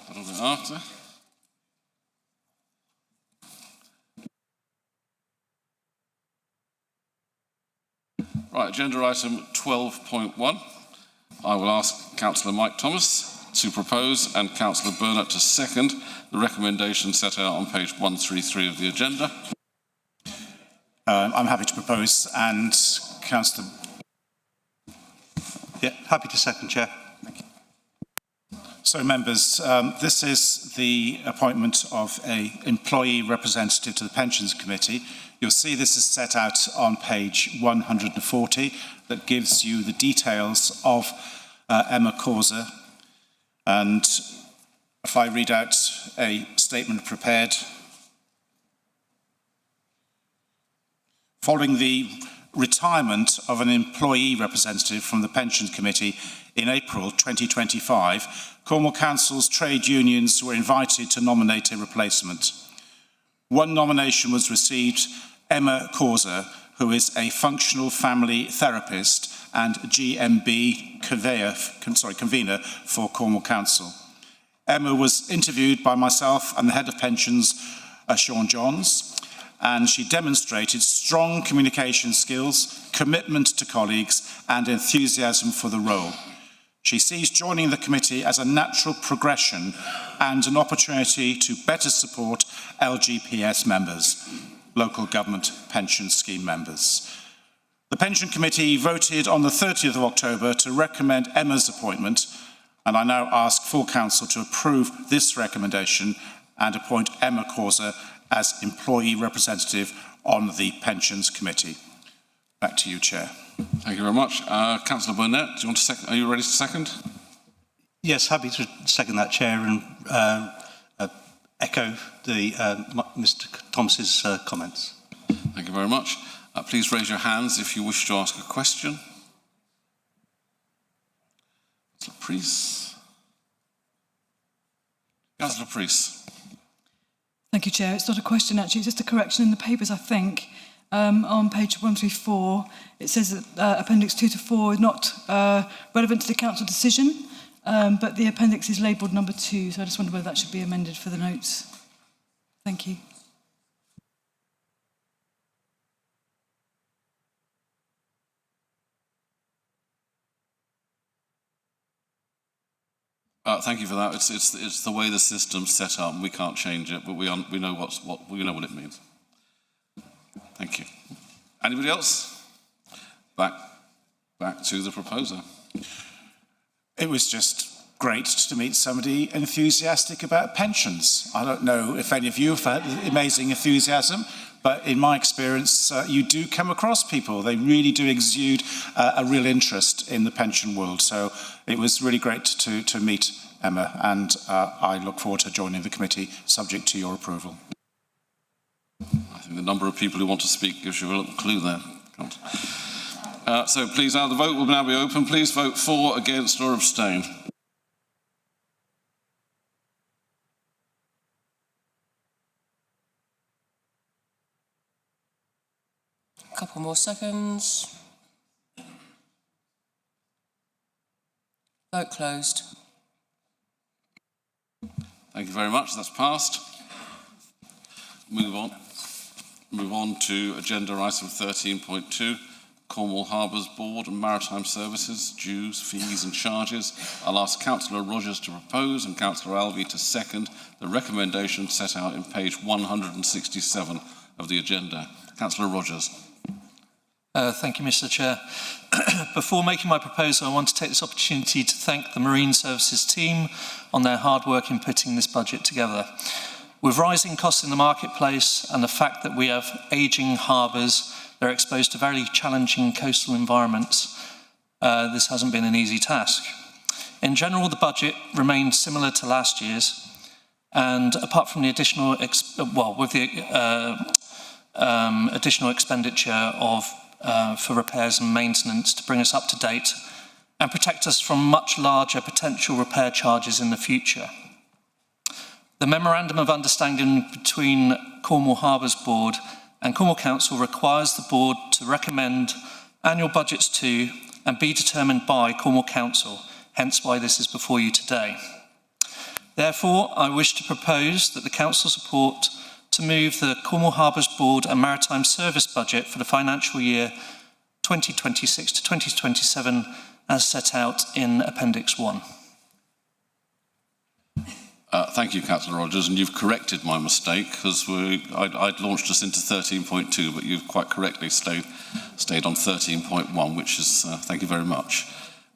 A little bit after. Right, agenda item 12.1. I will ask Councillor Mike Thomas to propose and Councillor Burnett to second the recommendation set out on page 133 of the agenda. I'm happy to propose, and Councillor... Yeah, happy to second, Chair. Thank you. So, members, this is the appointment of an employee representative to the Pensions Committee. You'll see this is set out on page 140 that gives you the details of Emma Causer. And if I read out a statement prepared. Following the retirement of an employee representative from the Pensions Committee in April 2025, Cornwall Council's trade unions were invited to nominate a replacement. One nomination was received, Emma Causer, who is a functional family therapist and GMB convener for Cornwall Council. Emma was interviewed by myself and the head of pensions, Sean Johns, and she demonstrated strong communication skills, commitment to colleagues, and enthusiasm for the role. She sees joining the committee as a natural progression and an opportunity to better support LGPS members, local government pension scheme members. The Pension Committee voted on the 30th of October to recommend Emma's appointment, and I now ask full council to approve this recommendation and appoint Emma Causer as employee representative on the Pensions Committee. Back to you, Chair. Thank you very much. Councillor Burnett, do you want to second? Are you ready to second? Yes, happy to second that, Chair, and echo the Mr. Thomas's comments. Thank you very much. Please raise your hands if you wish to ask a question. Councillor Priest. Councillor Priest. Thank you, Chair. It's not a question, actually. It's just a correction in the papers, I think. On page 134, it says that Appendix 2 to 4 is not relevant to the Council decision, but the appendix is labelled number 2, so I just wonder whether that should be amended for the notes. Thank you. Thank you for that. It's the way the system's set up, and we can't change it, but we know what it means. Thank you. Anybody else? Back to the proposer. It was just great to meet somebody enthusiastic about pensions. I don't know if any of you have had amazing enthusiasm, but in my experience, you do come across people. They really do exude a real interest in the pension world. So it was really great to meet Emma, and I look forward to joining the committee, subject to your approval. I think the number of people who want to speak gives you a little clue there. So please, now the vote will now be open. Please vote for, against, or abstain. A couple more seconds. Vote closed. Thank you very much. That's passed. Move on to agenda item 13.2, Cornwall Harbours Board and Maritime Services, dues, fees and charges. I'll ask Councillor Rogers to propose and Councillor Alvey to second the recommendation set out in page 167 of the agenda. Councillor Rogers. Thank you, Mr. Chair. Before making my proposal, I want to take this opportunity to thank the Marine Services team on their hard work in putting this budget together. With rising costs in the marketplace and the fact that we have ageing harbours, they're exposed to very challenging coastal environments. This hasn't been an easy task. In general, the budget remained similar to last year's, and apart from the additional, additional expenditure for repairs and maintenance to bring us up to date and protect us from much larger potential repair charges in the future. The Memorandum of Understanding between Cornwall Harbours Board and Cornwall Council requires the Board to recommend annual budgets to and be determined by Cornwall Council, hence why this is before you today. Therefore, I wish to propose that the Council support to move the Cornwall Harbours Board and Maritime Service budget for the financial year 2026 to 2027 as set out in Appendix 1. Thank you, Councillor Rogers, and you've corrected my mistake, because I'd launched us into 13.2, but you've quite correctly stayed on 13.1, which is, thank you very much.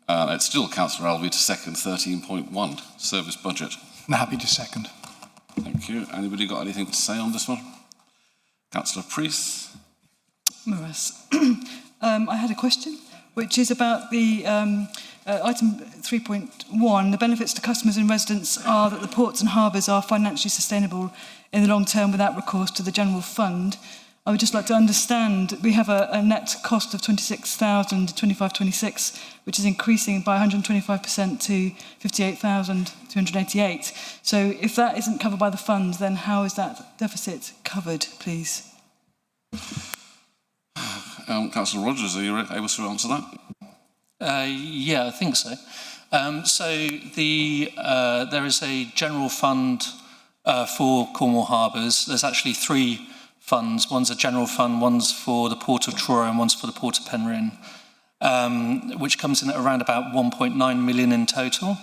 It's still Councillor Alvey to second 13.1, service budget. I'm happy to second. Thank you. Anybody got anything to say on this one? Councillor Priest. Morass. I had a question, which is about the item 3.1. The benefits to customers and residents are that the ports and harbours are financially sustainable in the long term without recourse to the general fund. I would just like to understand, we have a net cost of 26,000 to 25-26, which is increasing by 125% to 58,288. So if that isn't covered by the fund, then how is that deficit covered, please? Councillor Rogers, are you able to answer that? Yeah, I think so. There is a general fund for Cornwall Harbours. There's actually three funds. One's a general fund, one's for the Port of Truro, and one's for the Port of Penryn, which comes in at around about 1.9 million in total.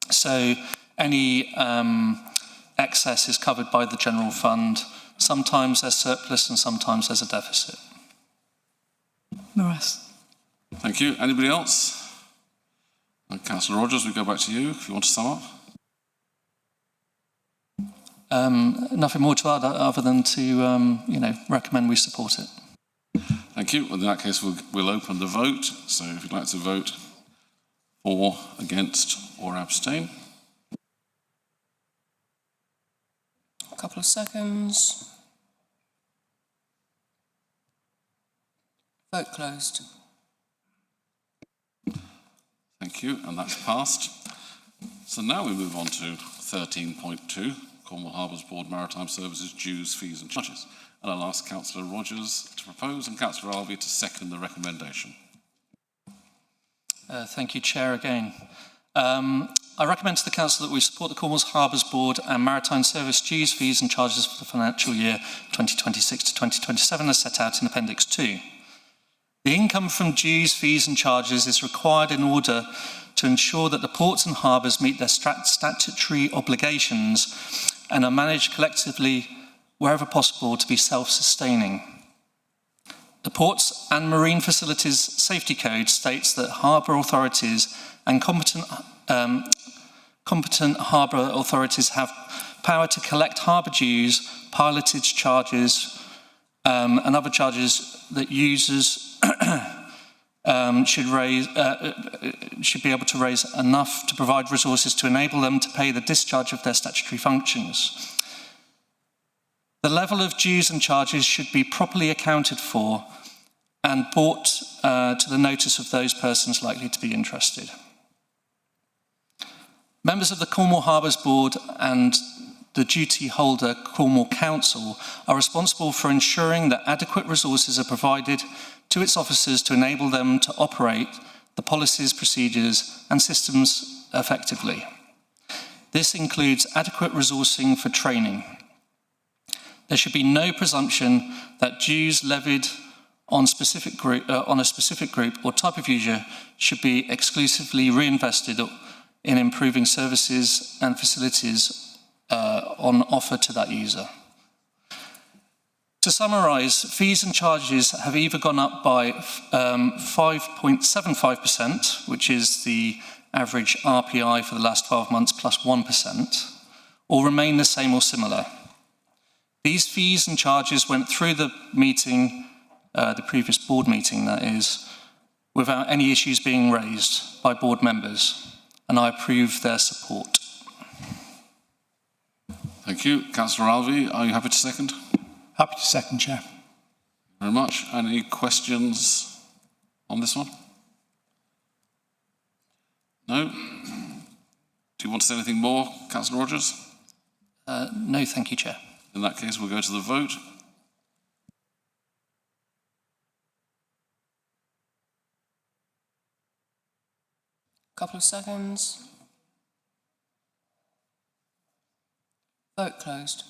So any excess is covered by the general fund. Sometimes there's surplus and sometimes there's a deficit. Morass. Thank you. Anybody else? And Councillor Rogers, we go back to you if you want to sum up. Nothing more to add other than to recommend we support it. Thank you. In that case, we'll open the vote. So if you'd like to vote for, against, or abstain. A couple of seconds. Vote closed. Thank you, and that's passed. So now we move on to 13.2, Cornwall Harbours Board Maritime Services Dues, Fees and Charges. And I'll ask Councillor Rogers to propose and Councillor Alvey to second the recommendation. Thank you, Chair, again. I recommend to the Council that we support the Cornwall Harbours Board and Maritime Service Dues, Fees and Charges for the financial year 2026 to 2027 as set out in Appendix 2. The income from dues, fees and charges is required in order to ensure that the ports and harbours meet their statutory obligations and are managed collectively wherever possible to be self-sustaining. The Ports and Marine Facilities Safety Code states that harbour authorities and competent harbour authorities have power to collect harbour dues, pilotage charges, and other charges that users should be able to raise enough to provide resources to enable them to pay the discharge of their statutory functions. The level of dues and charges should be properly accounted for and brought to the notice of those persons likely to be interested. Members of the Cornwall Harbours Board and the duty holder Cornwall Council are responsible for ensuring that adequate resources are provided to its officers to enable them to operate the policies, procedures and systems effectively. This includes adequate resourcing for training. There should be no presumption that dues levied on a specific group or type of user should be exclusively reinvested in improving services and facilities on offer to that user. To summarise, fees and charges have either gone up by 5.75%, which is the average RPI for the last 12 months plus 1%, or remain the same or similar. These fees and charges went through the meeting, the previous board meeting that is, without any issues being raised by board members, and I approve their support. Thank you. Councillor Alvey, are you happy to second? Happy to second, Chair. Very much. Any questions on this one? No? Do you want to say anything more, Councillor Rogers? No, thank you, Chair. In that case, we'll go to the vote. Couple of seconds. Vote closed.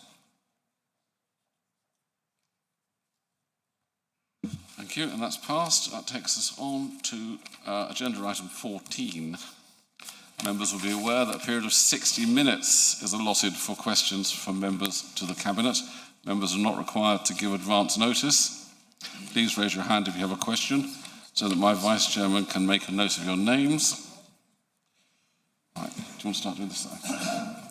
Thank you, and that's passed. That takes us on to agenda item 14. Members will be aware that a period of 60 minutes is allotted for questions from members to the Cabinet. Members are not required to give advance notice. Please raise your hand if you have a question so that my Vice Chairman can make a note of your names. Right, do you want to start doing this side?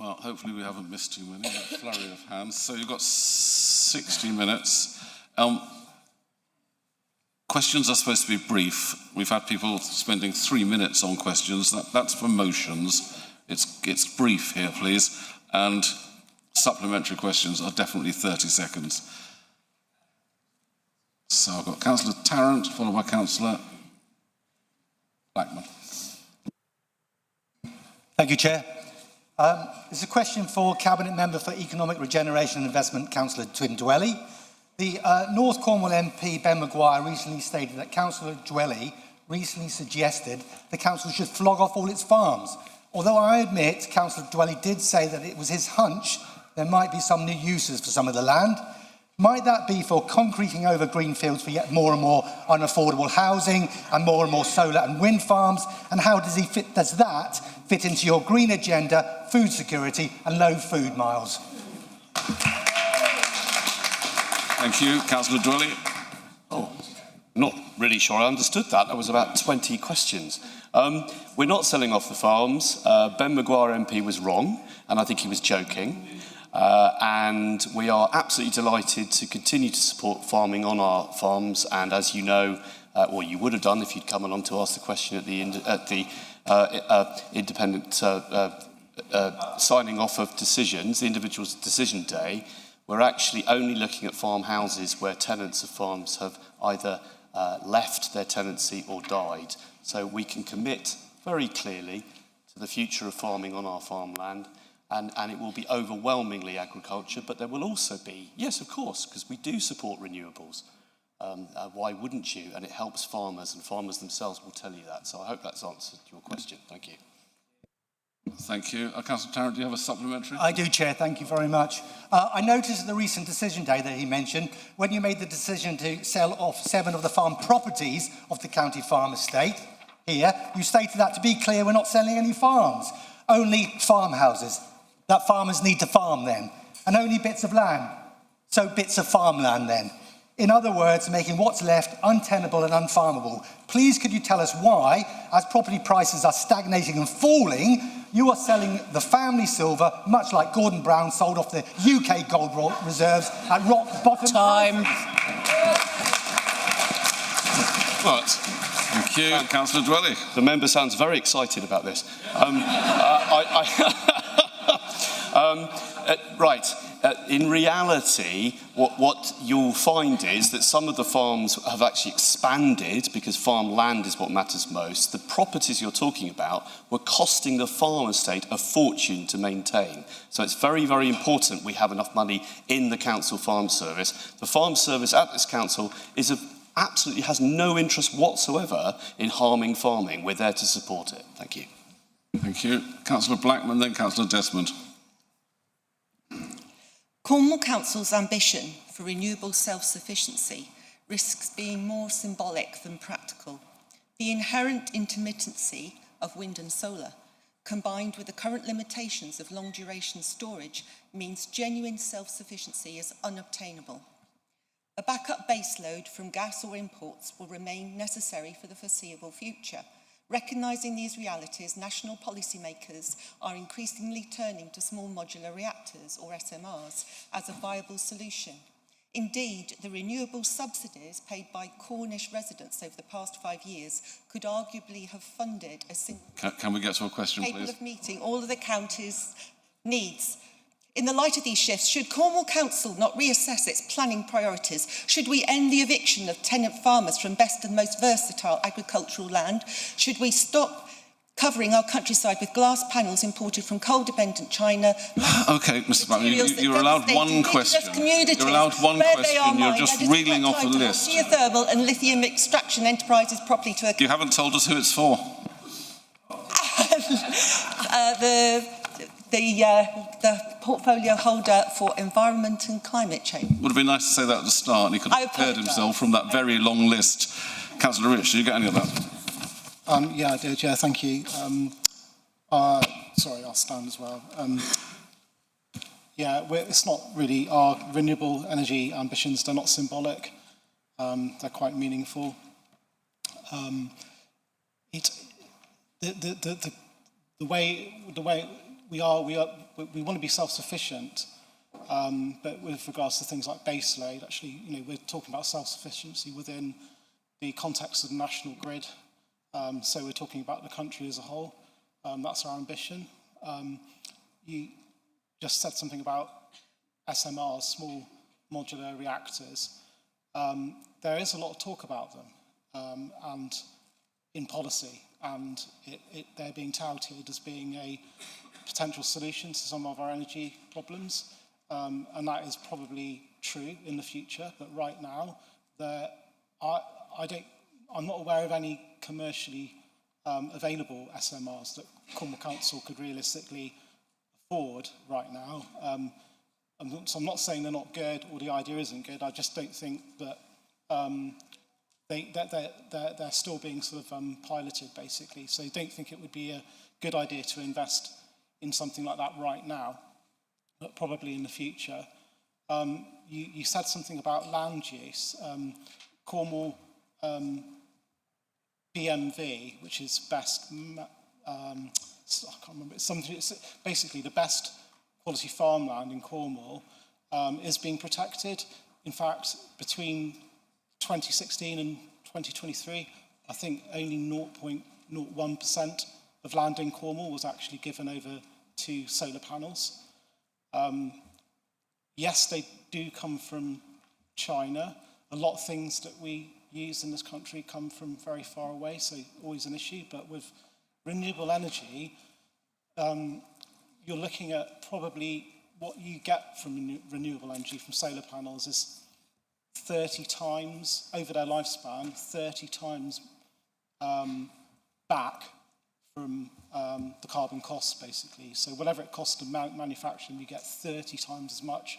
Well, hopefully we haven't missed too many. That flurry of hands. So you've got 60 minutes. Questions are supposed to be brief. We've had people spending 3 minutes on questions. That's for motions. It's brief here, please. And supplementary questions are definitely 30 seconds. So I've got Councillor Tarrant, followed by Councillor Blackman. Thank you, Chair. It's a question for Cabinet Member for Economic Regeneration and Investment, Councillor Dwelly. The North Cornwall MP, Ben Maguire, recently stated that Councillor Dwelly recently suggested the council should flog off all its farms. Although I admit Councillor Dwelly did say that it was his hunch there might be some new uses for some of the land. Might that be for concreting over greenfields for yet more and more unaffordable housing and more solar and wind farms? And how does that fit into your green agenda, food security and low food miles? Thank you. Councillor Dwelly. Oh, not really sure I understood that. That was about 20 questions. We're not selling off the farms. Ben Maguire MP was wrong, and I think he was joking. And we are absolutely delighted to continue to support farming on our farms. And as you know, or you would have done if you'd come along to ask the question at the independent signing off of decisions, the individual's decision day, we're actually only looking at farmhouses where tenants of farms have either left their tenancy or died. So we can commit very clearly to the future of farming on our farmland. And it will be overwhelmingly agriculture, but there will also be, yes, of course, because we do support renewables. Why wouldn't you? And it helps farmers, and farmers themselves will tell you that. So I hope that's answered your question. Thank you. Thank you. Councillor Tarrant, do you have a supplementary? I do, Chair. Thank you very much. I noticed at the recent decision day that he mentioned, when you made the decision to sell off 7 of the farm properties of the county farm estate here, you stated that, to be clear, we're not selling any farms, only farmhouses that farmers need to farm then, and only bits of land, so bits of farmland then. In other words, making what's left untenable and unfarmable. Please could you tell us why, as property prices are stagnating and falling, you are selling the family silver, much like Gordon Brown sold off the UK gold reserves at rock bottom time. Well, thank you, Councillor Dwelly. The member sounds very excited about this. Right. In reality, what you'll find is that some of the farms have actually expanded because farmland is what matters most. The properties you're talking about were costing the farm estate a fortune to maintain. So it's very, very important we have enough money in the council farm service. The farm service at this council absolutely has no interest whatsoever in harming farming. We're there to support it. Thank you. Thank you. Councillor Blackman, then Councillor Desmond. Cornwall Council's ambition for renewable self-sufficiency risks being more symbolic than practical. The inherent intermittency of wind and solar, combined with the current limitations of long-duration storage, means genuine self-sufficiency is unobtainable. A backup baseload from gas or imports will remain necessary for the foreseeable future. Recognising these realities, national policymakers are increasingly turning to small modular reactors, or SMRs, as a viable solution. Indeed, the renewable subsidies paid by Cornish residents over the past 5 years could arguably have funded a single... Can we get to a question, capable please? of meeting all of the county's needs. In the light of these shifts, should Cornwall Council not reassess its planning priorities? Should we end the eviction of tenant farmers from best and most versatile agricultural land? Should we stop covering our countryside with glass panels imported from coal-dependent China? Okay, Mr. Barron, you're allowed one question. You're allowed one question. You're just reeling off a list. Geothermal and lithium extraction enterprises properly to... You haven't told us who it's for. The portfolio holder for environment and climate change. Would have been nice to say that at the start, and he could have prepared himself from that very long list. Councillor Rich, did you get any of that? Yeah, I did. Yeah, thank you. Sorry, I'll stand as well. Yeah, it's not really our renewable energy ambitions. They're not symbolic. They're quite meaningful. The way we want to be self-sufficient, but with regards to things like baseload, actually, we're talking about self-sufficiency within the context of the national grid. So we're talking about the country as a whole. That's our ambition. You just said something about SMRs, small modular reactors. There is a lot of talk about them and in policy, and they're being touted as being a potential solution to some of our energy problems, and that is probably true in the future. But right now, I'm not aware of any commercially available SMRs that Cornwall Council could realistically afford right now. So I'm not saying they're not good or the idea isn't good. I just don't think that they're still being sort of piloted, basically. So I don't think it would be a good idea to invest in something like that right now, but probably in the future. You said something about land use. Cornwall BMV, which is best, I can't remember, it's basically the best quality farmland in Cornwall, is being protected. In fact, between 2016 and 2023, I think only 0.01% of land in Cornwall was actually given over to solar panels. Yes, they do come from China. A lot of things that we use in this country come from very far away, so always an issue. But with renewable energy, you're looking at probably what you get from renewable energy from solar panels is 30 times, over their lifespan, 30 times back from the carbon costs, basically. So whatever it costs to manufacture, you get 30 times as much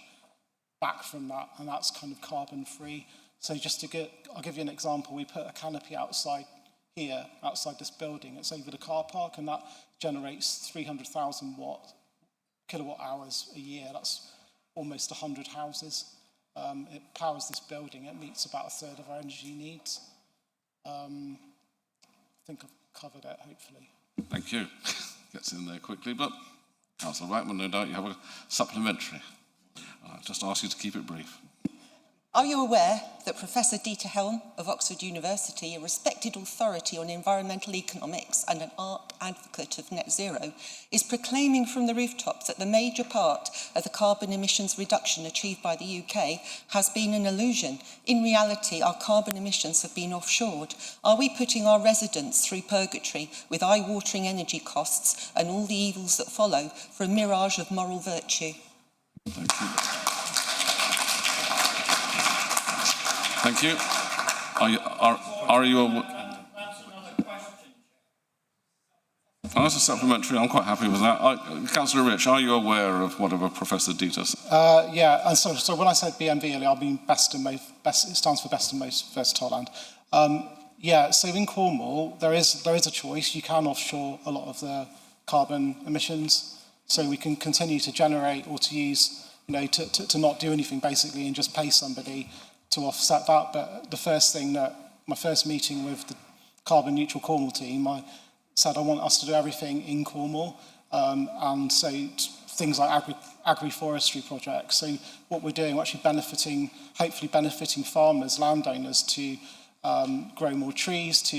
back from that, and that's kind of carbon-free. So I'll give you an example. We put a canopy outside here, outside this building. It's over the car park, and that generates 300,000 kilowatt hours a year. That's almost 100 houses. It powers this building. It meets about a third of our energy needs. I think I've covered it, hopefully. Thank you. Gets in there quickly, but Councillor Whiteman, no doubt you have a supplementary. I'll just ask you to keep it brief. Are you aware that Professor Dieter Helm of Oxford University, a respected authority on environmental economics and an ardent advocate of net zero, is proclaiming from the rooftops that the major part of the carbon emissions reduction achieved by the UK has been an illusion? In reality, our carbon emissions have been offshored. Are we putting our residents through purgatory with eye-watering energy costs and all the evils that follow for a mirage of moral virtue? Thank you. Thank you. Are you That's a supplementary. I'm quite happy with that. Councillor Rich, are you aware of whatever Professor Dieter said? Yeah, and so when I said BMV earlier, I mean best and most, it stands for best and most versatile land. Yeah, so in Cornwall, there is a choice. You can offshore a lot of the carbon emissions, so we can continue to generate or to use, to not do anything basically and just pay somebody to offset that. But the first thing that, my first meeting with the carbon neutral Cornwall team, I said I want us to do everything in Cornwall, and so things like agri-forestry projects. So what we're doing, we're actually hopefully benefiting farmers, landowners to grow more trees, to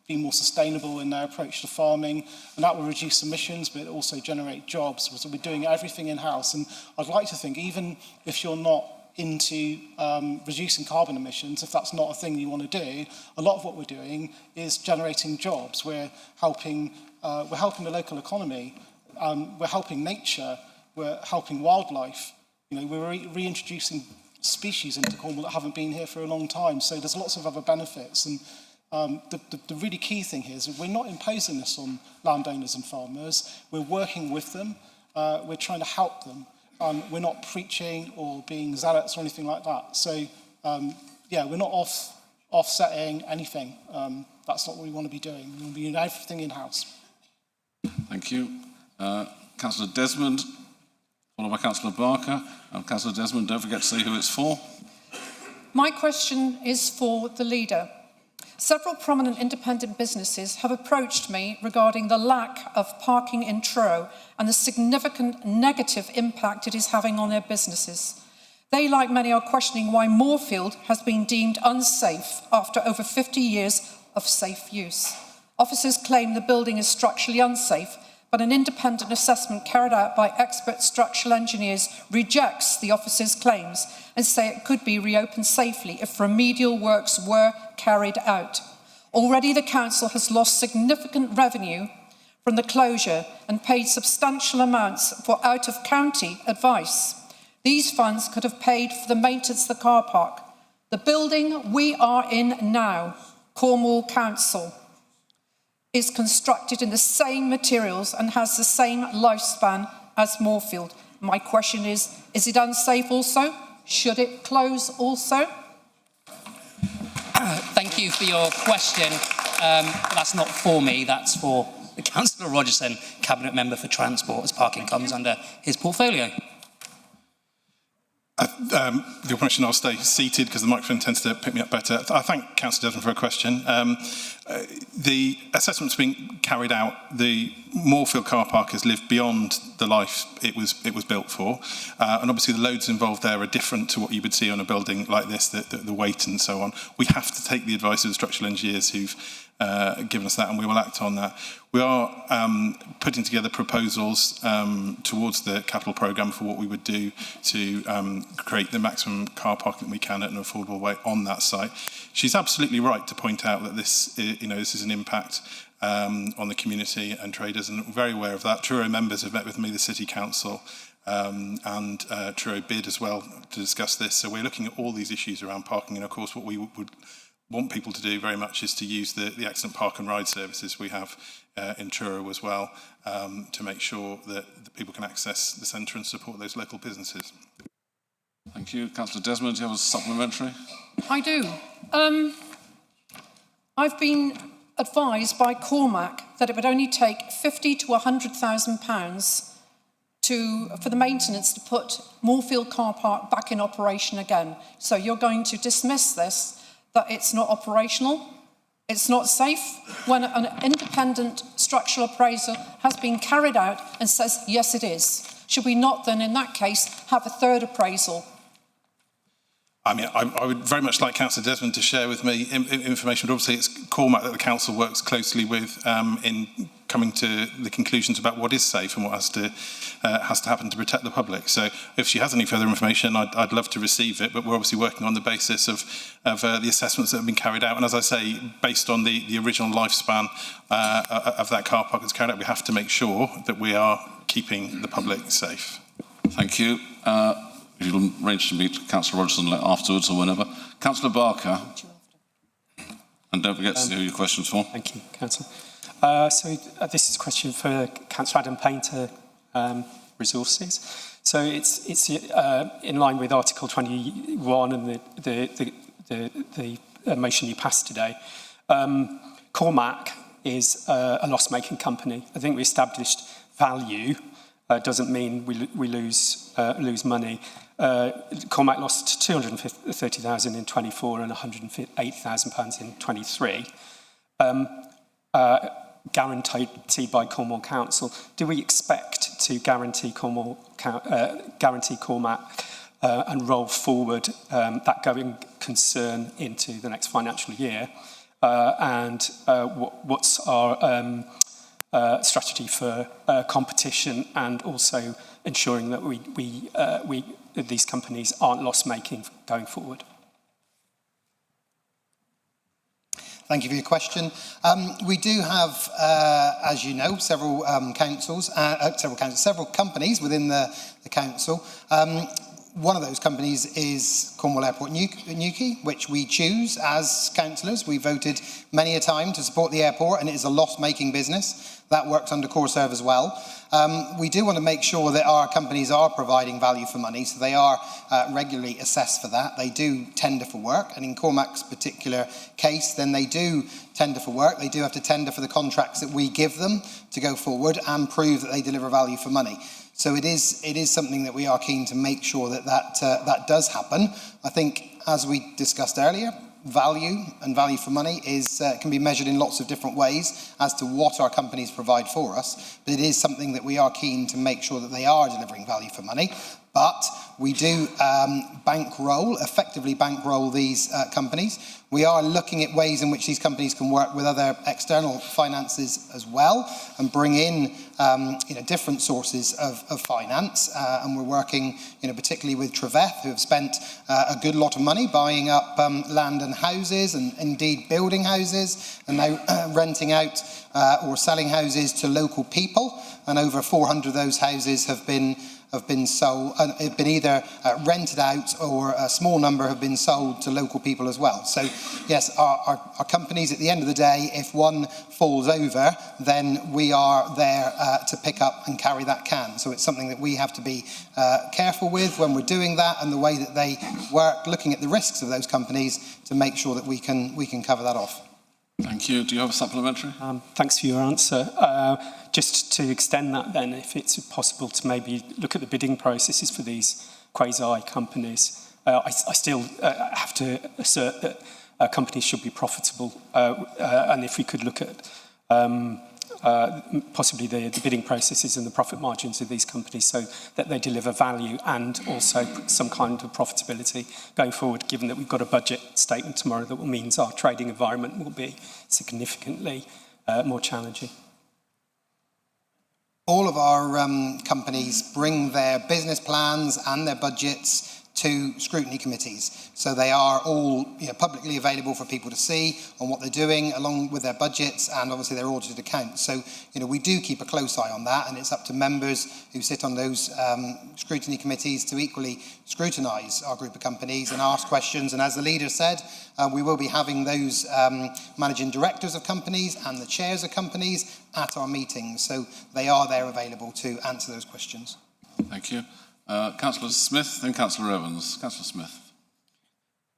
be more sustainable in their approach to farming, and that will reduce emissions, but also generate jobs. So we're doing everything in-house, and I'd like to think, even if you're not into reducing carbon emissions, if that's not a thing you want to do, a lot of what we're doing is generating jobs. We're helping the local economy, we're helping nature, we're helping wildlife. We're reintroducing species into Cornwall that haven't been here for a long time. So there's lots of other benefits. And the really key thing here is that we're not imposing this on landowners and farmers. We're working with them. We're trying to help them. We're not preaching or being zealots or anything like that. So, yeah, we're not offsetting anything. That's not what we want to be doing. We want to be doing everything in-house. Thank you. Councillor Desmond, followed by Councillor Barker. And Councillor Desmond, don't forget to say who it's for. My question is for the leader. Several prominent independent businesses have approached me regarding the lack of parking in Truro and the significant negative impact it is having on their businesses. They, like many, are questioning why Moorfield has been deemed unsafe after over 50 years of safe use. Officers claim the building is structurally unsafe, but an independent assessment carried out by expert structural engineers rejects the officers' claims and say it could be reopened safely if remedial works were carried out. Already the council has lost significant revenue from the closure and paid substantial amounts for out-of-county advice. These funds could have paid for the maintenance of the car park. The building we are in now, Cornwall Council, is constructed in the same materials and has the same lifespan as Moorfield. My question is it unsafe also? Should it close also? Thank you for your question. That's not for me, that's for the Councillor Rogerson, Cabinet Member for Transport, as parking comes under his portfolio. With your permission, I'll stay seated because the microphone tends to pick me up better. I thank Councillor Desmond for a question. The assessment's been carried out. The Moorfield car park has lived beyond the life it was built for, and obviously the loads involved there are different to what you would see on a building like this, the weight and so on. We have to take the advice of the structural engineers who've given us that, and we will act on that. We are putting together proposals towards the capital programme for what we would do to create the maximum car parking that we can at an affordable way on that site. She's absolutely right to point out that this is an impact on the community and traders, and we're very aware of that. Truro members have met with me, the City Council, and Truro bid as well to discuss this. So we're looking at all these issues around parking, and of course what we would want people to do very much is to use the excellent park and ride services we have in Truro as well, to make sure that the people can access the centre and support those local businesses. Thank you. Councillor Desmond, do you have a supplementary? I do. I've been advised by Cormac that it would only take £50,000 to £100,000 for the maintenance to put Moorfield car park back in operation again. So you're going to dismiss this, that it's not operational, it's not safe, when an independent structural appraisal has been carried out and says, yes, it is. Should we not then, in that case, have a third appraisal? I mean, I would very much like Councillor Desmond to share with me information, but obviously it's Cormac that the Council works closely with in coming to the conclusions about what is safe and what has to happen to protect the public. So if she has any further information, I'd love to receive it, but we're obviously working on the basis of the assessments that have been carried out. And as I say, based on the original lifespan of that car park that's carried out, we have to make sure that we are keeping the public safe. Thank you. You'll arrange to meet Councillor Rogerson afterwards or whenever. Councillor Barker. And don't forget to say who your question's for. Thank you, Councillor. This is a question for Councillor Adam Painter, Resources. So it's in line with Article 21 and the motion you passed today. Cormac is a loss-making company. I think we established value doesn't mean we lose money. Cormac lost 230,000 in 24 and 108,000 pounds in 23. Guaranteed by Cornwall Council. Do we expect to guarantee Cormac and roll forward that going concern into the next financial year? What's our strategy for competition and also ensuring that these companies aren't loss-making going forward? Thank you for your question. We do have, as you know, several companies within the council. One of those companies is Cornwall Airport Newquay, which we choose as councillors. We voted many a time to support the airport, and it is a loss-making business. That works under CoreServe as well. We do want to make sure that our companies are providing value for money, so they are regularly assessed for that. They do tender for work, and in Cormac's particular case, then they do tender for work. They do have to tender for the contracts that we give them to go forward and prove that they deliver value for money. So it is something that we are keen to make sure that does happen. I think, as we discussed earlier, value and value for money can be measured in lots of different ways as to what our companies provide for us. But it is something that we are keen to make sure that they are delivering value for money. But we do effectively bankroll these companies. We are looking at ways in which these companies can work with other external finances as well and bring in different sources of finance. And we're working particularly with Treveth, who have spent a good lot of money buying up land and houses and indeed building houses and now renting out or selling houses to local people. And over 400 of those houses have been sold, have been either rented out, or a small number have been sold to local people as well. So yes, our companies, at the end of the day, if one falls over, then we are there to pick up and carry that can. So it's something that we have to be careful with when we're doing that, and the way that they work, looking at the risks of those companies to make sure that we can cover that off. Thank you. Do you have a supplementary? Thanks for your answer. Just to extend that then, if it's possible to maybe look at the bidding processes for these quasi companies. I still have to assert that companies should be profitable, and if we could look at possibly the bidding processes and the profit margins of these companies so that they deliver value and also some kind of profitability going forward, given that we've got a budget statement tomorrow that means our trading environment will be significantly more challenging. All of our companies bring their business plans and their budgets to scrutiny committees. So they are all publicly available for people to see on what they're doing, along with their budgets and obviously their audited accounts. So we do keep a close eye on that, and it's up to members who sit on those scrutiny committees to equally scrutinise our group of companies and ask questions. And as the leader said, we will be having those managing directors of companies and the chairs of companies at our meetings. So they are there available to answer those questions. Thank you. Councillor Smith, then Councillor Evans. Councillor Smith.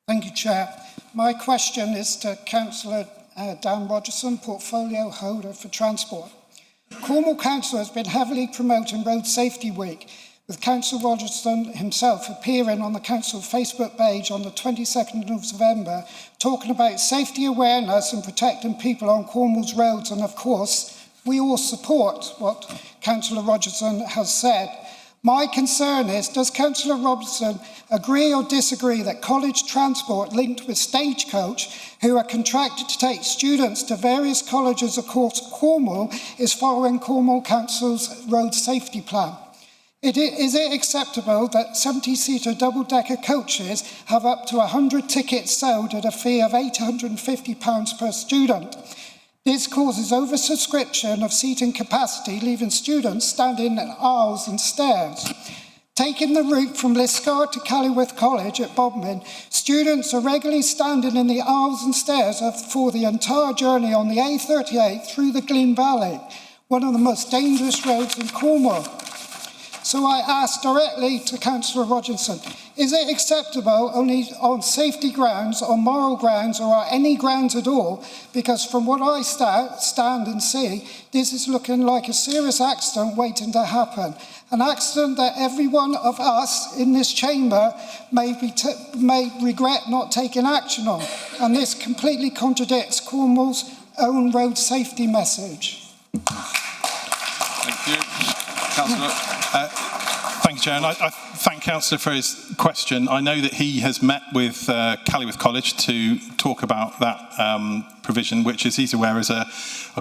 Thank you, Chair. My question is to Councillor Dan Rogerson, Portfolio Holder for Transport. Cornwall Council has been heavily promoting Road Safety Week, with Councillor Rogerson himself appearing on the Council Facebook page on the 22nd of November, talking about safety awareness and protecting people on Cornwall's roads. And of course, we all support what Councillor Rogerson has said. My concern is, does Councillor Robertson agree or disagree that college transport linked with Stagecoach, who are contracted to take students to various colleges across Cornwall, is following Cornwall Council's road safety plan? Is it acceptable that 70-seater double-decker coaches have up to 100 tickets sold at a fee of £850 per student? This causes oversubscription of seating capacity, leaving students standing in aisles and stairs. Taking the route from Liscard to Callyworth College at Bodmin, students are regularly standing in the aisles and stairs for the entire journey on the A38 through the Glyn Valley, one of the most dangerous roads in Cornwall. So I asked directly to Councillor Rogerson, is it acceptable only on safety grounds, on moral grounds, or on any grounds at all? Because from what I stand and see, this is looking like a serious accident waiting to happen. An accident that every one of us in this chamber may regret not taking action on. And this completely contradicts Cornwall's own road safety message. Thank you. Councillor. Thank you, Chair. And I thank Councillor for his question. I know that he has met with Callyworth College to talk about that provision, which, as he's aware, is a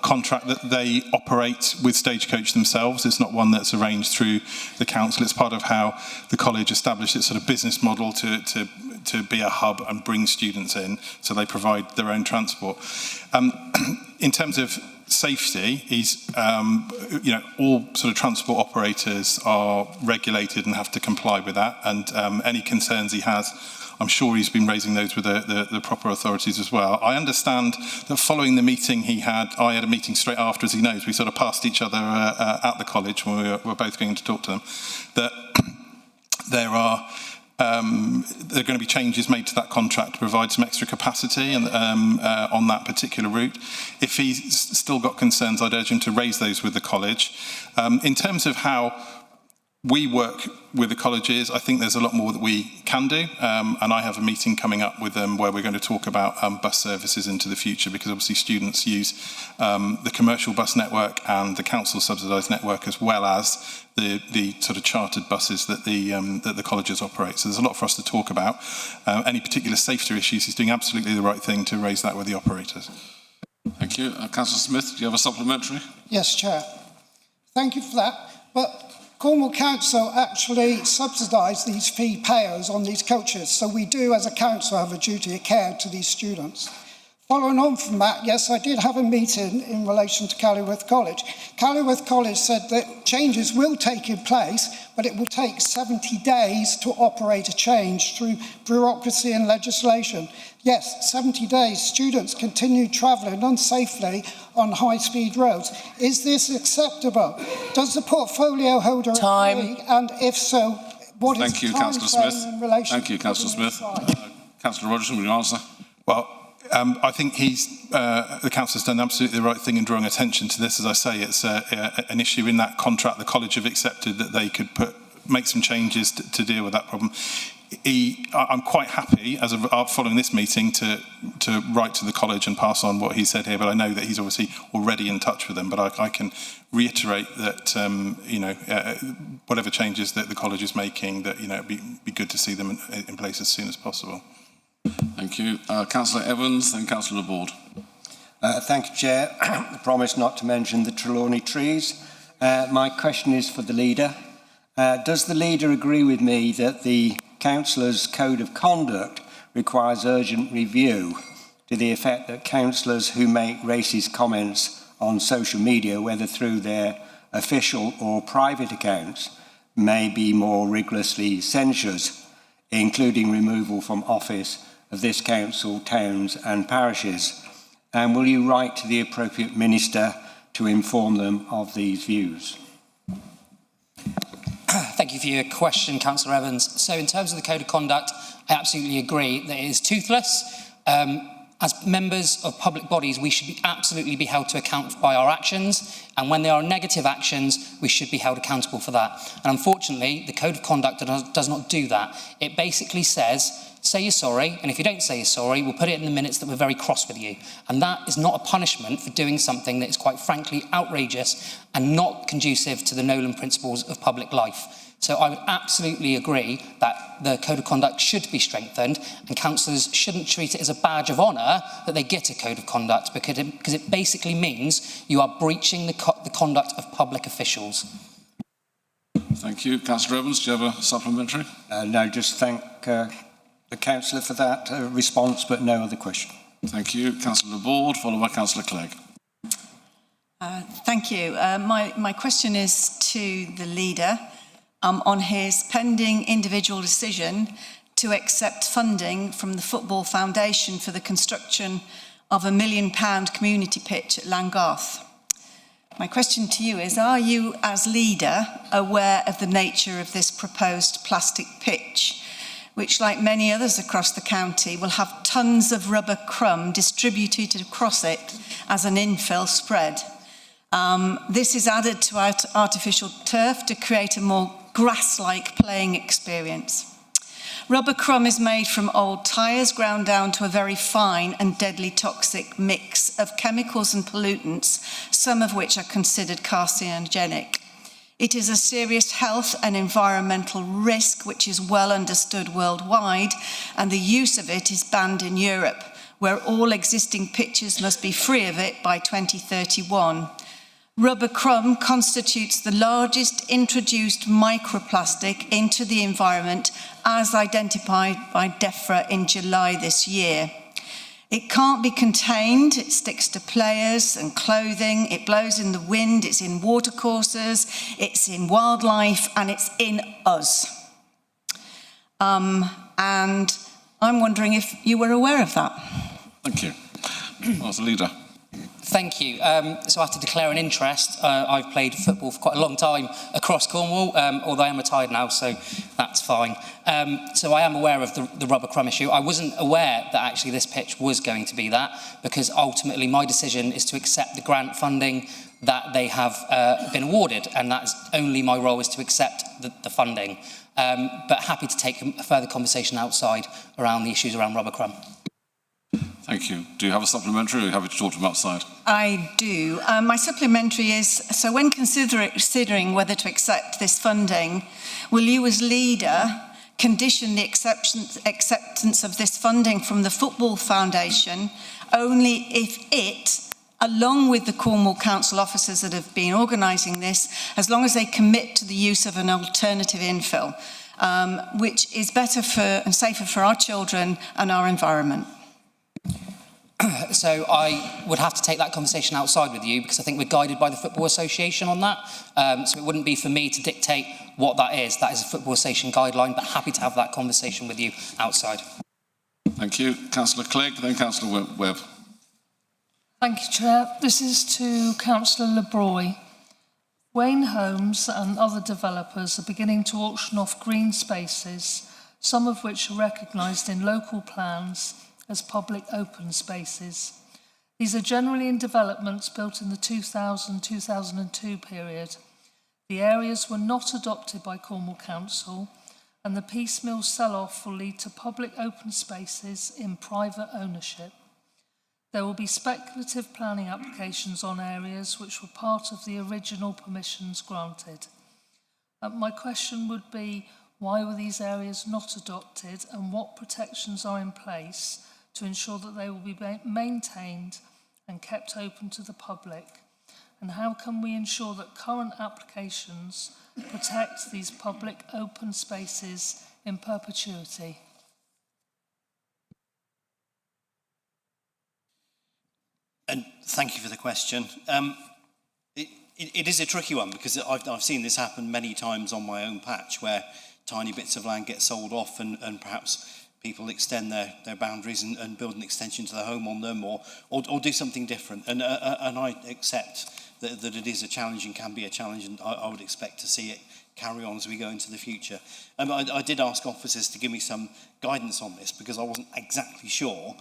contract that they operate with Stagecoach themselves. It's not one that's arranged through the council. It's part of how the college established its sort of business model to be a hub and bring students in, so they provide their own transport. In terms of safety, all sort of transport operators are regulated and have to comply with that, and any concerns he has, I'm sure he's been raising those with the proper authorities as well. I understand that following the meeting I had a meeting straight after, as he knows, we sort of passed each other at the college when we were both going to talk to them, that there are going to be changes made to that contract to provide some extra capacity and, on that particular route. If he's still got concerns, I'd urge him to raise those with the college. In terms of how we work with the colleges, I think there's a lot more that we can do, and I have a meeting coming up with them where we're going to talk about bus services into the future, because obviously students use the commercial bus network and the council subsidised network, as well as the sort of chartered buses that the colleges operate. So there's a lot for us to talk about. Any particular safety issues, he's doing absolutely the right thing to raise that with the operators. Thank you. Councillor Smith, do you have a supplementary? Yes, Chair. Thank you for that. But Cornwall Council actually subsidise these fee payers on these coaches, so we do as a council have a duty of care to these students. Following on from that, yes, I did have a meeting in relation to Callyworth College. Callyworth College said that changes will take in place, but it will take 70 days to operate a change through bureaucracy and legislation. Yes, 70 days, students continue travelling unsafely on high-speed roads. Is this acceptable? Does the portfolio holder agree? And if so, what is the time frame in relation? Thank you, Councillor Smith. Councillor Rogerson, will you answer? Well, I think the council's done absolutely the right thing in drawing attention to this. As I say, it's an issue in that contract. The college have accepted that they could make some changes to deal with that problem. I'm quite happy, as of following this meeting, to write to the college and pass on what he said here. But I know that he's obviously already in touch with them. But I can reiterate that whatever changes that the college is making, that it'd be good to see them in place as soon as possible. Thank you. Councillor Evans, then Councillor Board. Thank you, Chair. I promise not to mention the Trelawney trees. My question is for the leader. Does the leader agree with me that the councillors' code of conduct requires urgent review, to the effect that councillors who make racist comments on social media, whether through their official or private accounts, may be more rigorously censured, including removal from office of this council, towns and parishes? And will you write to the appropriate minister to inform them of these views? Thank you for your question, Councillor Evans. So in terms of the Code of Conduct, I absolutely agree that it is toothless. As members of public bodies, we should absolutely be held to account by our actions, and when there are negative actions, we should be held accountable for that. And unfortunately, the Code of Conduct does not do that. It basically says, say you're sorry, and if you don't say you're sorry, we'll put it in the minutes that we're very cross with you. And that is not a punishment for doing something that is quite frankly outrageous and not conducive to the Nolan principles of public life. So I would absolutely agree that the Code of Conduct should be strengthened, and councillors shouldn't treat it as a badge of honour that they get a Code of Conduct, because it basically means you are breaching the conduct of public officials. Thank you. Councillor Evans, do you have a supplementary? No, just thank the councillor for that response, but no other question. Thank you. Councillor Board, followed by Councillor Clegg. Thank you. My question is to the leader. on his pending individual decision to accept funding from the Football Foundation for the construction of £1 million community pitch at Langgarth. My question to you is, are you as leader aware of the nature of this proposed plastic pitch, which, like many others across the county, will have tons of rubber crumb distributed across it as an infill spread? This is added to artificial turf to create a more grass-like playing experience. Rubber crumb is made from old tyres ground down to a very fine and deadly toxic mix of chemicals and pollutants, some of which are considered carcinogenic. It is a serious health and environmental risk which is well understood worldwide, and the use of it is banned in Europe, where all existing pitches must be free of it by 2031. Rubber crumb constitutes the largest introduced microplastic into the environment as identified by DEFRA in July this year. It can't be contained, it sticks to players and clothing, it blows in the wind, it's in watercourses, it's in wildlife, and it's in us. And I'm wondering if you were aware of that. Thank you. As a leader. Thank you. So I have to declare an interest. I've played football for quite a long time across Cornwall, although I am retired now, so that's fine. So I am aware of the rubber crumb issue. I wasn't aware that actually this pitch was going to be that, because ultimately my decision is to accept the grant funding that they have been awarded, and that's only my role is to accept the funding. But happy to take a further conversation outside around the issues around rubber crumb. Thank you. Do you have a supplementary, or are you happy to talk to him outside? I do. My supplementary is, so when considering whether to accept this funding, will you as leader condition the acceptance of this funding from the Football Foundation only if it, along with the Cornwall Council officers that have been organising this, as long as they commit to the use of an alternative infill, which is better for and safer for our children and our environment? So I would have to take that conversation outside with you, because I think we're guided by the Football Association on that. So it wouldn't be for me to dictate what that is. That is a Football Association guideline, but happy to have that conversation with you outside. Thank you. Councillor Clegg, then Councillor Webb. Thank you, Chair. This is to Councillor LeBroy. Wayne Homes and other developers are beginning to auction off green spaces, some of which are recognised in local plans as public open spaces. These are generally in developments built in the 2000-2002 period. The areas were not adopted by Cornwall Council, and the piecemeal sell-off will lead to public open spaces in private ownership. There will be speculative planning applications on areas which were part of the original permissions granted. My question would be, why were these areas not adopted, and what protections are in place to ensure that they will be maintained and kept open to the public? And how can we ensure that current applications protect these public open spaces in perpetuity? And thank you for the question. It is a tricky one, because I've seen this happen many times on my own patch, where tiny bits of land get sold off and perhaps people extend their boundaries and build an extension to their home on them, or do something different. And I accept that it is a challenge and can be a challenge, and I would expect to see it carry on as we go into the future. I did ask officers to give me some guidance on this, because I wasn't exactly sure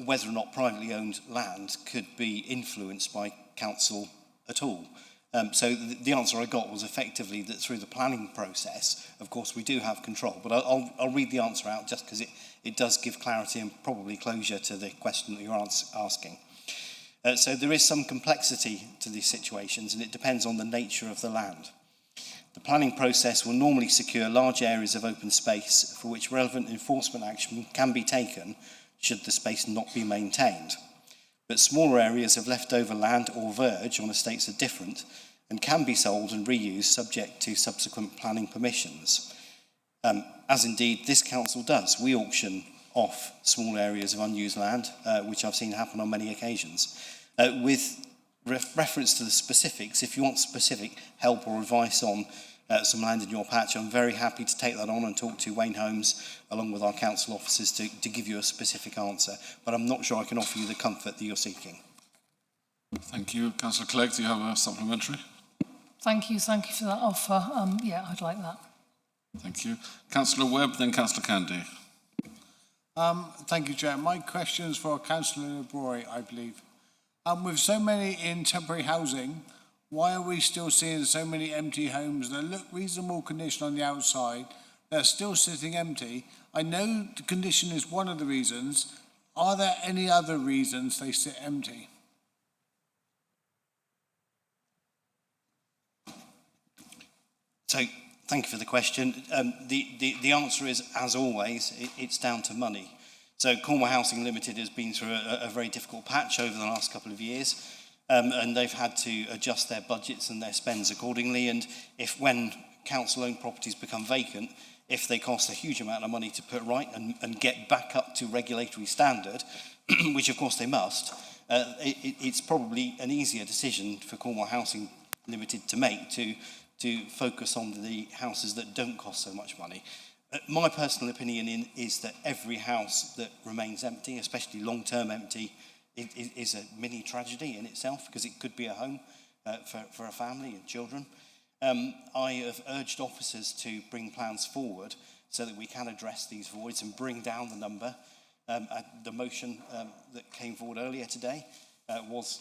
whether or not privately owned land could be influenced by council at all. So the answer I got was effectively that through the planning process, of course, we do have control. But I'll read the answer out, just because it does give clarity and probably closure to the question that you're asking. So there is some complexity to these situations, and it depends on the nature of the land. The planning process will normally secure large areas of open space for which relevant enforcement action can be taken should the space not be maintained. But smaller areas of leftover land or verge on estates are different and can be sold and reused subject to subsequent planning permissions. As indeed this council does. We auction off small areas of unused land, which I've seen happen on many occasions. With reference to the specifics, if you want specific help or advice on some land in your patch, I'm very happy to take that on and talk to Wayne Holmes along with our council officers to give you a specific answer. But I'm not sure I can offer you the comfort that you're seeking. Thank you. Councillor Clegg, do you have a supplementary? Thank you for that offer. Yeah, I'd like that. Thank you. Councillor Webb, then Councillor Candy. Thank you, Chair. My question is for Councillor LeBroy, I believe. With so many in temporary housing, why are we still seeing so many empty homes that look reasonable condition on the outside? They're still sitting empty. I know the condition is one of the reasons. Are there any other reasons they sit empty? So, thank you for the question. The answer is, as always, it's down to money. So Cornwall Housing Limited has been through a very difficult patch over the last couple of years, and they've had to adjust their budgets and their spends accordingly. And when council-owned properties become vacant, if they cost a huge amount of money to put right and get back up to regulatory standard, which of course they must, it's probably an easier decision for Cornwall Housing Limited to make to focus on the houses that don't cost so much money. My personal opinion is that every house that remains empty, especially long-term empty, is a mini tragedy in itself, because it could be a home for a family and children. I have urged officers to bring plans forward so that we can address these voids and bring down the number. The motion that came forward earlier today was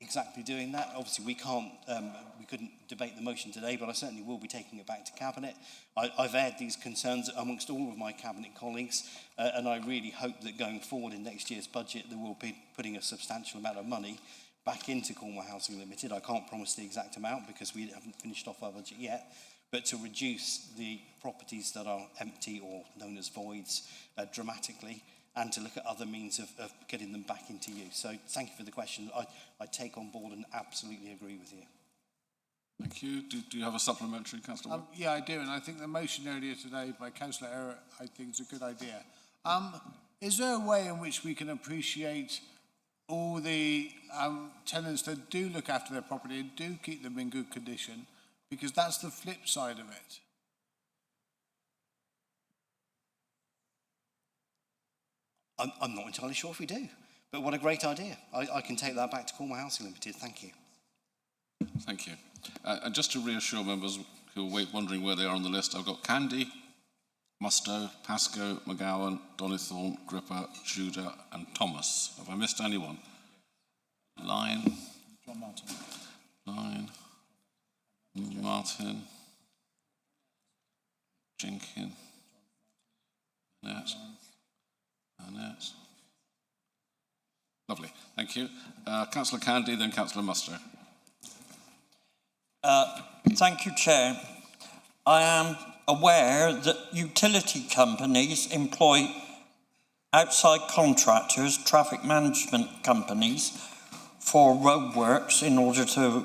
exactly doing that. Obviously, we couldn't debate the motion today, but I certainly will be taking it back to Cabinet. I've aired these concerns amongst all of my Cabinet colleagues, and I really hope that going forward in next year's budget, there will be putting a substantial amount of money back into Cornwall Housing Limited. I can't promise the exact amount because we haven't finished off our budget yet, but to reduce the properties that are empty or known as voids dramatically, and to look at other means of getting them back into use. So thank you for the question. I take on board and absolutely agree with you. Thank you. Do you have a supplementary, Councillor Webb? Yeah, I do, and I think the motion earlier today by Councillor Errett, I think, is a good idea. Is there a way in which we can appreciate all the tenants that do look after their property and do keep them in good condition? Because that's the flip side of it. I'm not entirely sure if we do, but what a great idea. I can take that back to Cornwall Housing Limited. Thank you. Thank you. And just to reassure members who are wondering where they are on the list, I've got Candy, Mustoe, Pascoe, McGowan, Donithorne, Gripper, Judah and Thomas. Have I missed anyone? Lyon. John Martin. Lyon. Martin. Jenkins. Annette. Lovely, thank you. Councillor Candy, then Councillor Mustoe. Thank you, Chair. I am aware that utility companies employ outside contractors, traffic management companies, for roadworks in order to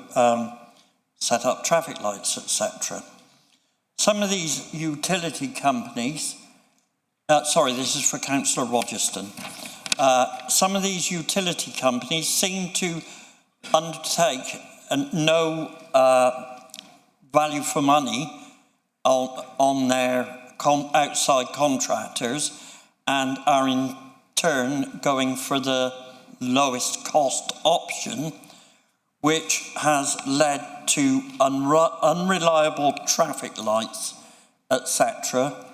set up traffic lights, etc. Some of these utility companies, this is for Councillor Rogerson. Some of these utility companies seem to undertake no value for money on their outside contractors and are in turn going for the lowest cost option, which has led to unreliable traffic lights, etc.,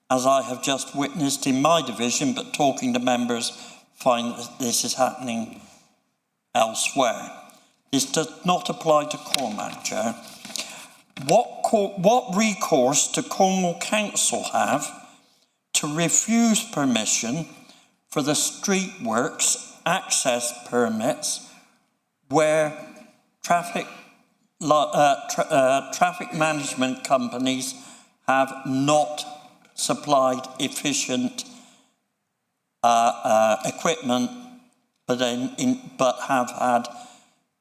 as I have just witnessed in my division, but talking to members find that this is happening elsewhere. This does not apply to Cormac, Chair. What recourse do Cornwall Council have to refuse permission for the street works access permits where traffic management companies have not supplied efficient equipment, but have had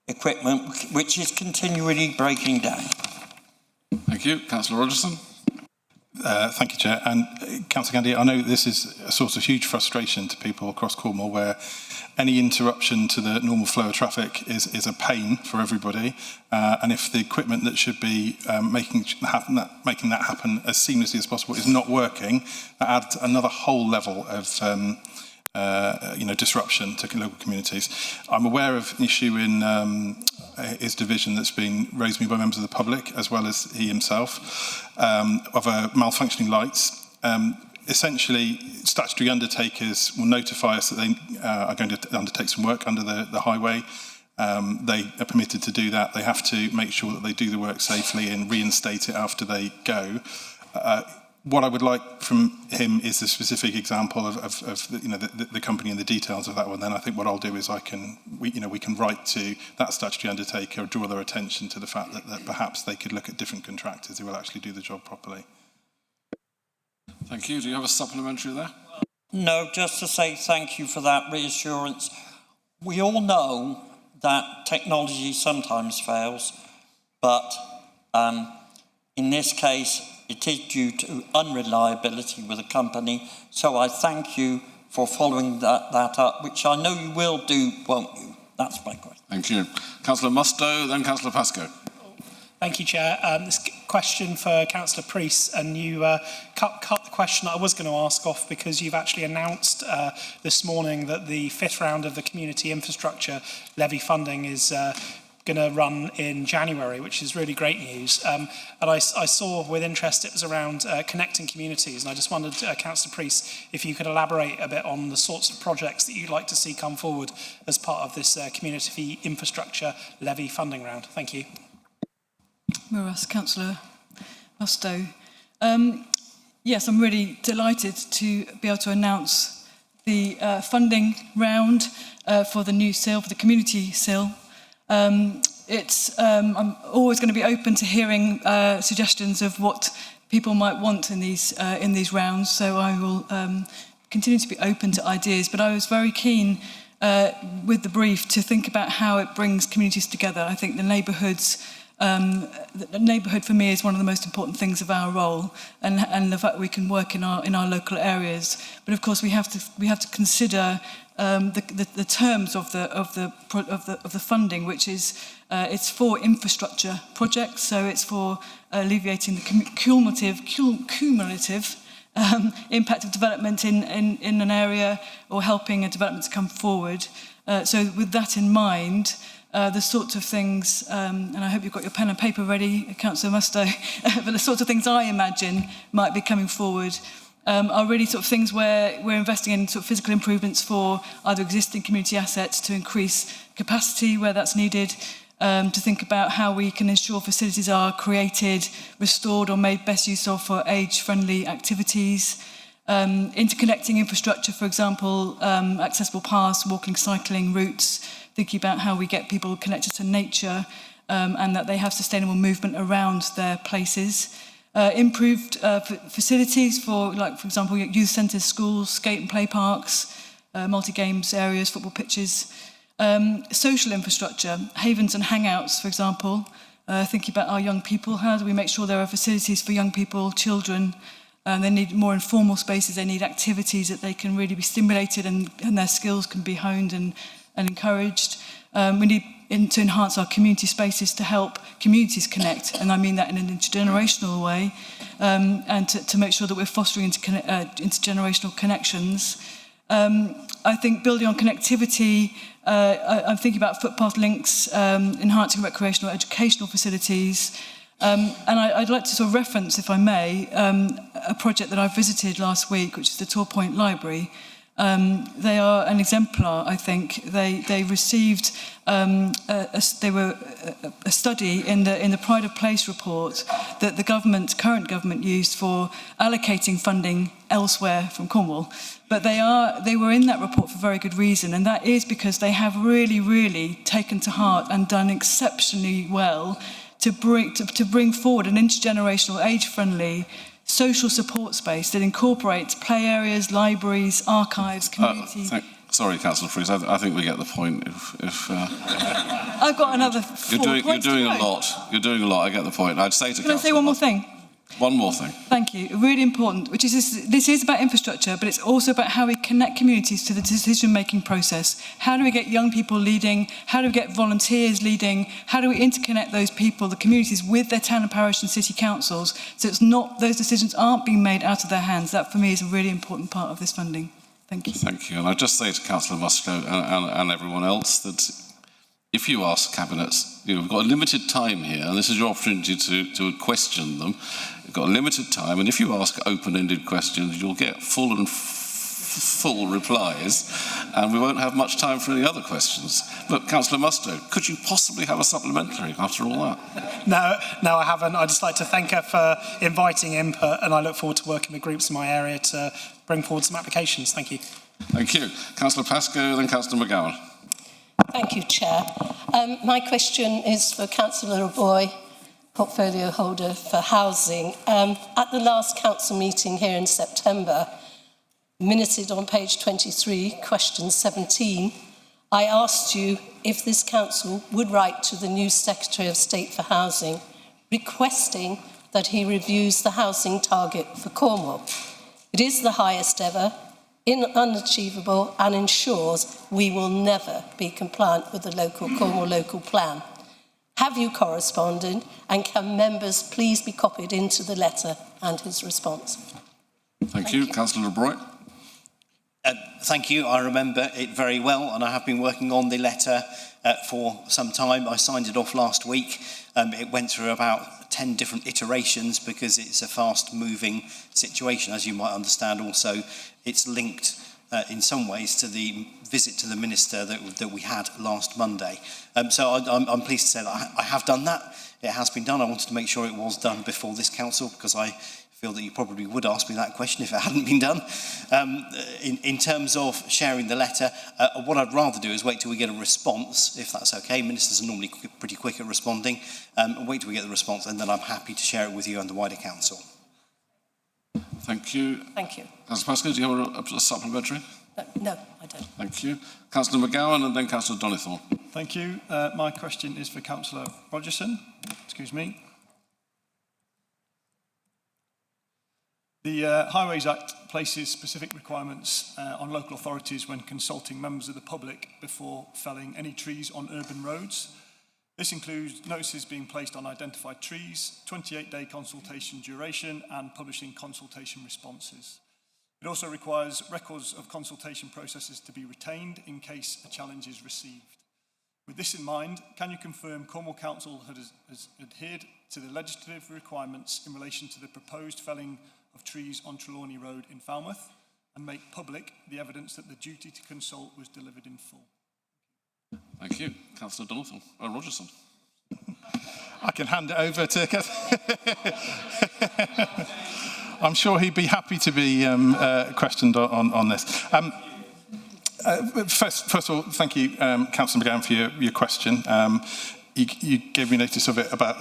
equipment which is continually breaking down? Thank you. Councillor Rogerson. Thank you, Chair. And Councillor Gandy, I know this is a source of huge frustration to people across Cornwall, where any interruption to the normal flow of traffic is a pain for everybody. And if the equipment that should be making that happen as seamlessly as possible is not working, that adds another whole level of disruption to local communities. I'm aware of an issue in his division that's been raised to me by members of the public, as well as he himself, of malfunctioning lights. Essentially, statutory undertakers will notify us that they are going to undertake some work under the highway. They are permitted to do that. They have to make sure that they do the work safely and reinstate it after they go. What I would like from him is a specific example of the company and the details of that one. Then I think what I'll do is we can write to that statutory undertaker, draw their attention to the fact that perhaps they could look at different contractors who will actually do the job properly. Thank you. Do you have a supplementary there? No, just to say thank you for that reassurance. We all know that technology sometimes fails, but in this case, it is due to unreliability with a company. So I thank you for following that up, which I know you will do, won't you? That's my question. Thank you. Councillor Mustoe, then Councillor Pascoe. Thank you, Chair. This question for Councillor Priest, and you cut the question I was going to ask off because you've actually announced this morning that the 5th round of the community infrastructure levy funding is going to run in January, which is really great news. And I saw with interest it was around connecting communities, and I just wondered, Councillor Priest, if you could elaborate a bit on the sorts of projects that you'd like to see come forward as part of this community infrastructure levy funding round. Thank you. Muras, Councillor Mustoe. Yes, I'm really delighted to be able to announce the funding round for the new SIL, for the community SIL. I'm always going to be open to hearing suggestions of what people might want in these rounds, so I will continue to be open to ideas. But I was very keen with the brief to think about how it brings communities together. I think the neighbourhood for me is one of the most important things of our role, and the fact that we can work in our local areas. But of course, we have to consider the terms of the funding, which is it's for infrastructure projects, so it's for alleviating the cumulative impact of development in an area, or helping a development to come forward. So with that in mind, the sorts of things, and I hope you've got your pen and paper ready, Councillor Mustoe, but the sorts of things I imagine might be coming forward are really sort of things where we're investing in sort of physical improvements for either existing community assets to increase capacity where that's needed, to think about how we can ensure facilities are created, restored or made best use of for age-friendly activities, interconnecting infrastructure, for example, accessible paths, walking, cycling routes, thinking about how we get people connected to nature and that they have sustainable movement around their places. Improved facilities for, like, for example, youth centres, schools, skate and play parks, multi-games areas, football pitches. Social infrastructure, havens and hangouts, for example, thinking about our young people. How do we make sure there are facilities for young people, children? They need more informal spaces, they need activities that they can really be stimulated and their skills can be honed and encouraged. We need to enhance our community spaces to help communities connect, and I mean that in an intergenerational way, and to make sure that we're fostering intergenerational connections. I think building on connectivity, I'm thinking about footpath links, enhancing recreational educational facilities, and I'd like to sort of reference, if I may, a project that I visited last week, which is the Tor Point Library. They are an exemplar, I think. They received a study in the Pride of Place report that the current government used for allocating funding elsewhere from Cornwall. But they were in that report for very good reason, and that is because they have really, really taken to heart and done exceptionally well to bring forward an intergenerational, age-friendly social support space that incorporates play areas, libraries, archives, community. Sorry, Councillor Freeze, I think we get the point. I've got another 4 You're doing points a lot. You're doing a lot. I get the point. I'd say to Can I say one more thing? One more thing. Thank you. Really important, which is this is about infrastructure, but it's also about how we connect communities to the decision-making process. How do we get young people leading? How do we get volunteers leading? How do we interconnect those people, the communities, with their town and parish and city councils, so it's not, those decisions aren't being made out of their hands? That, for me, is a really important part of this funding. Thank you. Thank you. And I just say to Councillor Musco and everyone else that if you ask cabinets, we've got a limited time here, and this is your opportunity to question them. You've got a limited time, and if you ask open-ended questions, you'll get full replies, and we won't have much time for any other questions. But Councillor Musto, could you possibly have a supplementary after all that? No, I haven't. I'd just like to thank her for inviting input, and I look forward to working with groups in my area to bring forward some applications. Thank you. Thank you. Councillor Pascoe, then Councillor McGowan. Thank you, Chair. My question is for Councillor O'Boy, portfolio holder for housing. At the last council meeting here in September, minuted on page 23, question 17, I asked you if this council would write to the new Secretary of State for Housing, requesting that he reviews the housing target for Cornwall. It is the highest ever, unachievable, and ensures we will never be compliant with the Cornwall local plan. Have you corresponded, and can members please be copied into the letter and his response? Thank you. Councillor De Bruyne. Thank you. I remember it very well, and I have been working on the letter for some time. I signed it off last week. It went through about 10 different iterations because it's a fast-moving situation, as you might understand. Also, it's linked in some ways to the visit to the Minister that we had last Monday. So I'm pleased to say that I have done that. It has been done. I wanted to make sure it was done before this council because I feel that you probably would ask me that question if it hadn't been done. In terms of sharing the letter, what I'd rather do is wait till we get a response, if that's okay. Ministers are normally pretty quick at responding. Wait till we get the response, and then I'm happy to share it with you and the wider council. Thank you. Thank you. Councillor Pascoe, do you have a supplementary? No, I don't. Thank you. Councillor McGowan and then Councillor Donithorne. Thank you. My question is for Councillor Rogerson. Excuse me. The Highways Act places specific requirements on local authorities when consulting members of the public before felling any trees on urban roads. This includes notices being placed on identified trees, 28-day consultation duration, and publishing consultation responses. It also requires records of consultation processes to be retained in case a challenge is received. With this in mind, can you confirm Cornwall Council has adhered to the legislative requirements in relation to the proposed felling of trees on Trelawney Road in Falmouth and make public the evidence that the duty to consult was delivered in full? Thank you. Councillor Donaldson. Rogerson. I can hand it over to... I'm sure he'd be happy to be questioned on this. First of all, thank you, Councillor McGowan, for your question. You gave me notice of it about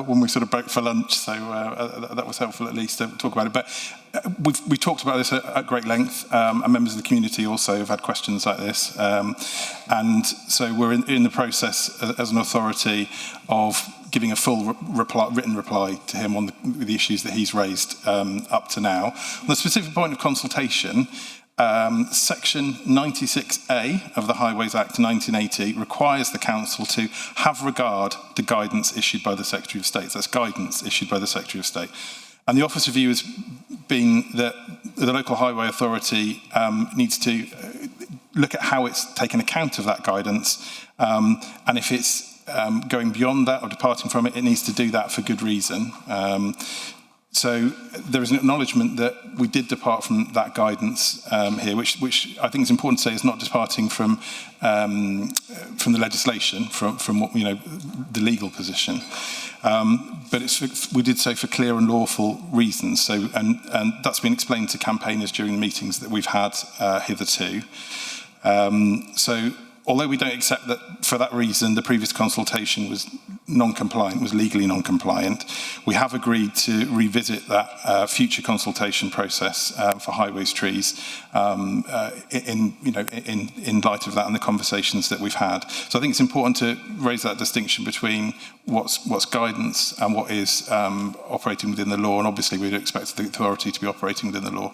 when we sort of broke for lunch, so that was helpful at least to talk about it. But we've talked about this at great length, and members of the community also have had questions like this. And so we're in the process as an authority of giving a full written reply to him on the issues that he's raised up to now. On the specific point of consultation, Section 96A of the Highways Act 1980 requires the Council to have regard to guidance issued by the Secretary of State. That's guidance issued by the Secretary of State. And the Office of View has been that the local highway authority needs to look at how it's taken account of that guidance, and if it's going beyond that or departing from it, it needs to do that for good reason. So there is an acknowledgement that we did depart from that guidance here, which I think is important to say is not departing from the legislation, from what the legal position, but we did so for clear and lawful reasons. So and that's been explained to campaigners during the meetings that we've had hitherto. So although we don't accept that for that reason the previous consultation was non-compliant, was legally non-compliant, we have agreed to revisit that future consultation process for highways trees in light of that and the conversations that we've had. So I think it's important to raise that distinction between what's guidance and what is operating within the law, and obviously we'd expect the authority to be operating within the law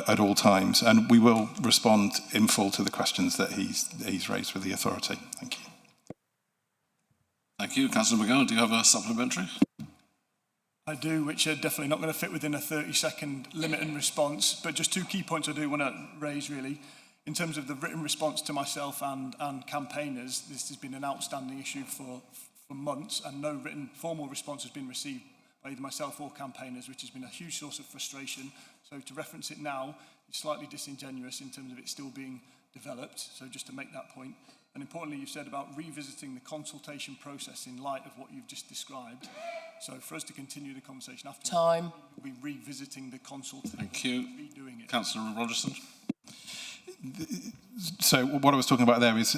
at all times, and we will respond in full to the questions that he's raised with the authority. Thank you. Thank you. Councillor McGowan, do you have a supplementary? I do, which are definitely not going to fit within a 30-second limit in response, but just two key points I do want to raise, really. In terms of the written response to myself and campaigners, this has been an outstanding issue for months, and no written formal response has been received by either myself or campaigners, which has been a huge source of frustration. So to reference it now is slightly disingenuous in terms of it still being developed. So just to make that point. And importantly, you've said about revisiting the consultation process in light of what you've just described. So for us to continue the conversation after Time. we'll be revisiting the consultation. Thank you. Redoing it. Councillor Rogerson. So what I was talking about there is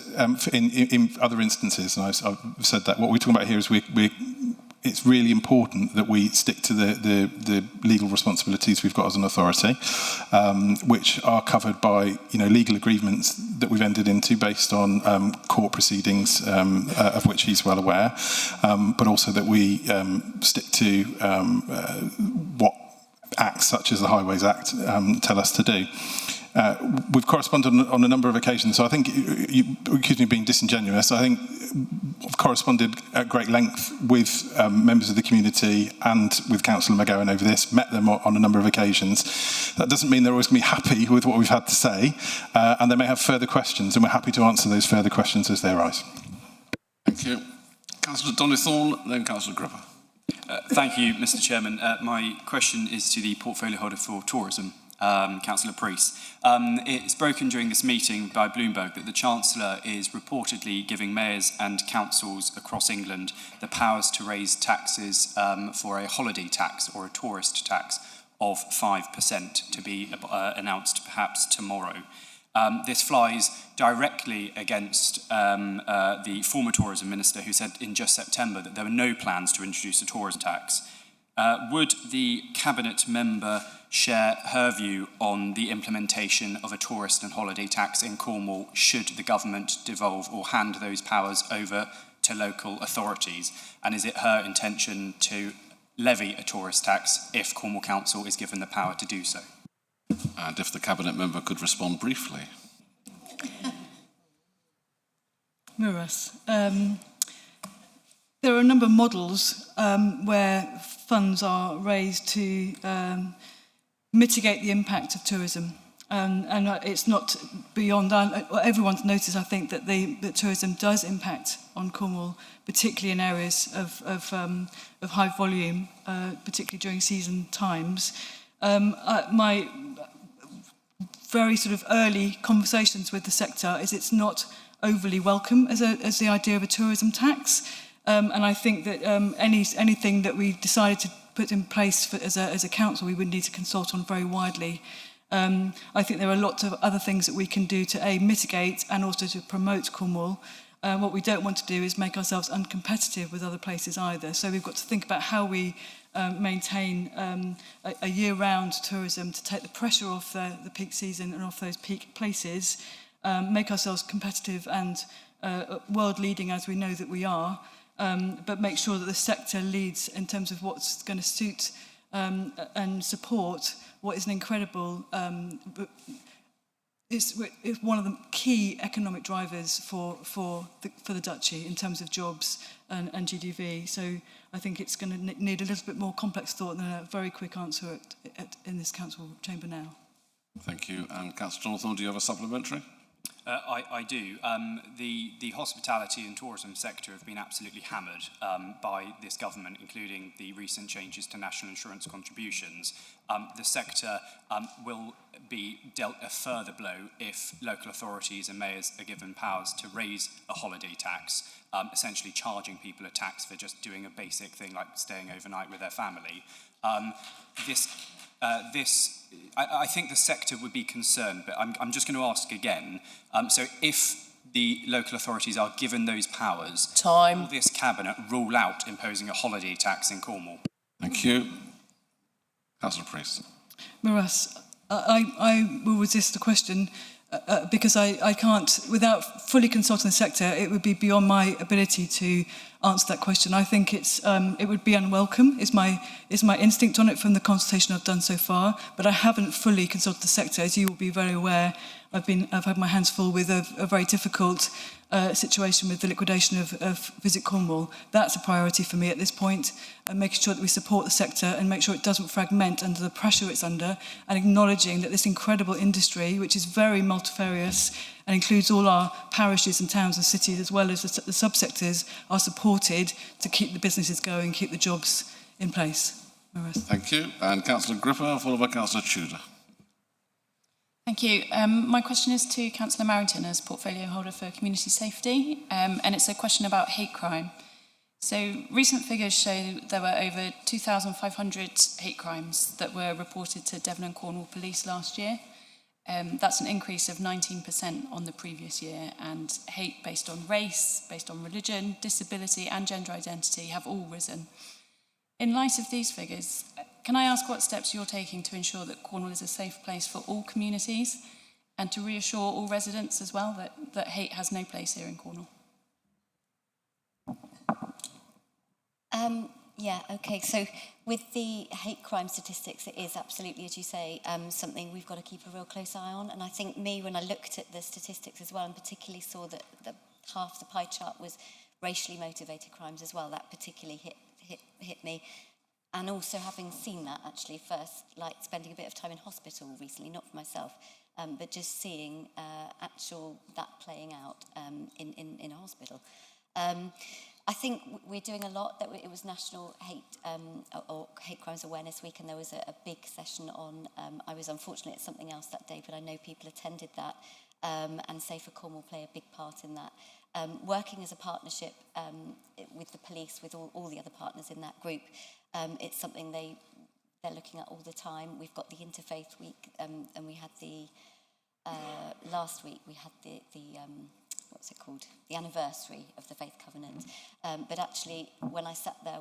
in other instances, and I've said that what we're talking about here is it's really important that we stick to the legal responsibilities we've got as an authority, which are covered by legal agreements that we've entered into based on court proceedings, of which he's well aware, but also that we stick to what acts such as the Highways Act tell us to do. We've corresponded on a number of occasions, so I think, you accuse me of being disingenuous, I think I've corresponded at great length with members of the community and with Councillor McGowan over this, met them on a number of occasions. That doesn't mean they're always going to be happy with what we've had to say, and they may have further questions, and we're happy to answer those further questions as they arise. Thank you. Councillor Donnithorne, then Councillor Gripper. Thank you, Mr. Chairman. My question is to the portfolio holder for tourism, Councillor Priest. It's broken during this meeting by Bloomberg that the Chancellor is reportedly giving mayors and councils across England the powers to raise taxes for a holiday tax or a tourist tax of 5% to be announced perhaps tomorrow. This flies directly against the former tourism minister, who said in just September that there were no plans to introduce a tourism tax. Would the cabinet member share her view on the implementation of a tourist and holiday tax in Cornwall should the government devolve or hand those powers over to local authorities? And is it her intention to levy a tourist tax if Cornwall Council is given the power to do so? And if the cabinet member could respond briefly. Muras. There are a number of models where funds are raised to mitigate the impact of tourism. And it's not beyond that. Everyone's noticed, I think, that tourism does impact on Cornwall, particularly in areas of high volume, particularly during season times. My very sort of early conversations with the sector is it's not overly welcome as the idea of a tourism tax. And I think that anything that we decided to put in place as a council, we would need to consult on very widely. I think there are lots of other things that we can do to mitigate and also to promote Cornwall. What we don't want to do is make ourselves uncompetitive with other places either. So we've got to think about how we maintain a year-round tourism to take the pressure off the peak season and off those peak places, make ourselves competitive and world-leading as we know that we are, but make sure that the sector leads in terms of what's going to suit and support what is an incredible, it's one of the key economic drivers for the Duchy in terms of jobs and GDV. So I think it's going to need a little bit more complex thought than a very quick answer in this council chamber now. Thank you. And Councillor Donnithorne, do you have a supplementary? I do. The hospitality and tourism sector have been absolutely hammered by this government, including the recent changes to national insurance contributions. The sector will be dealt a further blow if local authorities and mayors are given powers to raise a holiday tax, essentially charging people a tax for just doing a basic thing like staying overnight with their family. I think the sector would be concerned, but I'm just going to ask again. So if the local authorities are given those powers, Time. will this cabinet rule out imposing a holiday tax in Cornwall? Thank you. Councillor Priest. Maras, I will resist the question because I can't, without fully consulting the sector, it would be beyond my ability to answer that question. I think it would be unwelcome, is my instinct on it from the consultation I've done so far, but I haven't fully consulted the sector. As you will be very aware, I've had my hands full with a very difficult situation with the liquidation of Visit Cornwall. That's a priority for me at this point, and making sure that we support the sector and make sure it doesn't fragment under the pressure it's under, and acknowledging that this incredible industry, which is very multifarious and includes all our parishes and towns and cities as well as the subsectors, are supported to keep the businesses going, keep the jobs in place. Thank you. And Councillor Gripper, followed by Councillor Tudor. Thank you. My question is to Councillor Marrington as portfolio holder for community safety, and it's a question about hate crime. So recent figures show there were over 2,500 hate crimes that were reported to Devon and Cornwall Police last year. That's an increase of 19% on the previous year, and hate based on race, based on religion, disability and gender identity have all risen. In light of these figures, can I ask what steps you're taking to ensure that Cornwall is a safe place for all communities and to reassure all residents as well that hate has no place here in Cornwall? Yeah, okay. So with the hate crime statistics, it is absolutely, as you say, something we've got to keep a real close eye on. And I think when I looked at the statistics as well, and particularly saw that half the pie chart was racially motivated crimes as well, that particularly hit me. And also having seen that actually first, like spending a bit of time in hospital recently, not for myself, but just seeing that playing out in a hospital. I think we're doing a lot. It was National Hate Crimes Awareness Week, and there was a big session on. I was unfortunate at something else that day, but I know people attended that, and Safer Cornwall play a big part in that. Working as a partnership with the police, with all the other partners in that group, it's something they're looking at all the time. We've got the Interfaith Week, and we had the last week we had the what's it called? The anniversary of the Faith Covenant. But actually, when I sat there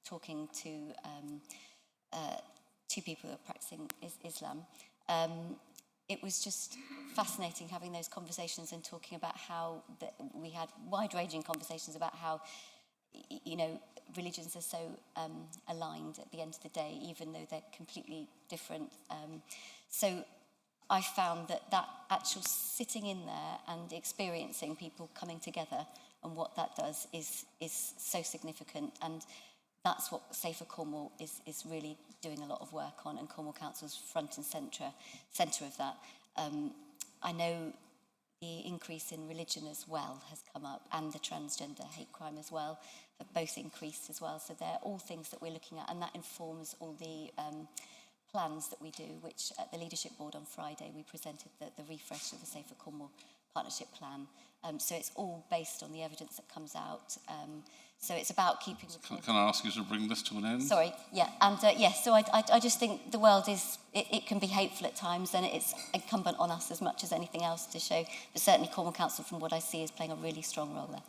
talking to two people who are practicing Islam, it was just fascinating having those conversations and talking about how we had wide-ranging conversations about how, religions are so aligned at the end of the day, even though they're completely different. So I found that actual sitting in there and experiencing people coming together and what that does is so significant, and that's what Safer Cornwall is really doing a lot of work on, and Cornwall Council's front and centre of that. I know the increase in religion as well has come up, and the transgender hate crime as well, have both increased as well. So they're all things that we're looking at, and that informs all the plans that we do, which at the Leadership Board on Friday we presented the refresh of the Safer Cornwall Partnership Plan. So it's all based on the evidence that comes out. So it's about keeping... Can I ask you to bring this to an end? Sorry, yeah. And so I just think the world it can be hateful at times, and it's incumbent on us as much as anything else to show. But certainly Cornwall Council, from what I see, is playing a really strong role there.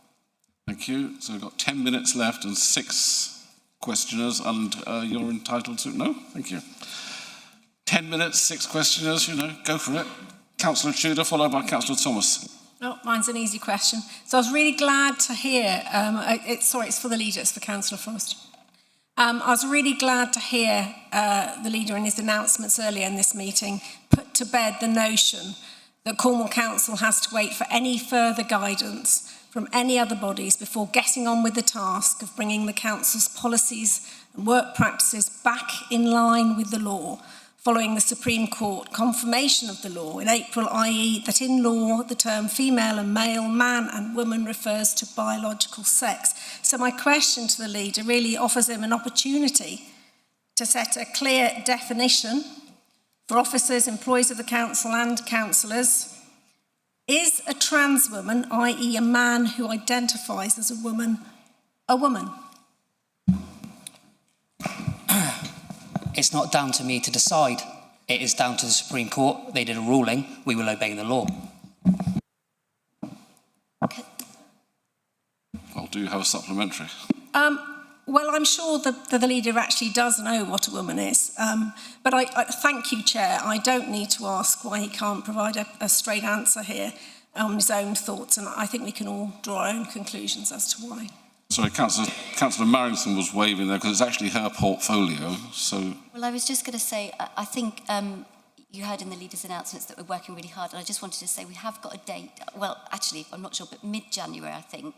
Thank you. So we've got 10 minutes left and 6 questioners, and you're entitled to... No? Thank you. 10 minutes, 6 questioners, go for it. Councillor Tudor, followed by Councillor Thomas. Oh, mine's an easy question. So I was really glad to hear, it's for the leader, it's for Councillor Frost. I was really glad to hear the leader in his announcements earlier in this meeting put to bed the notion that Cornwall Council has to wait for any further guidance from any other bodies before getting on with the task of bringing the Council's policies and work practices back in line with the law, following the Supreme Court confirmation of the law in April, i.e. that in law the term female and male, man and woman refers to biological sex. So my question to the leader really offers him an opportunity to set a clear definition for officers, employees of the council and councillors. Is a trans woman, i.e. a man who identifies as a woman? It's not down to me to decide. It is down to the Supreme Court. They did a ruling. We will obey the law. do you have a supplementary? Well, I'm sure that the leader actually does know what a woman is. But I thank you, Chair. I don't need to ask why he can't provide a straight answer here on his own thoughts, and I think we can all draw our own conclusions as to why. Sorry, Councillor Marrington was waving there because it's actually her portfolio. So. Well, I was just going to say, I think you heard in the leader's announcements that we're working really hard, and I just wanted to say we have got a date. Well, actually, I'm not sure, but mid-January, I think.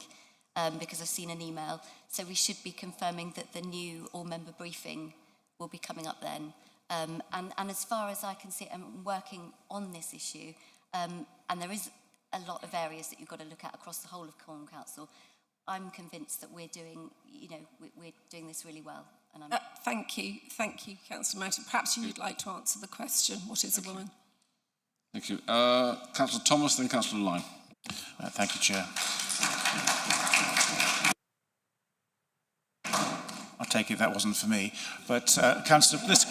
Because I've seen an email. So we should be confirming that the new all-member briefing will be coming up then. And as far as I can see, I'm working on this issue, and there is a lot of areas that you've got to look at across the whole of Cornwall Council. I'm convinced that we're doing, we're doing this really well. And I'm thank you, Councillor Martin. Perhaps you would like to answer the question, what is a woman? Thank you. Councillor Thomas, then Councillor Lyne. Thank you, Chair. I'll take it that wasn't for me. But Councillor, this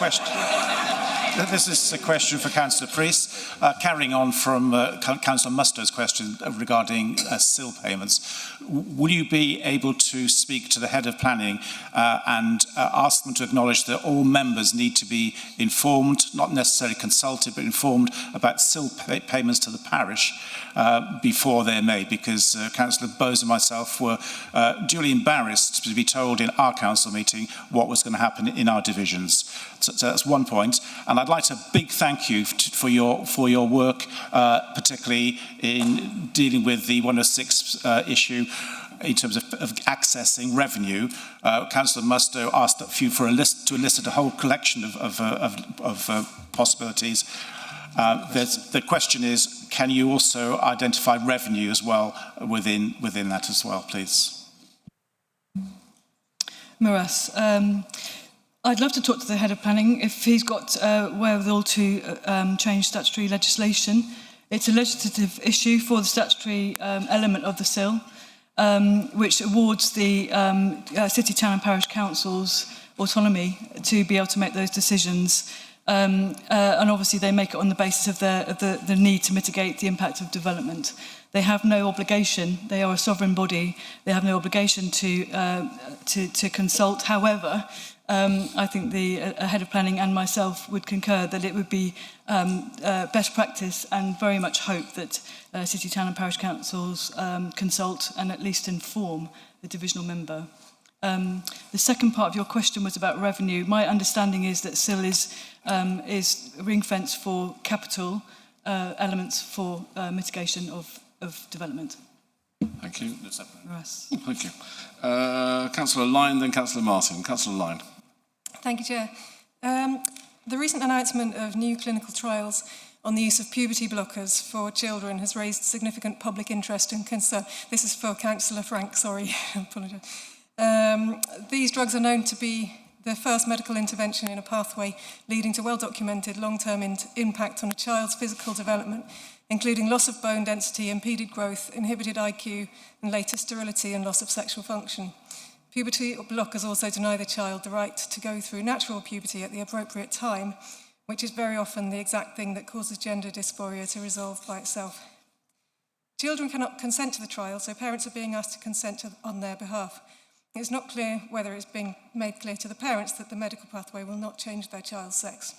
is a question for Councillor Priest, carrying on from Councillor Musto's question regarding SIL payments. Will you be able to speak to the head of planning and ask them to acknowledge that all members need to be informed, not necessarily consulted, but informed about SIL payments to the parish before they're made? Because Councillor Bowes and myself were duly embarrassed to be told in our council meeting what was going to happen in our divisions. So that's one point. And I'd like to big thank you for your work, particularly in dealing with the 106 issue in terms of accessing revenue. Councillor Musto asked for a list to elicit a whole collection of possibilities. The question is, can you also identify revenue as well within that as well, please? Miras, I'd love to talk to the head of planning if he's got wherewithal to change statutory legislation. It's a legislative issue for the statutory element of the SIL, which awards the city, town and parish councils autonomy to be able to make those decisions. And obviously they make it on the basis of the need to mitigate the impact of development. They have no obligation, they are a sovereign body, they have no obligation to consult. However, I think the head of planning and myself would concur that it would be best practice and very much hope that city, town and parish councils consult and at least inform the divisional member. The second part of your question was about revenue. My understanding is that SIL is ring-fenced for capital elements for mitigation of development. Thank you. Yes. Thank you. Councillor Lyne, then Councillor Martin. Councillor Lyne. Thank you, Chair. The recent announcement of new clinical trials on the use of puberty blockers for children has raised significant public interest and concern. This is for Councillor Frank, sorry, I apologise. These drugs are known to be the first medical intervention in a pathway leading to well-documented long-term impact on a child's physical development, including loss of bone density, impeded growth, inhibited IQ, and later sterility and loss of sexual function. Puberty blockers also deny the child the right to go through natural puberty at the appropriate time, which is very often the exact thing that causes gender dysphoria to resolve by itself. Children cannot consent to the trial, so parents are being asked to consent on their behalf. It's not clear whether it's being made clear to the parents that the medical pathway will not change their child's sex.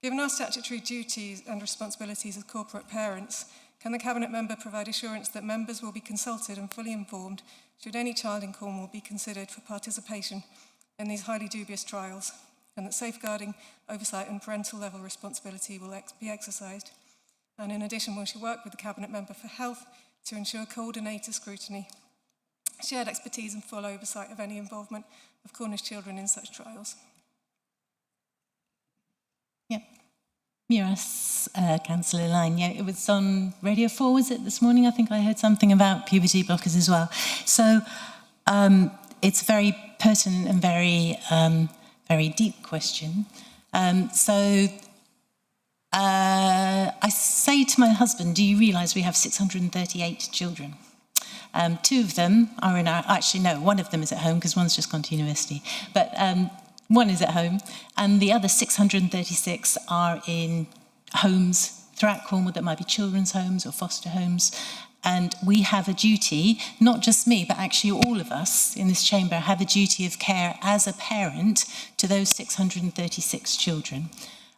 Given our statutory duties and responsibilities as corporate parents, can the Cabinet member provide assurance that members will be consulted and fully informed should any child in Cornwall be considered for participation in these highly dubious trials, and that safeguarding, oversight and parental level responsibility will be exercised? And in addition, will she work with the Cabinet member for health to ensure coordinated scrutiny, shared expertise and full oversight of any involvement of Cornish children in such trials? Yep. Miras, Councillor Lyne. Yeah, it was on Radio 4, was it, this morning? I think I heard something about puberty blockers as well. So it's a very pertinent and very, very deep question. I say to my husband, do you realise we have 638 children? 2 of them are in our, actually no, one of them is at home because one's just gone to university. But one is at home, and the other 636 are in homes throughout Cornwall that might be children's homes or foster homes. And we have a duty, not just me, but actually all of us in this chamber have a duty of care as a parent to those 636 children.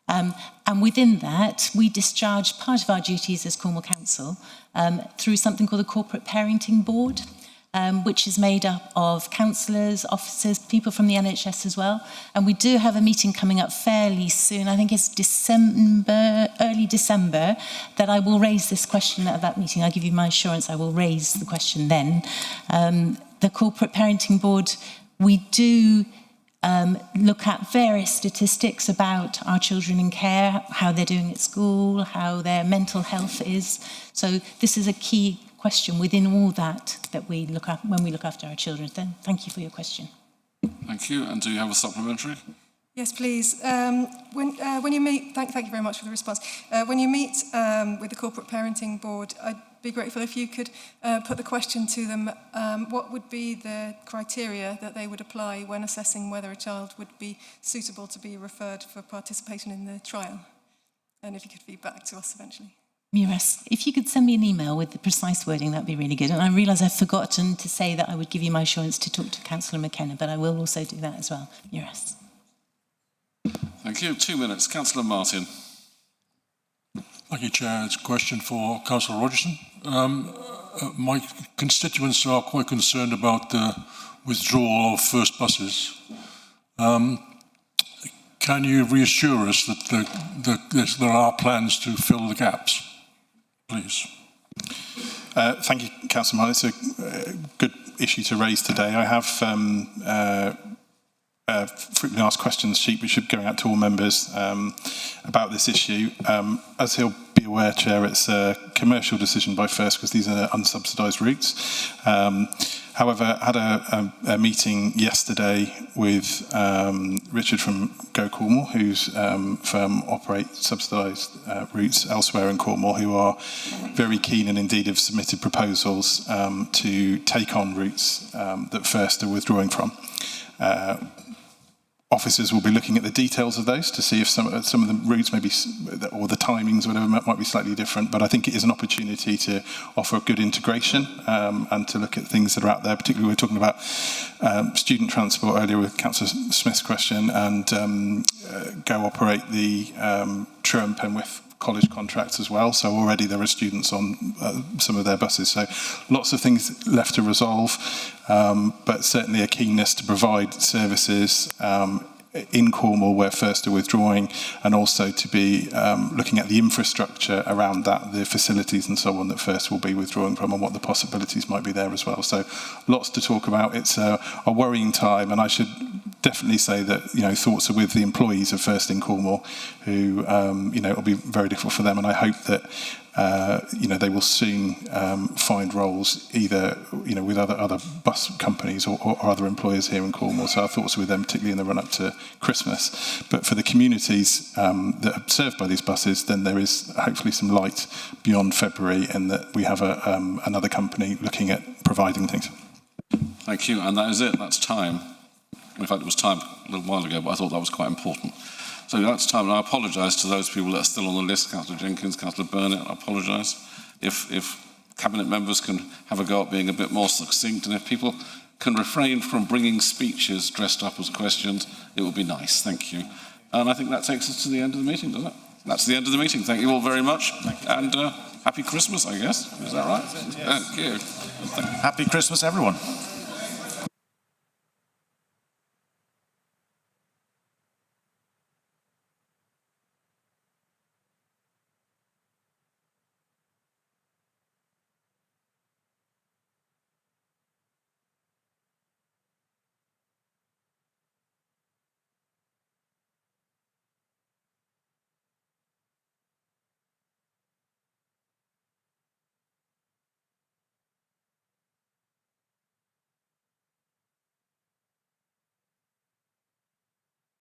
And within that, we discharge part of our duties as Cornwall Council through something called the Corporate Parenting Board, which is made up of counsellors, officers, people from the NHS as well. And we do have a meeting coming up fairly soon. I think it's December, early December, that I will raise this question at that meeting. I give you my assurance I will raise the question then. The Corporate Parenting Board, we do look at various statistics about our children in care, how they're doing at school, how their mental health is. So this is a key question within all that we look at when we look after our children. Then thank you for your question. Thank you. And do you have a supplementary? Yes, please. When you meet, thank you very much for the response. When you meet with the Corporate Parenting Board, I'd be grateful if you could put the question to them, what would be the criteria that they would apply when assessing whether a child would be suitable to be referred for participation in the trial? And if you could feed back to us eventually. Miras, if you could send me an email with the precise wording, that'd be really good. And I realise I've forgotten to say that I would give you my assurance to talk to Councillor McKenna, but I will also do that as well. Miras. Thank you. 2 minutes. Councillor Martin. Thank you, Chair. It's a question for Councillor Rogerson. My constituents are quite concerned about the withdrawal of first buses. Can you reassure us that there are plans to fill the gaps, please? Thank you, Councillor Martin. It's a good issue to raise today. I have frequently asked questions sheet which should go out to all members about this issue. As he'll be aware, Chair, it's a commercial decision by First because these are unsubsidised routes. However, I had a meeting yesterday with Richard from Go Cornwall, whose firm operates subsidised routes elsewhere in Cornwall, who are very keen and indeed have submitted proposals to take on routes that First are withdrawing from. Officers will be looking at the details of those to see if some of the routes maybe, or the timings, whatever, might be slightly different. But I think it is an opportunity to offer a good integration and to look at things that are out there. Particularly, we were talking about student transport earlier with Councillor Smith's question, and Go operate the Truro and Penwith college contracts as well, so already there are students on some of their buses, so lots of things left to resolve, but certainly a keenness to provide services in Cornwall where First are withdrawing, and also to be looking at the infrastructure around that, the facilities and so on that First will be withdrawing from, and what the possibilities might be there as well. So lots to talk about. It's a worrying time, and I should definitely say that, you know, thoughts are with the employees of First in Cornwall, who, you know, it'll be very difficult for them, and I hope that, you know, they will soon find roles either, you know, with other bus companies or other employers here in Cornwall. So our thoughts are with them, particularly in the run-up to Christmas. But for the communities that are served by these buses, then there is hopefully some light beyond February, and that we have another company looking at providing things. Thank you, and that is it. That's time. In fact, it was time a little while ago, but I thought that was quite important. So that's time, and I apologise to those people that are still on the list, Councillor Jenkins, Councillor Burnett, I apologise. If Cabinet members can have a go at being a bit more succinct, and if people can refrain from bringing speeches dressed up as questions, it would be nice, thank you. And I think that takes us to the end of the meeting, doesn't it? That's the end of the meeting. Thank you all very much, and happy Christmas, I guess. Is that right? Thank you. Happy Christmas, everyone.